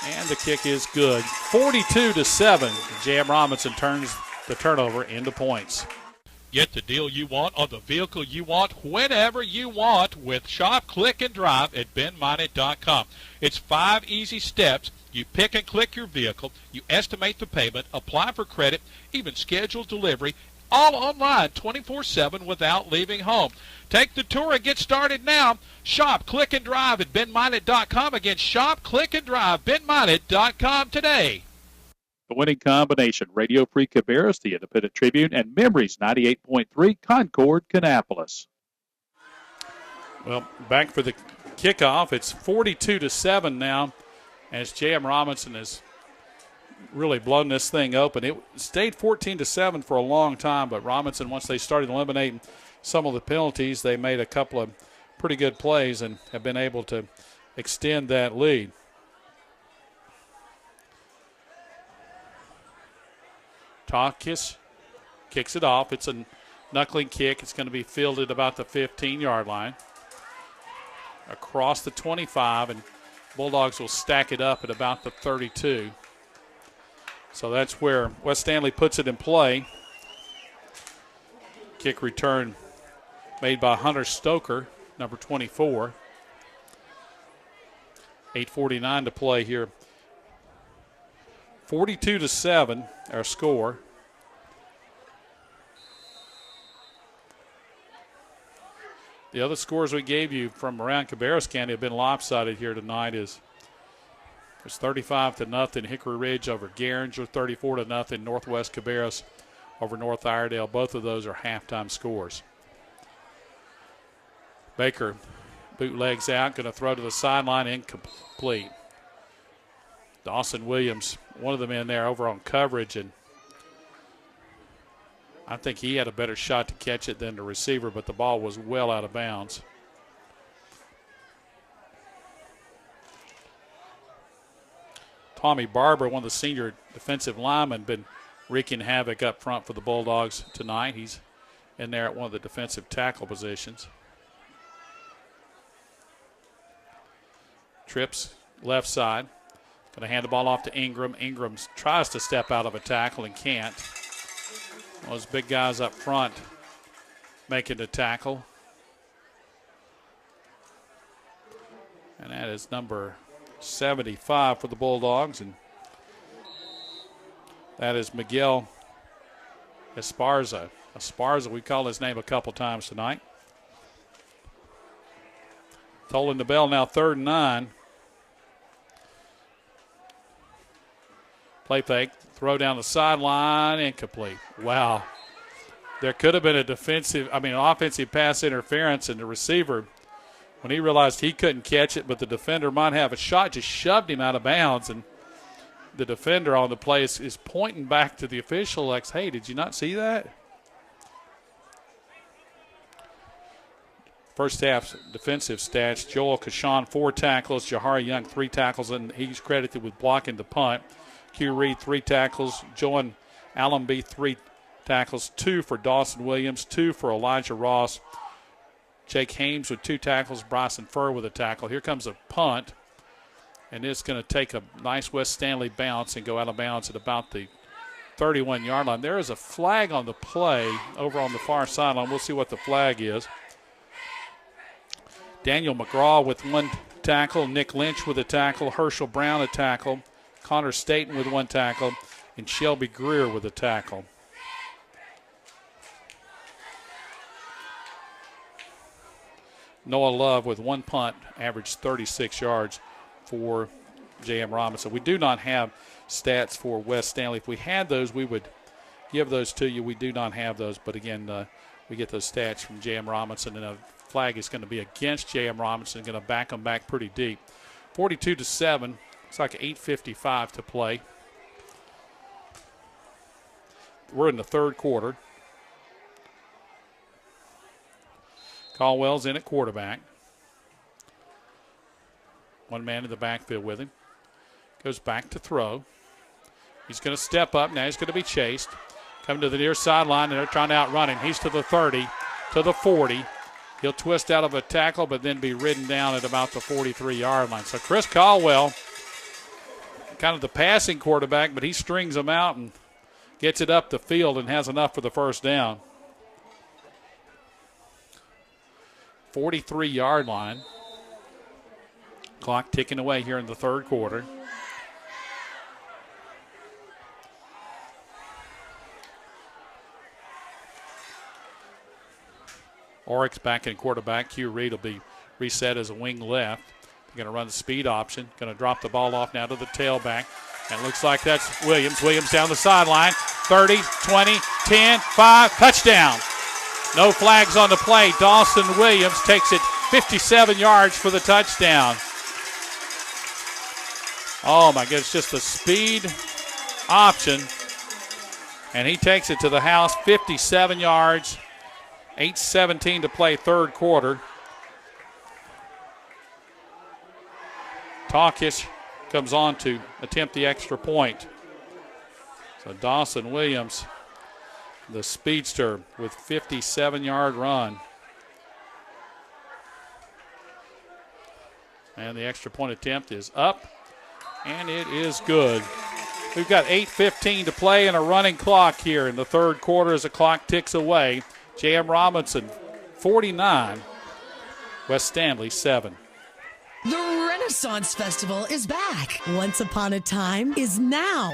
And the kick is good. 42-7. J.M. Robinson turns the turnover into points. Get the deal you want on the vehicle you want whenever you want with Shop, Click, and Drive at BenMinded.com. It's 5 easy steps. You pick and click your vehicle. You estimate the payment, apply for credit, even schedule delivery, all online 24/7 without leaving home. Take the tour and get started now. Shop, Click, and Drive at BenMinded.com. Again, Shop, Click, and Drive, BenMinded.com today. The winning combination, Radio Free Cabarrus, the Independent Tribune, and Memories 98.3, Concord, Kannapolis. Well, back for the kickoff. It's 42-7 now as J.M. Robinson has really blown this thing open. It stayed 14-7 for a long time, but Robinson, once they started eliminating some of the penalties, they made a couple of pretty good plays and have been able to extend that lead. Takis kicks it off. It's a knuckling kick. It's going to be fielded about the 15-yard line. Across the 25, and Bulldogs will stack it up at about the 32. So that's where West Stanly puts it in play. Kick return made by Hunter Stoker, number 24. 8:49 to play here. 42-7, our score. The other scores we gave you from around Cabarrus County have been lopsided here tonight. It's 35-0 Hickory Ridge over Garinger, 34-0 Northwest Cabarrus over North Iredale. Both of those are halftime scores. Baker bootlegs out, going to throw to the sideline, incomplete. Dawson Williams, one of the men there over on coverage, and I think he had a better shot to catch it than the receiver, but the ball was well out of bounds. Tommy Barber, one of the senior defensive linemen, been wreaking havoc up front for the Bulldogs tonight. He's in there at one of the defensive tackle positions. Trips left side. Going to hand the ball off to Ingram. Ingram tries to step out of a tackle and can't. Those big guys up front making the tackle. And that is number 75 for the Bulldogs. And that is Miguel Esparza. Esparza, we called his name a couple times tonight. Tolling the bell now, 3rd and 9. Play fake, throw down the sideline, incomplete. Wow. There could have been an offensive pass interference, and the receiver, when he realized he couldn't catch it, but the defender might have a shot, just shoved him out of bounds. And the defender on the play is pointing back to the official like, hey, did you not see that? First half defensive stats, Joel Kashan, 4 tackles, Jahari Young, 3 tackles, and he's credited with blocking the punt. Q Reed, 3 tackles, Joan Allenby, 3 tackles, 2 for Dawson Williams, 2 for Elijah Ross. Jake Hames with 2 tackles, Bryson Furr with a tackle. Here comes a punt, and it's going to take a nice West Stanley bounce and go out of bounds at about the 31-yard line. There is a flag on the play over on the far sideline. We'll see what the flag is. Daniel McGraw with 1 tackle, Nick Lynch with a tackle, Herschel Brown a tackle, Connor Staten with 1 tackle, and Shelby Greer with a tackle. Noah Love with 1 punt, averaged 36 yards for J.M. Robinson. We do not have stats for West Stanley. If we had those, we would give those to you. We do not have those, but again, we get those stats from J.M. Robinson, and a flag is going to be against J.M. Robinson, going to back them back pretty deep. 42-7. Looks like 8:55 to play. We're in the 3rd quarter. Caldwell's in at quarterback. 1 man in the backfield with him. Goes back to throw. He's going to step up. Now he's going to be chased. Coming to the near sideline, and they're trying to outrun him. He's to the 30, to the 40. He'll twist out of a tackle, but then be ridden down at about the 43-yard line. So Chris Caldwell, kind of the passing quarterback, but he strings them out and gets it up the field and has enough for the first down. 43-yard line. Clock ticking away here in the 3rd quarter. Oryx back in quarterback. Q Reed will be reset as a wing left. They're going to run the speed option. Going to drop the ball off now to the tailback. And it looks like that's Williams. Williams down the sideline. 30, 20, 10, 5, touchdown. No flags on the play. Dawson Williams takes it 57 yards for the touchdown. Oh, my goodness, just a speed option. And he takes it to the house, 57 yards. 8:17 to play, 3rd quarter. Talkish comes on to attempt the extra point. So Dawson Williams, the speedster, with 57-yard run. And the extra point attempt is up, and it is good. We've got 8:15 to play and a running clock here in the 3rd quarter as the clock ticks away. J.M. Robinson, 49. West Stanley, 7. The Renaissance Festival is back. Once Upon a Time is now.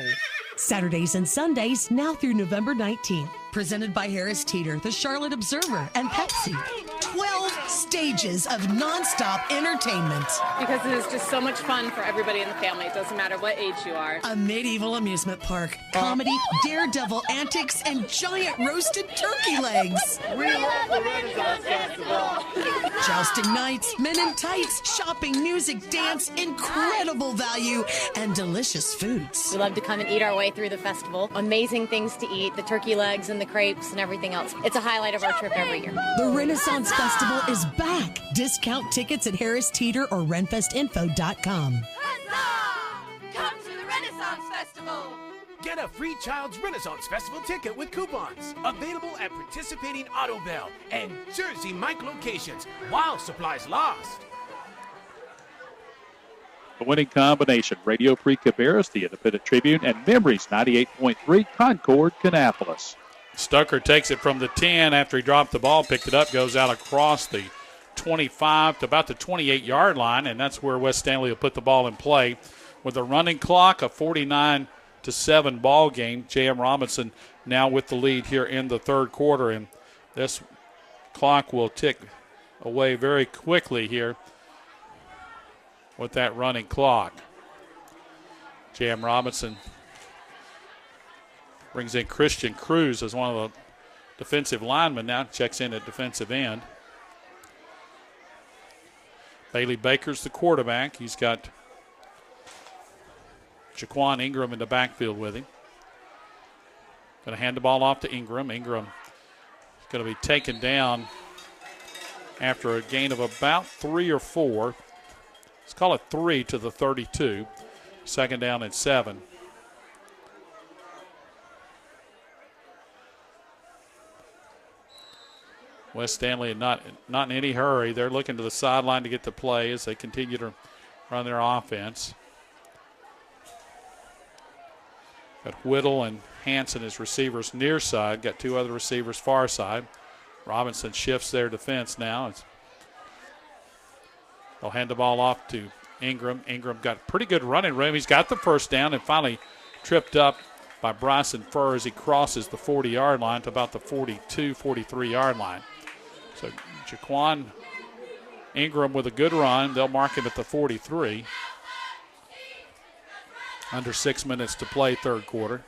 Saturdays and Sundays now through November 19th. Presented by Harris Teeter, the Charlotte Observer, and Pepsi. 12 stages of nonstop entertainment. Because it is just so much fun for everybody in the family. It doesn't matter what age you are. A medieval amusement park, comedy, daredevil antics, and giant roasted turkey legs. We love the Renaissance Festival. Jousting nights, men in tights, shopping, music, dance, incredible value, and delicious foods. We love to come and eat our way through the festival. Amazing things to eat, the turkey legs and the crepes and everything else. It's a highlight of our trip every year. The Renaissance Festival is back. Discount tickets at Harris Teeter or renfestinfo.com. Huzzah! Come to the Renaissance Renaissance Festival. Get a free Child's Renaissance Festival ticket with coupons. Available at participating Auto Bell and Jersey Mike locations while supplies last. The winning combination, Radio Free Cabarrus, the Independent Tribune, and Memories 98.3, Concord, Kannapolis. Stoker takes it from the 10 after he dropped the ball, picked it up, goes out across the 25 to about the 28-yard line, and that's where West Stanly will put the ball in play. With a running clock, a 49-7 ball game. J.M. Robinson now with the lead here in the third quarter, and this clock will tick away very quickly here with that running clock. J.M. Robinson brings in Christian Cruz as one of the defensive linemen now, checks in at defensive end. Bailey Baker's the quarterback. He's got Jaquan Ingram in the backfield with him. Going to hand the ball off to Ingram. Ingram is going to be taken down after a gain of about 3 or 4. Let's call it 3 to the 32. Second down and 7. West Stanly not in any hurry. They're looking to the sideline to get the play as they continue to run their offense. Got Whittle and Hanson as receivers near side. Got 2 other receivers far side. Robinson shifts their defense now. They'll hand the ball off to Ingram. Ingram got pretty good running room. He's got the first down and finally tripped up by Bryson Furr as he crosses the 40-yard line to about the 42, 43-yard line. So Jaquan Ingram with a good run. They'll mark him at the 43. Under 6 minutes to play, third quarter.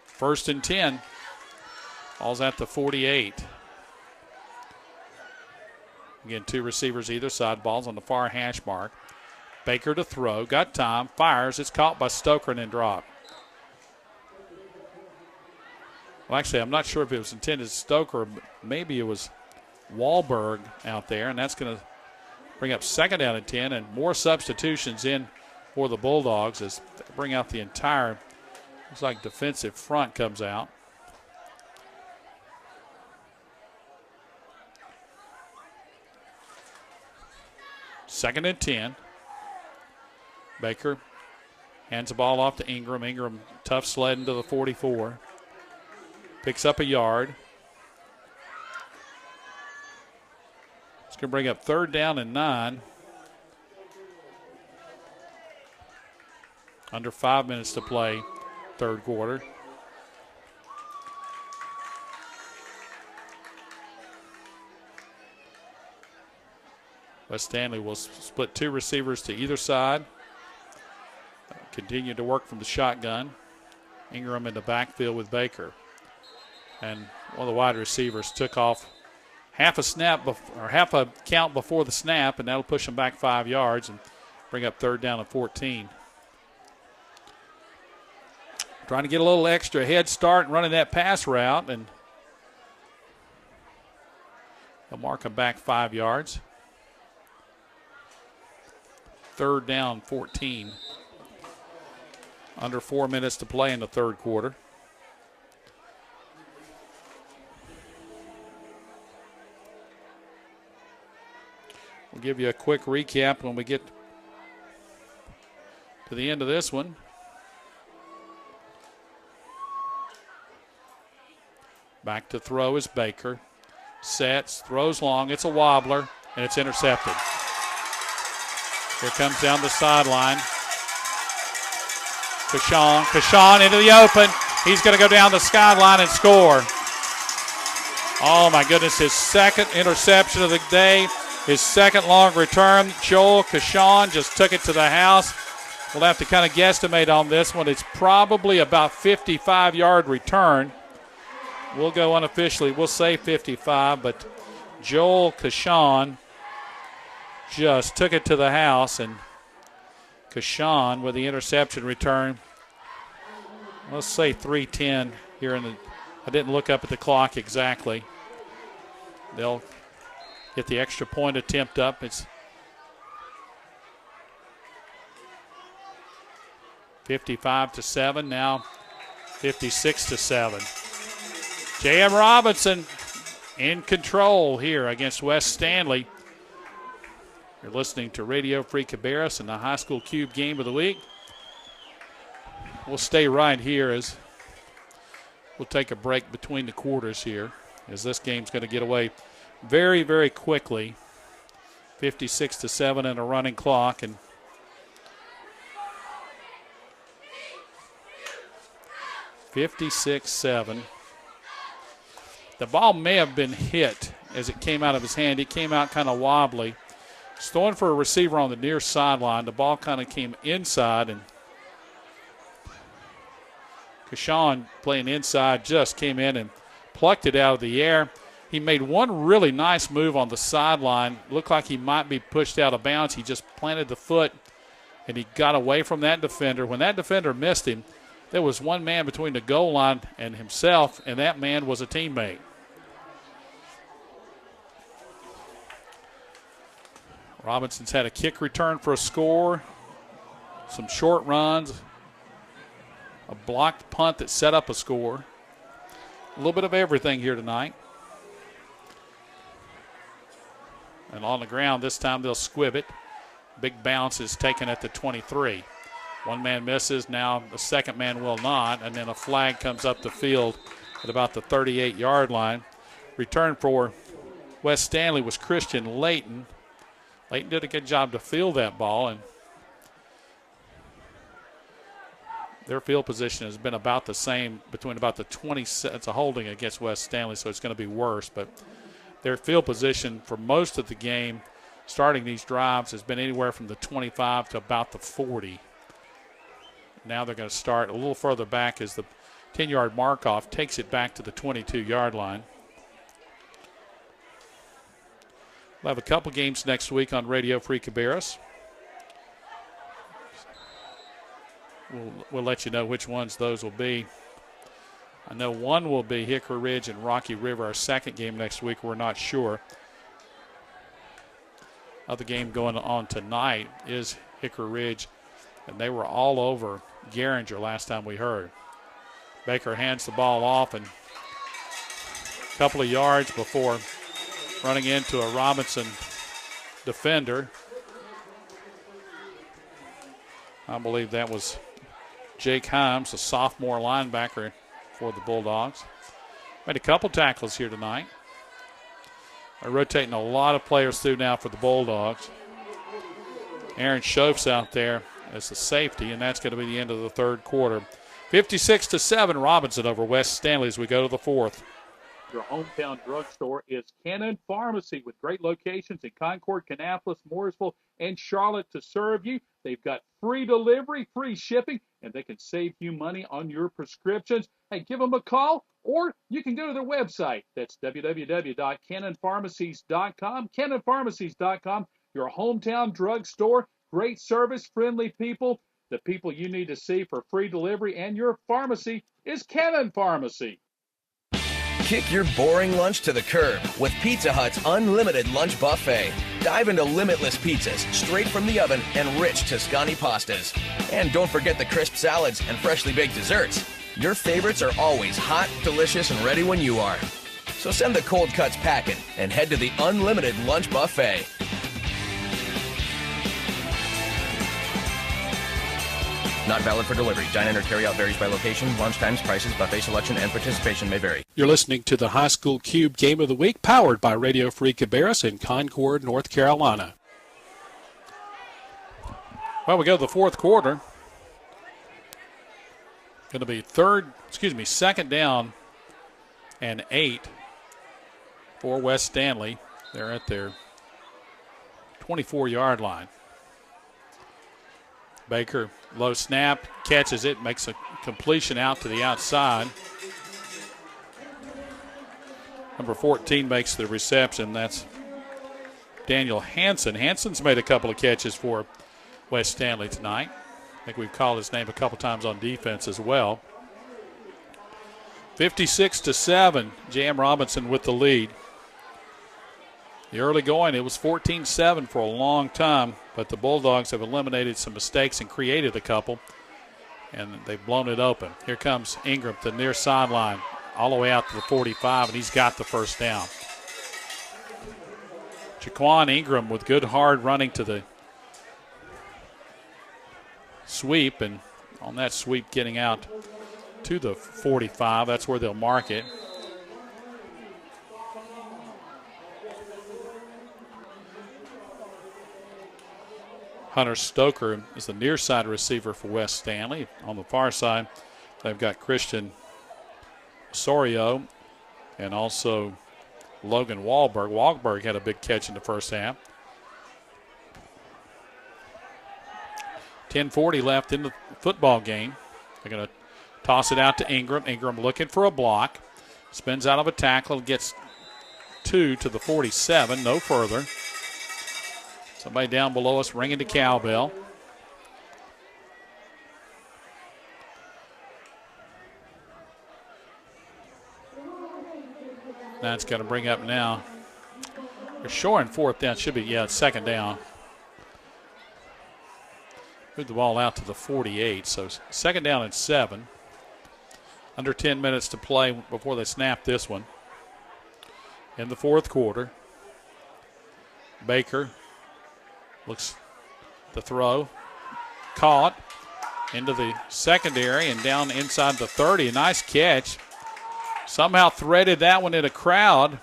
First and 10. Ball's at the 48. Again, 2 receivers either side. Ball's on the far hash mark. Baker to throw. Got time. Fires. It's caught by Stoker and then dropped. Well, actually, I'm not sure if it was intended Stoker. Maybe it was Wahlberg out there, and that's going to bring up second down and 10, and more substitutions in for the Bulldogs as they bring out the entire, looks like defensive front comes out. Second and 10. Baker hands the ball off to Ingram. Ingram tough sled into the 44. Picks up a yard. It's going to bring up third down and 9. Under 5 minutes to play, third quarter. West Stanly will split 2 receivers to either side. Continue to work from the shotgun. Ingram in the backfield with Baker. And one of the wide receivers took off half a count before the snap, and that'll push them back 5 yards and bring up third down and 14. Trying to get a little extra head start and running that pass route, and they'll mark them back 5 yards. Third down, 14. Under 4 minutes to play in the third quarter. We'll give you a quick recap when we get to the end of this one. Back to throw is Baker. Sets, throws long. It's a wobbler, and it's intercepted. Here comes down the sideline. Kashawn into the open. He's going to go down the sideline and score. Oh, my goodness, his second interception of the day, his second long return. Joel Kashawn just took it to the house. We'll have to kind of guesstimate on this one. It's probably about 55-yard return. We'll go unofficially. We'll say 55, but Joel Kashawn just took it to the house, and Kashawn with the interception return. Let's say 3:10 here in I didn't look up at the clock exactly. They'll get the extra point attempt up. It's 55-7, now 56-7. J.M. Robinson in control here against West Stanley. You're listening to Radio Free Cabarrus and the High School Cube Game of the Week. We'll stay right here as we'll take a break between the quarters here, as this game's going to get away very, very quickly. 56-7 and a running clock, and (56-7). The ball may have been hit as it came out of his hand. It came out kind of wobbly. It's throwing for a receiver on the near sideline. The ball kind of came inside, and Kashawn, playing inside, just came in and plucked it out of the air. He made one really nice move on the sideline. Looked like he might be pushed out of bounds. He just planted the foot, and he got away from that defender. When that defender missed him, there was one man between the goal line and himself, and that man was a teammate. Robinson's had a kick return for a score, some short runs, a blocked punt that set up a score. A little bit of everything here tonight. And on the ground, this time they'll squib it. Big bounce is taken at the 23. One man misses, now the second man will not, and then a flag comes up the field at about the 38-yard line. Return for West Stanley was Christian Layton. Layton did a good job to field that ball, and their field position has been about the same between about the 20. It's a holding against West Stanley, so it's going to be worse, but their field position for most of the game starting these drives has been anywhere from the 25 to about the 40. Now they're going to start a little further back as the 10-yard mark-off takes it back to the 22-yard line. We'll have a couple games next week on Radio Free Cabarrus. We'll let you know which ones those will be. I know one will be Hickory Ridge and Rocky River, our second game next week. We're not sure. Other game going on tonight is Hickory Ridge, and they were all over Garinger last time we heard. Baker hands the ball off, and a couple of yards before running into a Robinson defender. I believe that was Jake Himes, a sophomore linebacker for the Bulldogs. Made a couple tackles here tonight. They're rotating a lot of players through now for the Bulldogs. Aaron Schoaf's out there as the safety, and that's going to be the end of the third quarter. 56-7, Robinson over West Stanley as we go to the fourth. Your hometown drugstore is Cannon Pharmacy, with great locations in Concord, Kannapolis, Mooresville, and Charlotte to serve you. They've got free delivery, free shipping, and they can save you money on your prescriptions. Hey, give them a call, or you can go to their website. That's www.cannonpharmacies.com. Cannonpharmacies.com, your hometown drugstore. Great service, friendly people. The people you need to see for free delivery, and your pharmacy is Cannon Pharmacy. Kick your boring lunch to the curb with Pizza Hut's unlimited lunch buffet. Dive into limitless pizzas straight from the oven and rich Tuscany pastas. And don't forget the crisp salads and freshly baked desserts. Your favorites are always hot, delicious, and ready when you are. So send the cold cuts packing and head to the unlimited lunch buffet. Not valid for delivery. Dine-in or carry-out varies by location. Lunch times, prices, buffet selection, and participation may vary. You're listening to the High School Cube Game of the Week, powered by Radio Free Cabarrus in Concord, North Carolina. Well, we go to the fourth quarter. Going to be second down and 8 for West Stanley. They're at their 24-yard line. Baker, low snap, catches it, makes a completion out to the outside. Number 14 makes the reception. That's Daniel Hansen. Hansen's made a couple of catches for West Stanley tonight. I think we've called his name a couple times on defense as well. 56-7, J.M. Robinson with the lead. The early going, it was 14-7 for a long time, but the Bulldogs have eliminated some mistakes and created a couple, and they've blown it open. Here comes Ingram to the near sideline, all the way out to the 45, and he's got the first down. Jaquan Ingram with good hard running to the sweep, and on that sweep getting out to the 45. That's where they'll mark it. Hunter Stoker is the near side receiver for West Stanly. On the far side, they've got Christian Osorio and also Logan Wahlberg. Wahlberg had a big catch in the first half. 10:40 left in the football game. They're going to toss it out to Ingram. Ingram looking for a block. Spins out of a tackle. Gets 2 to the 47. No further. Somebody down below us ringing the cowbell. That's going to bring up now. They're showing fourth down. Should be, it's second down. Moved the ball out to the 48. So second down and 7. Under 10 minutes to play before they snap this one. In the fourth quarter. Baker looks to throw. Caught into the secondary and down inside the 30. A nice catch. Somehow threaded that one in a crowd.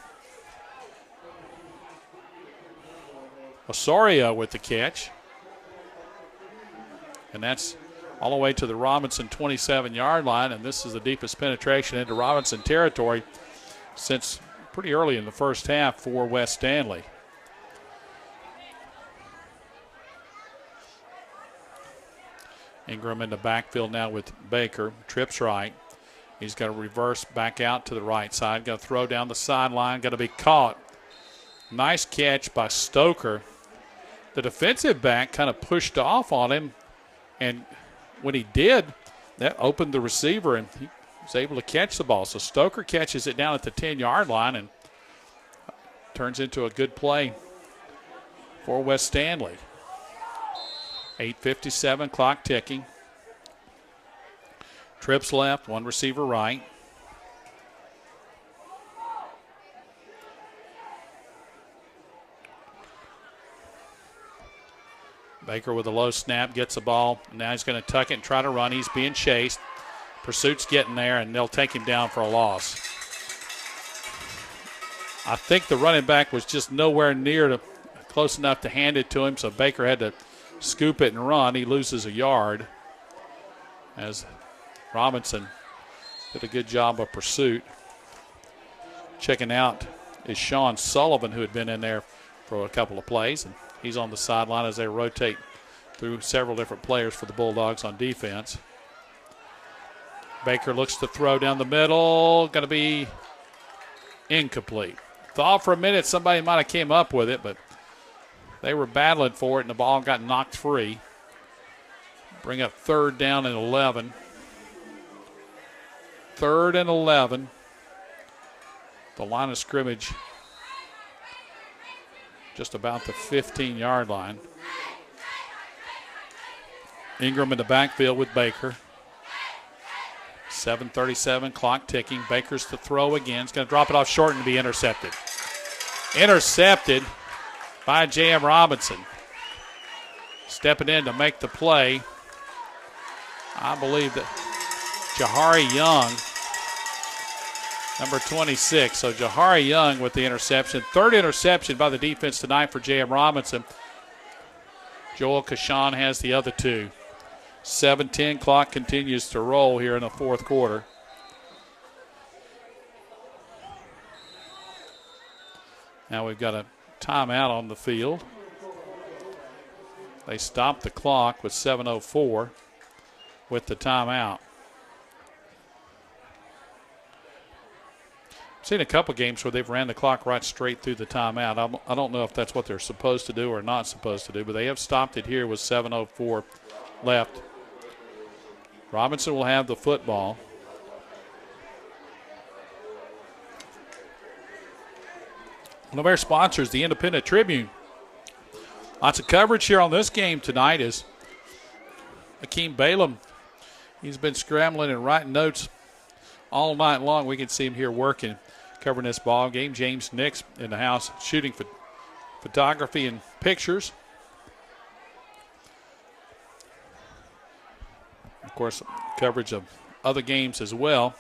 Osorio with the catch. And that's all the way to the Robinson 27-yard line. And this is the deepest penetration into Robinson territory since pretty early in the first half for West Stanly. Ingram in the backfield now with Baker. Trips right. He's going to reverse back out to the right side. Going to throw down the sideline. Going to be caught. Nice catch by Stoker. The defensive back kind of pushed off on him. And when he did, that opened the receiver, and he was able to catch the ball. So Stoker catches it down at the 10-yard line and turns into a good play for West Stanly. 8:57, clock ticking. Trips left, one receiver right. Baker with a low snap, gets the ball. Now he's going to tuck it and try to run. He's being chased. Pursuit's getting there, and they'll take him down for a loss. I think the running back was just nowhere near close enough to hand it to him, so Baker had to scoop it and run. He loses a yard as Robinson did a good job of pursuit. Checking out is Sean Sullivan, who had been in there for a couple of plays, and he's on the sideline as they rotate through several different players for the Bulldogs on defense. Baker looks to throw down the middle. Going to be incomplete. Thought for a minute somebody might have came up with it, but they were battling for it, and the ball got knocked free. Bring up third down and 11. Third and 11. The line of scrimmage just about the 15-yard line. Ingram in the backfield with Baker. 7:37, clock ticking. Baker's to throw again. He's going to drop it off short and to be intercepted. Intercepted by J.M. Robinson. Stepping in to make the play, I believe that Jahari Young, number 26. So Jahari Young with the interception. Third interception by the defense tonight for J.M. Robinson. Joel Kashan has the other two. 7:10 clock continues to roll here in the fourth quarter. Now we've got a timeout on the field. They stopped the clock with 7:04 with the timeout. I've seen a couple games where they've ran the clock right straight through the timeout. I don't know if that's what they're supposed to do or not supposed to do, but they have stopped it here with 7:04 left. Robinson will have the football. One of our sponsors, the Independent Tribune. Lots of coverage here on this game tonight is Akeem Balaam. He's been scrambling and writing notes all night long. We can see him here working, covering this ball game. James Nix in the house shooting photography and pictures. Of course, coverage of other games as well.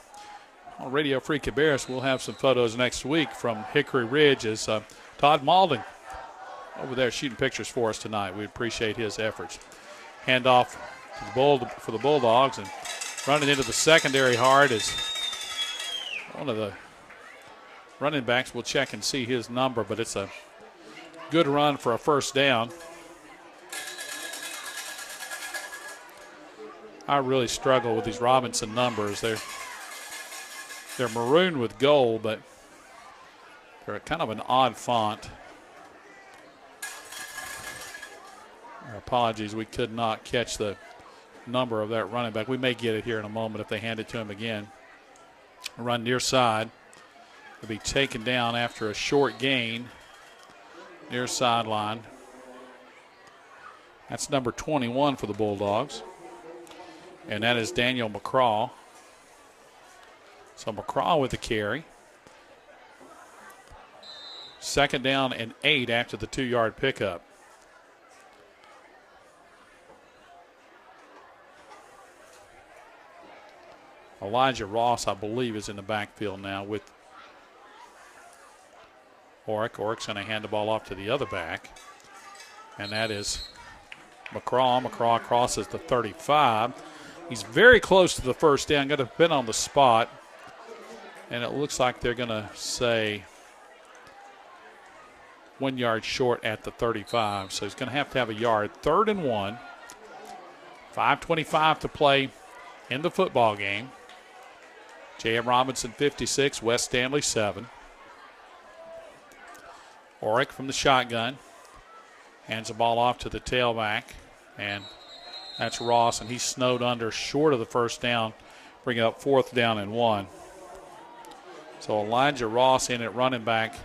On Radio Free Cabarrus, we'll have some photos next week from Hickory Ridge as Todd Maulding over there shooting pictures for us tonight. We appreciate his efforts. Handoff for the Bulldogs, and running into the secondary hard is one of the running backs. We'll check and see his number, but it's a good run for a first down. I really struggle with these Robinson numbers. They're maroon with gold, but they're kind of an odd font. Our apologies, we could not catch the number of that running back. We may get it here in a moment if they hand it to him again. Run near side. Will be taken down after a short gain near sideline. That's number 21 for the Bulldogs, and that is Daniel McCraw. So McCraw with the carry. Second down and 8 after the 2-yard pickup. Elijah Ross, I believe, is in the backfield now with Orick. Orick's going to hand the ball off to the other back, and that is McCraw. McCraw crosses the 35. He's very close to the first down. Got to have been on the spot, and it looks like they're going to say 1 yard short at the 35. So he's going to have a yard. 3rd and 1. 5:25 to play in the football game. J.M. Robinson 56, West Stanly 7. Orick from the shotgun. Hands the ball off to the tailback. And that's Ross, and he's snowed under short of the first down, bringing up 4th down and 1. So Elijah Ross in at running back.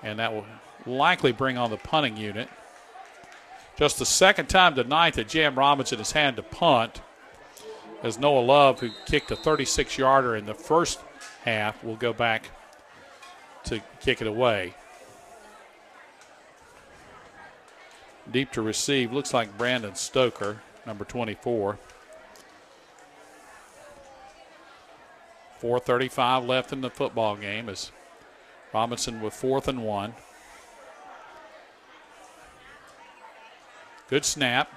And that will likely bring on the punting unit. Just the second time tonight that J.M. Robinson has had to punt, as Noah Love, who kicked a 36-yarder in the first half, will go back to kick it away. Deep to receive, looks like Brandon Stoker, number 24. 4:35 left in the football game as Robinson with 4th and 1. Good snap.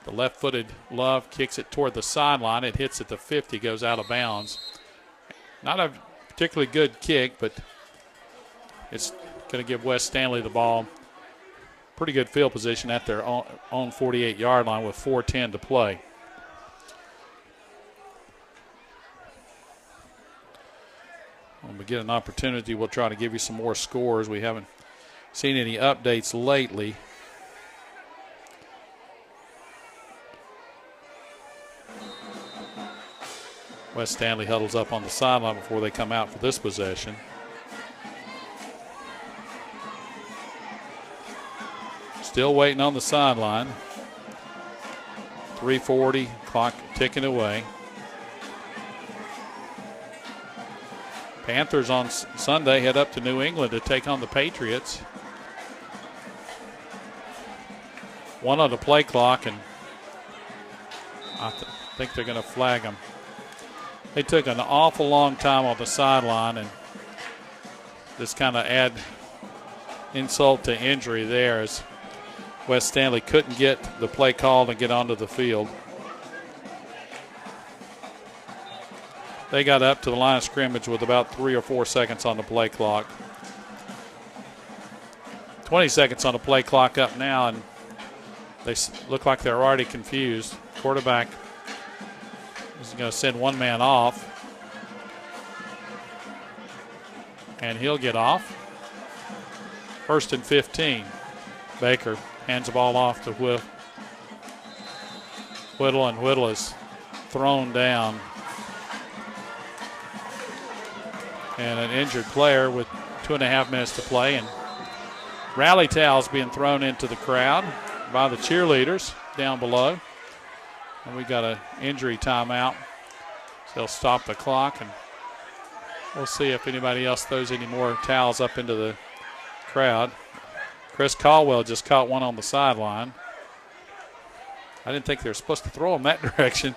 The left-footed Love kicks it toward the sideline. It hits at the 50, goes out of bounds. Not a particularly good kick, but it's going to give West Stanly the ball. Pretty good field position at their own 48-yard line with 4:10 to play. When we get an opportunity, we'll try to give you some more scores. We haven't seen any updates lately. West Stanly huddles up on the sideline before they come out for this possession. Still waiting on the sideline. 3:40, clock ticking away. Panthers on Sunday head up to New England to take on the Patriots. 1 on the play clock, and I think they're going to flag them. They took an awful long time on the sideline, and just kind of add insult to injury there as West Stanly couldn't get the play called and get onto the field. They got up to the line of scrimmage with about 3 or 4 seconds on the play clock. 20 seconds on the play clock up now, and they look like they're already confused. Quarterback is going to send one man off, and he'll get off. 1st and 15. Baker hands the ball off to Whittle, and Whittle is thrown down. And an injured player with 2.5 minutes to play, and rally towels being thrown into the crowd by the cheerleaders down below. And we got an injury timeout. So they'll stop the clock, and we'll see if anybody else throws any more towels up into the crowd. Chris Caldwell just caught one on the sideline. I didn't think they were supposed to throw them that direction.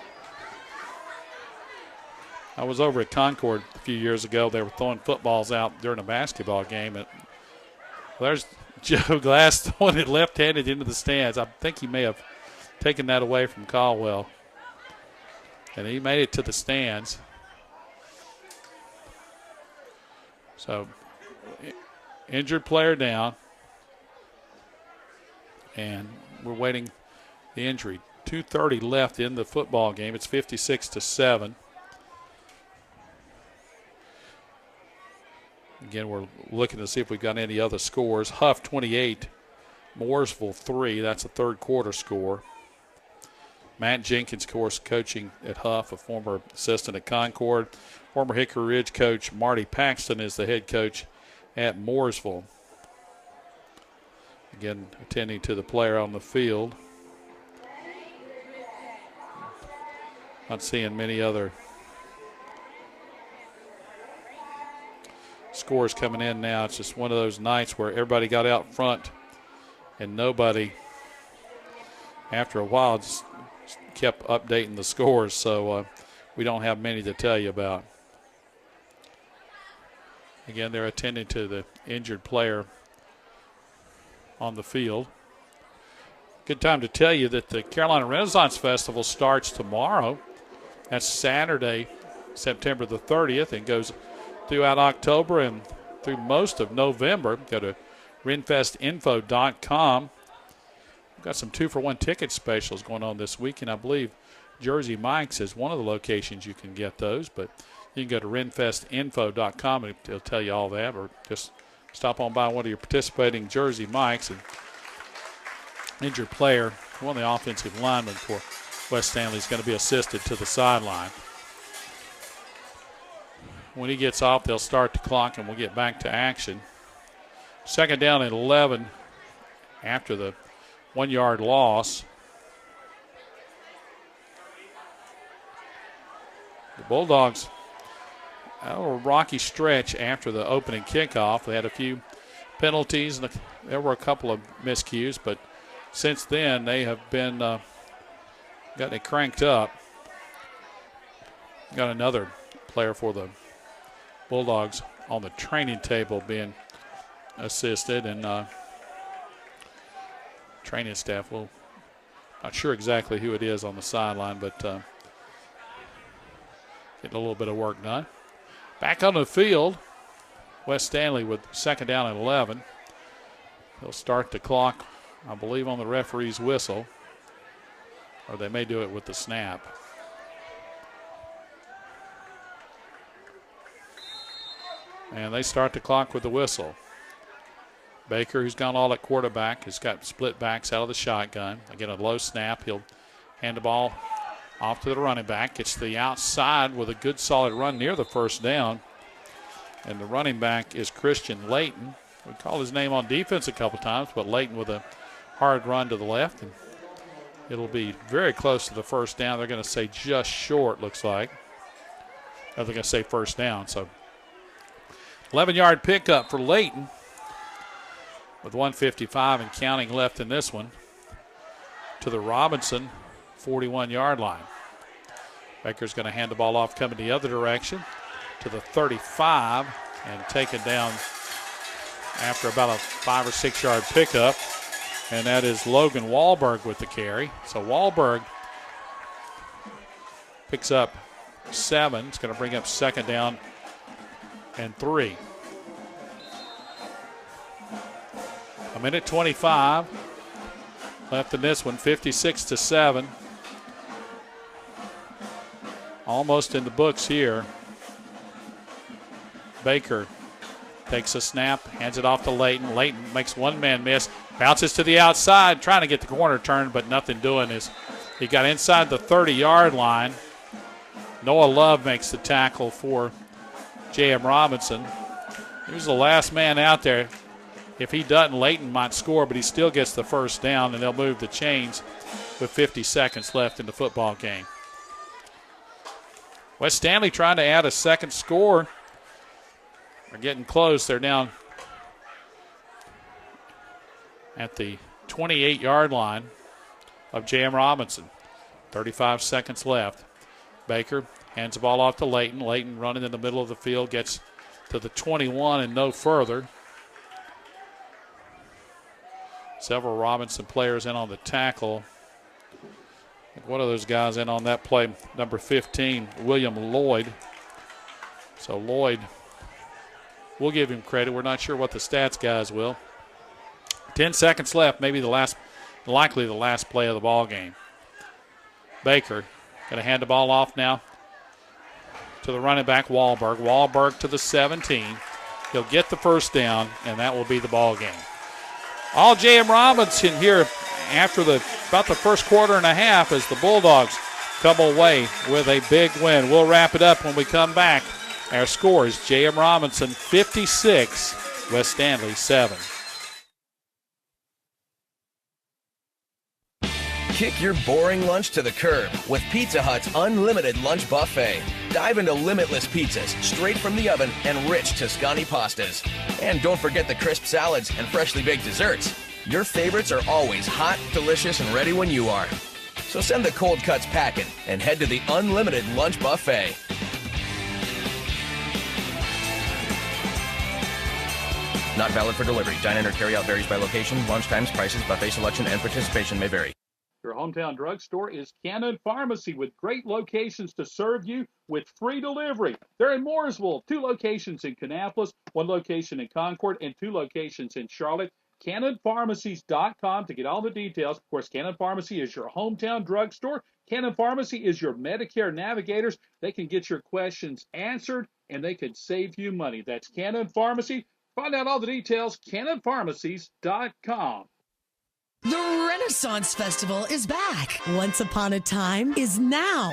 I was over at Concord a few years ago. They were throwing footballs out during a basketball game. There's Joe Glass throwing it left-handed into the stands. I think he may have taken that away from Caldwell. And he made it to the stands. So, injured player down. And we're waiting the injury. 2:30 left in the football game. It's 56-7. Again, we're looking to see if we've got any other scores. Huff 28, Mooresville 3. That's a third quarter score. Matt Jenkins, of course, coaching at Huff, a former assistant at Concord. Former Hickory Ridge coach Marty Paxton is the head coach at Mooresville. Again, attending to the player on the field. Not seeing many other scores coming in now. It's just one of those nights where everybody got out front and nobody, after a while, just kept updating the scores. So we don't have many to tell you about. Again, they're attending to the injured player on the field. Good time to tell you that the Carolina Renaissance Festival starts tomorrow. That's Saturday, September the 30th, and goes throughout October and through most of November. Go to renfestinfo.com. We've got some 2-for-1 ticket specials going on this week, and I believe Jersey Mike's is one of the locations you can get those, but you can go to renfestinfo.com and it'll tell you all that, or just stop on by one of your participating Jersey Mike's. And injured player, one of the offensive linemen for West Stanly, is going to be assisted to the sideline. When he gets off, they'll start the clock and we'll get back to action. Second down and 11 after the 1-yard loss. The Bulldogs had a little rocky stretch after the opening kickoff. They had a few penalties and there were a couple of miscues, but since then they have been gotten it cranked up. Got another player for the Bulldogs on the training table being assisted, and training staff will, not sure exactly who it is on the sideline, but getting a little bit of work done. Back on the field, West Stanly with second down and 11. They'll start the clock, I believe, on the referee's whistle, or they may do it with the snap. And they start the clock with the whistle. Baker, who's gone all at quarterback, has got split backs out of the shotgun. Again, a low snap. He'll hand the ball off to the running back. Gets to the outside with a good solid run near the first down. And the running back is Christian Layton. We called his name on defense a couple times, but Layton with a hard run to the left. And it'll be very close to the first down. They're going to say just short, looks like. They're going to say first down, so 11-yard pickup for Layton with 1:55 and counting left in this one to the Robinson 41-yard line. Baker's going to hand the ball off coming the other direction to the 35 and taken down after about a 5 or 6 yard pickup, and that is Logan Wahlberg with the carry. So Wahlberg picks up 7. It's going to bring up second down and 3. A minute 25 left in this one, 56-7. Almost in the books here. Baker takes a snap, hands it off to Layton. Layton makes one man miss, bounces to the outside, trying to get the corner turned, but nothing doing. He got inside the 30-yard line. Noah Love makes the tackle for J.M. Robinson. He was the last man out there. If he doesn't, Layton might score, but he still gets the first down, and they'll move the chains with 50 seconds left in the football game. West Stanly trying to add a second score. They're getting close. They're down at the 28-yard line of J.M. Robinson. 35 seconds left. Baker hands the ball off to Layton. Layton running in the middle of the field, gets to the 21 and no further. Several Robinson players in on the tackle. I think one of those guys in on that play, number 15, William Lloyd. So Lloyd, we'll give him credit. We're not sure what the stats guys will. 10 seconds left, likely the last play of the ball game. Baker going to hand the ball off now to the running back, Wahlberg. Wahlberg to the 17. He'll get the first down, and that will be the ball game. All J.M. Robinson here after about the first quarter and a half as the Bulldogs come away with a big win. We'll wrap it up when we come back. Our score is J.M. Robinson 56, West Stanly 7. Kick your boring lunch to the curb with Pizza Hut's unlimited lunch buffet. Dive into limitless pizzas straight from the oven and rich Tuscany pastas. And don't forget the crisp salads and freshly baked desserts. Your favorites are always hot, delicious, and ready when you are. So send the cold cuts packing and head to the unlimited lunch buffet. Not valid for delivery. Dine-in or carry-out varies by location. Lunch times, prices, buffet selection, and participation may vary. Your hometown drugstore is Cannon Pharmacy with great locations to serve you with free delivery. They're in Mooresville, 2 locations in Kannapolis, 1 location in Concord, and 2 locations in Charlotte. CannonPharmacies.com to get all the details. Of course, Cannon Pharmacy is your hometown drugstore. Cannon Pharmacy is your Medicare navigators. They can get your questions answered, and they can save you money. That's Cannon Pharmacy. Find out all the details, CannonPharmacies.com. The Renaissance Festival is back. Once Upon a Time is now.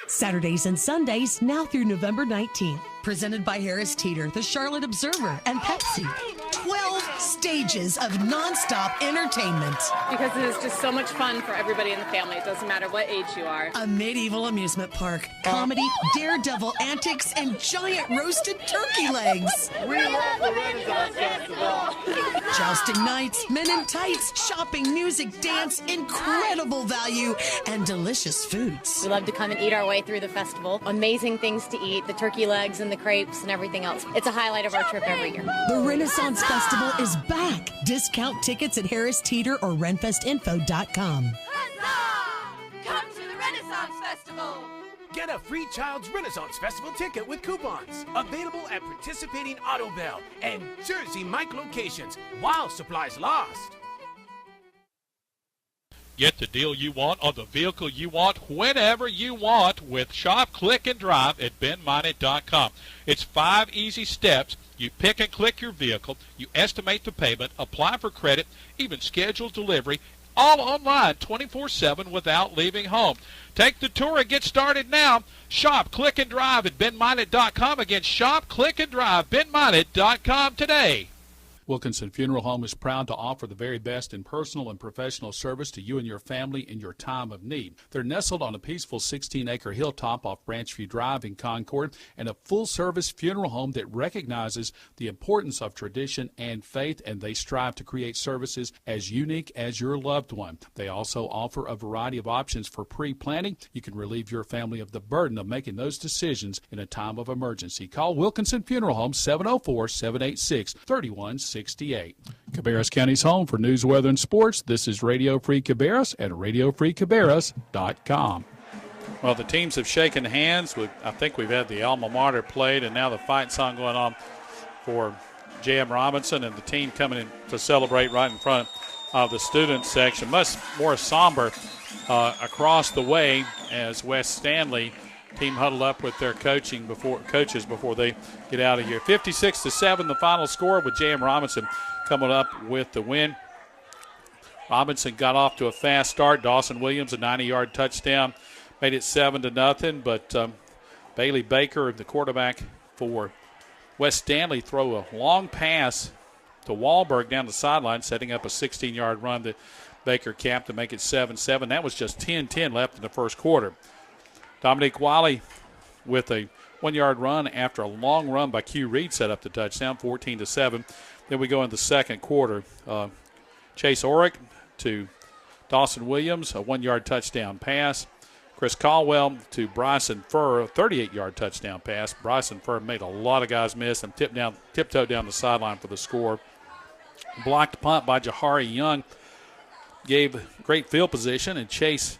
Saturdays and Sundays now through November 19th. Presented by Harris Teeter, the Charlotte Observer, and Pepsi. 12 stages of nonstop entertainment. Because it is just so much fun for everybody in the family. It doesn't matter what age you are. A medieval amusement park, comedy, daredevil antics, and giant roasted turkey legs. We love the Renaissance Festival. Jousting nights, men in tights, shopping, music, dance, incredible value, and delicious foods. We love to come and eat our way through the festival. Amazing things to eat, the turkey legs and the crepes and everything else. It's a highlight of our trip every year. The Renaissance Festival is back. Discount tickets at Harris Teeter or RenFestInfo.com. Huzzah! Come to the Renaissance Festival. Get a free Child's Renaissance Festival ticket with coupons. Available at participating Auto Bell and Jersey Mike locations while supplies last. Get the deal you want on the vehicle you want whenever you want with Shop, Click, and Drive at BenMinded.com. It's 5 easy steps. You pick and click your vehicle, you estimate the payment, apply for credit, even schedule delivery, all online 24/7 without leaving home. Take the tour and get started now. Shop, Click, and Drive at BenMinded.com. Again, Shop, Click, and Drive, BenMinded.com today. Wilkinson Funeral Home is proud to offer the very best in personal and professional service to you and your family in your time of need. They're nestled on a peaceful 16-acre hilltop off Branchview Drive in Concord, and a full-service funeral home that recognizes the importance of tradition and faith, and they strive to create services as unique as your loved one. They also offer a variety of options for pre-planning. You can relieve your family of the burden of making those decisions in a time of emergency. Call Wilkinson Funeral Home 704-786-3168. Cabarrus County's home for news, weather, and sports. This is Radio Free Cabarrus at RadioFreeCabarrus.com. Well, the teams have shaken hands. I think we've had the alma mater played, and now the fight song going on for J.M. Robinson and the team coming in to celebrate right in front of the student section. Much more somber across the way as West Stanly team huddled up with their coaches before they get out of here. 56-7, the final score, with J.M. Robinson coming up with the win. Robinson got off to a fast start. Dawson Williams, a 90-yard touchdown, made it 7-0. But Bailey Baker, the quarterback for West Stanly throw a long pass to Wahlberg down the sideline, setting up a 16-yard run that Baker capped to make it 7-7. That was just 10-10 left in the first quarter. Dominique Wiley with a 1-yard run after a long run by Q Reed set up the touchdown, 14-7. Then we go in the second quarter. Chase Orrick to Dawson Williams, a 1-yard touchdown pass. Chris Caldwell to Bryson Furr, a 38-yard touchdown pass. Bryson Furr made a lot of guys miss and tiptoed down the sideline for the score. Blocked punt by Jahari Young gave great field position, and Chase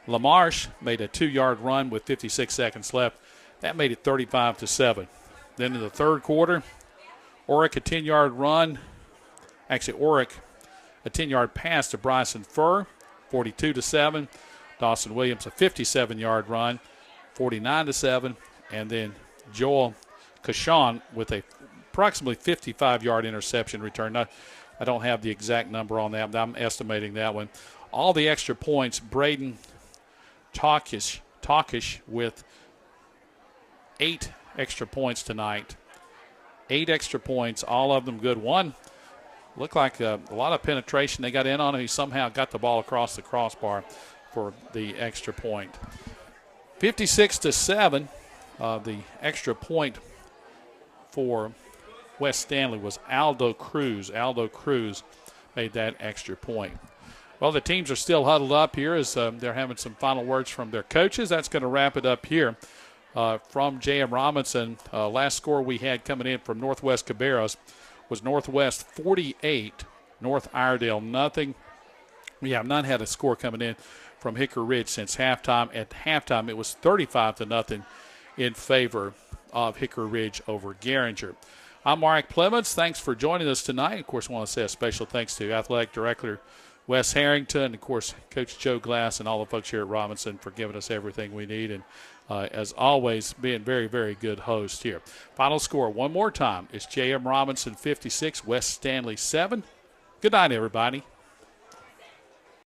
LaMarche made a 2-yard run with 56 seconds left. That made it 35-7. Then in the third quarter, Orrick a 10-yard run. Actually, Orrick a 10-yard pass to Bryson Furr, 42-7. Dawson Williams a 57-yard run, 49-7. And then Joel Cashon with a approximately 55-yard interception return. Now, I don't have the exact number on that, but I'm estimating that one. All the extra points, Braden Talkish with 8 extra points tonight. 8 extra points, all of them good. One looked like a lot of penetration. They got in on him. He somehow got the ball across the crossbar for the extra point. 56-7, the extra point for West Stanly was Aldo Cruz. Aldo Cruz made that extra point. Well, the teams are still huddled up here as they're having some final words from their coaches. That's going to wrap it up here from J.M. Robinson. Last score we had coming in from Northwest Cabarrus was Northwest 48, North Iredale nothing. We have not had a score coming in from Hickory Ridge since halftime. At halftime, it was 35-0 in favor of Hickory Ridge over Garinger. I'm Mark Plemmons. Thanks for joining us tonight. Of course, I want to say a special thanks to Athletic Director Wes Harrington, and, of course, Coach Joe Glass and all the folks here at Robinson for giving us everything we need. And, as always, being very, very good host here. Final score one more time is J.M. Robinson 56, West Stanly 7. Good night, everybody.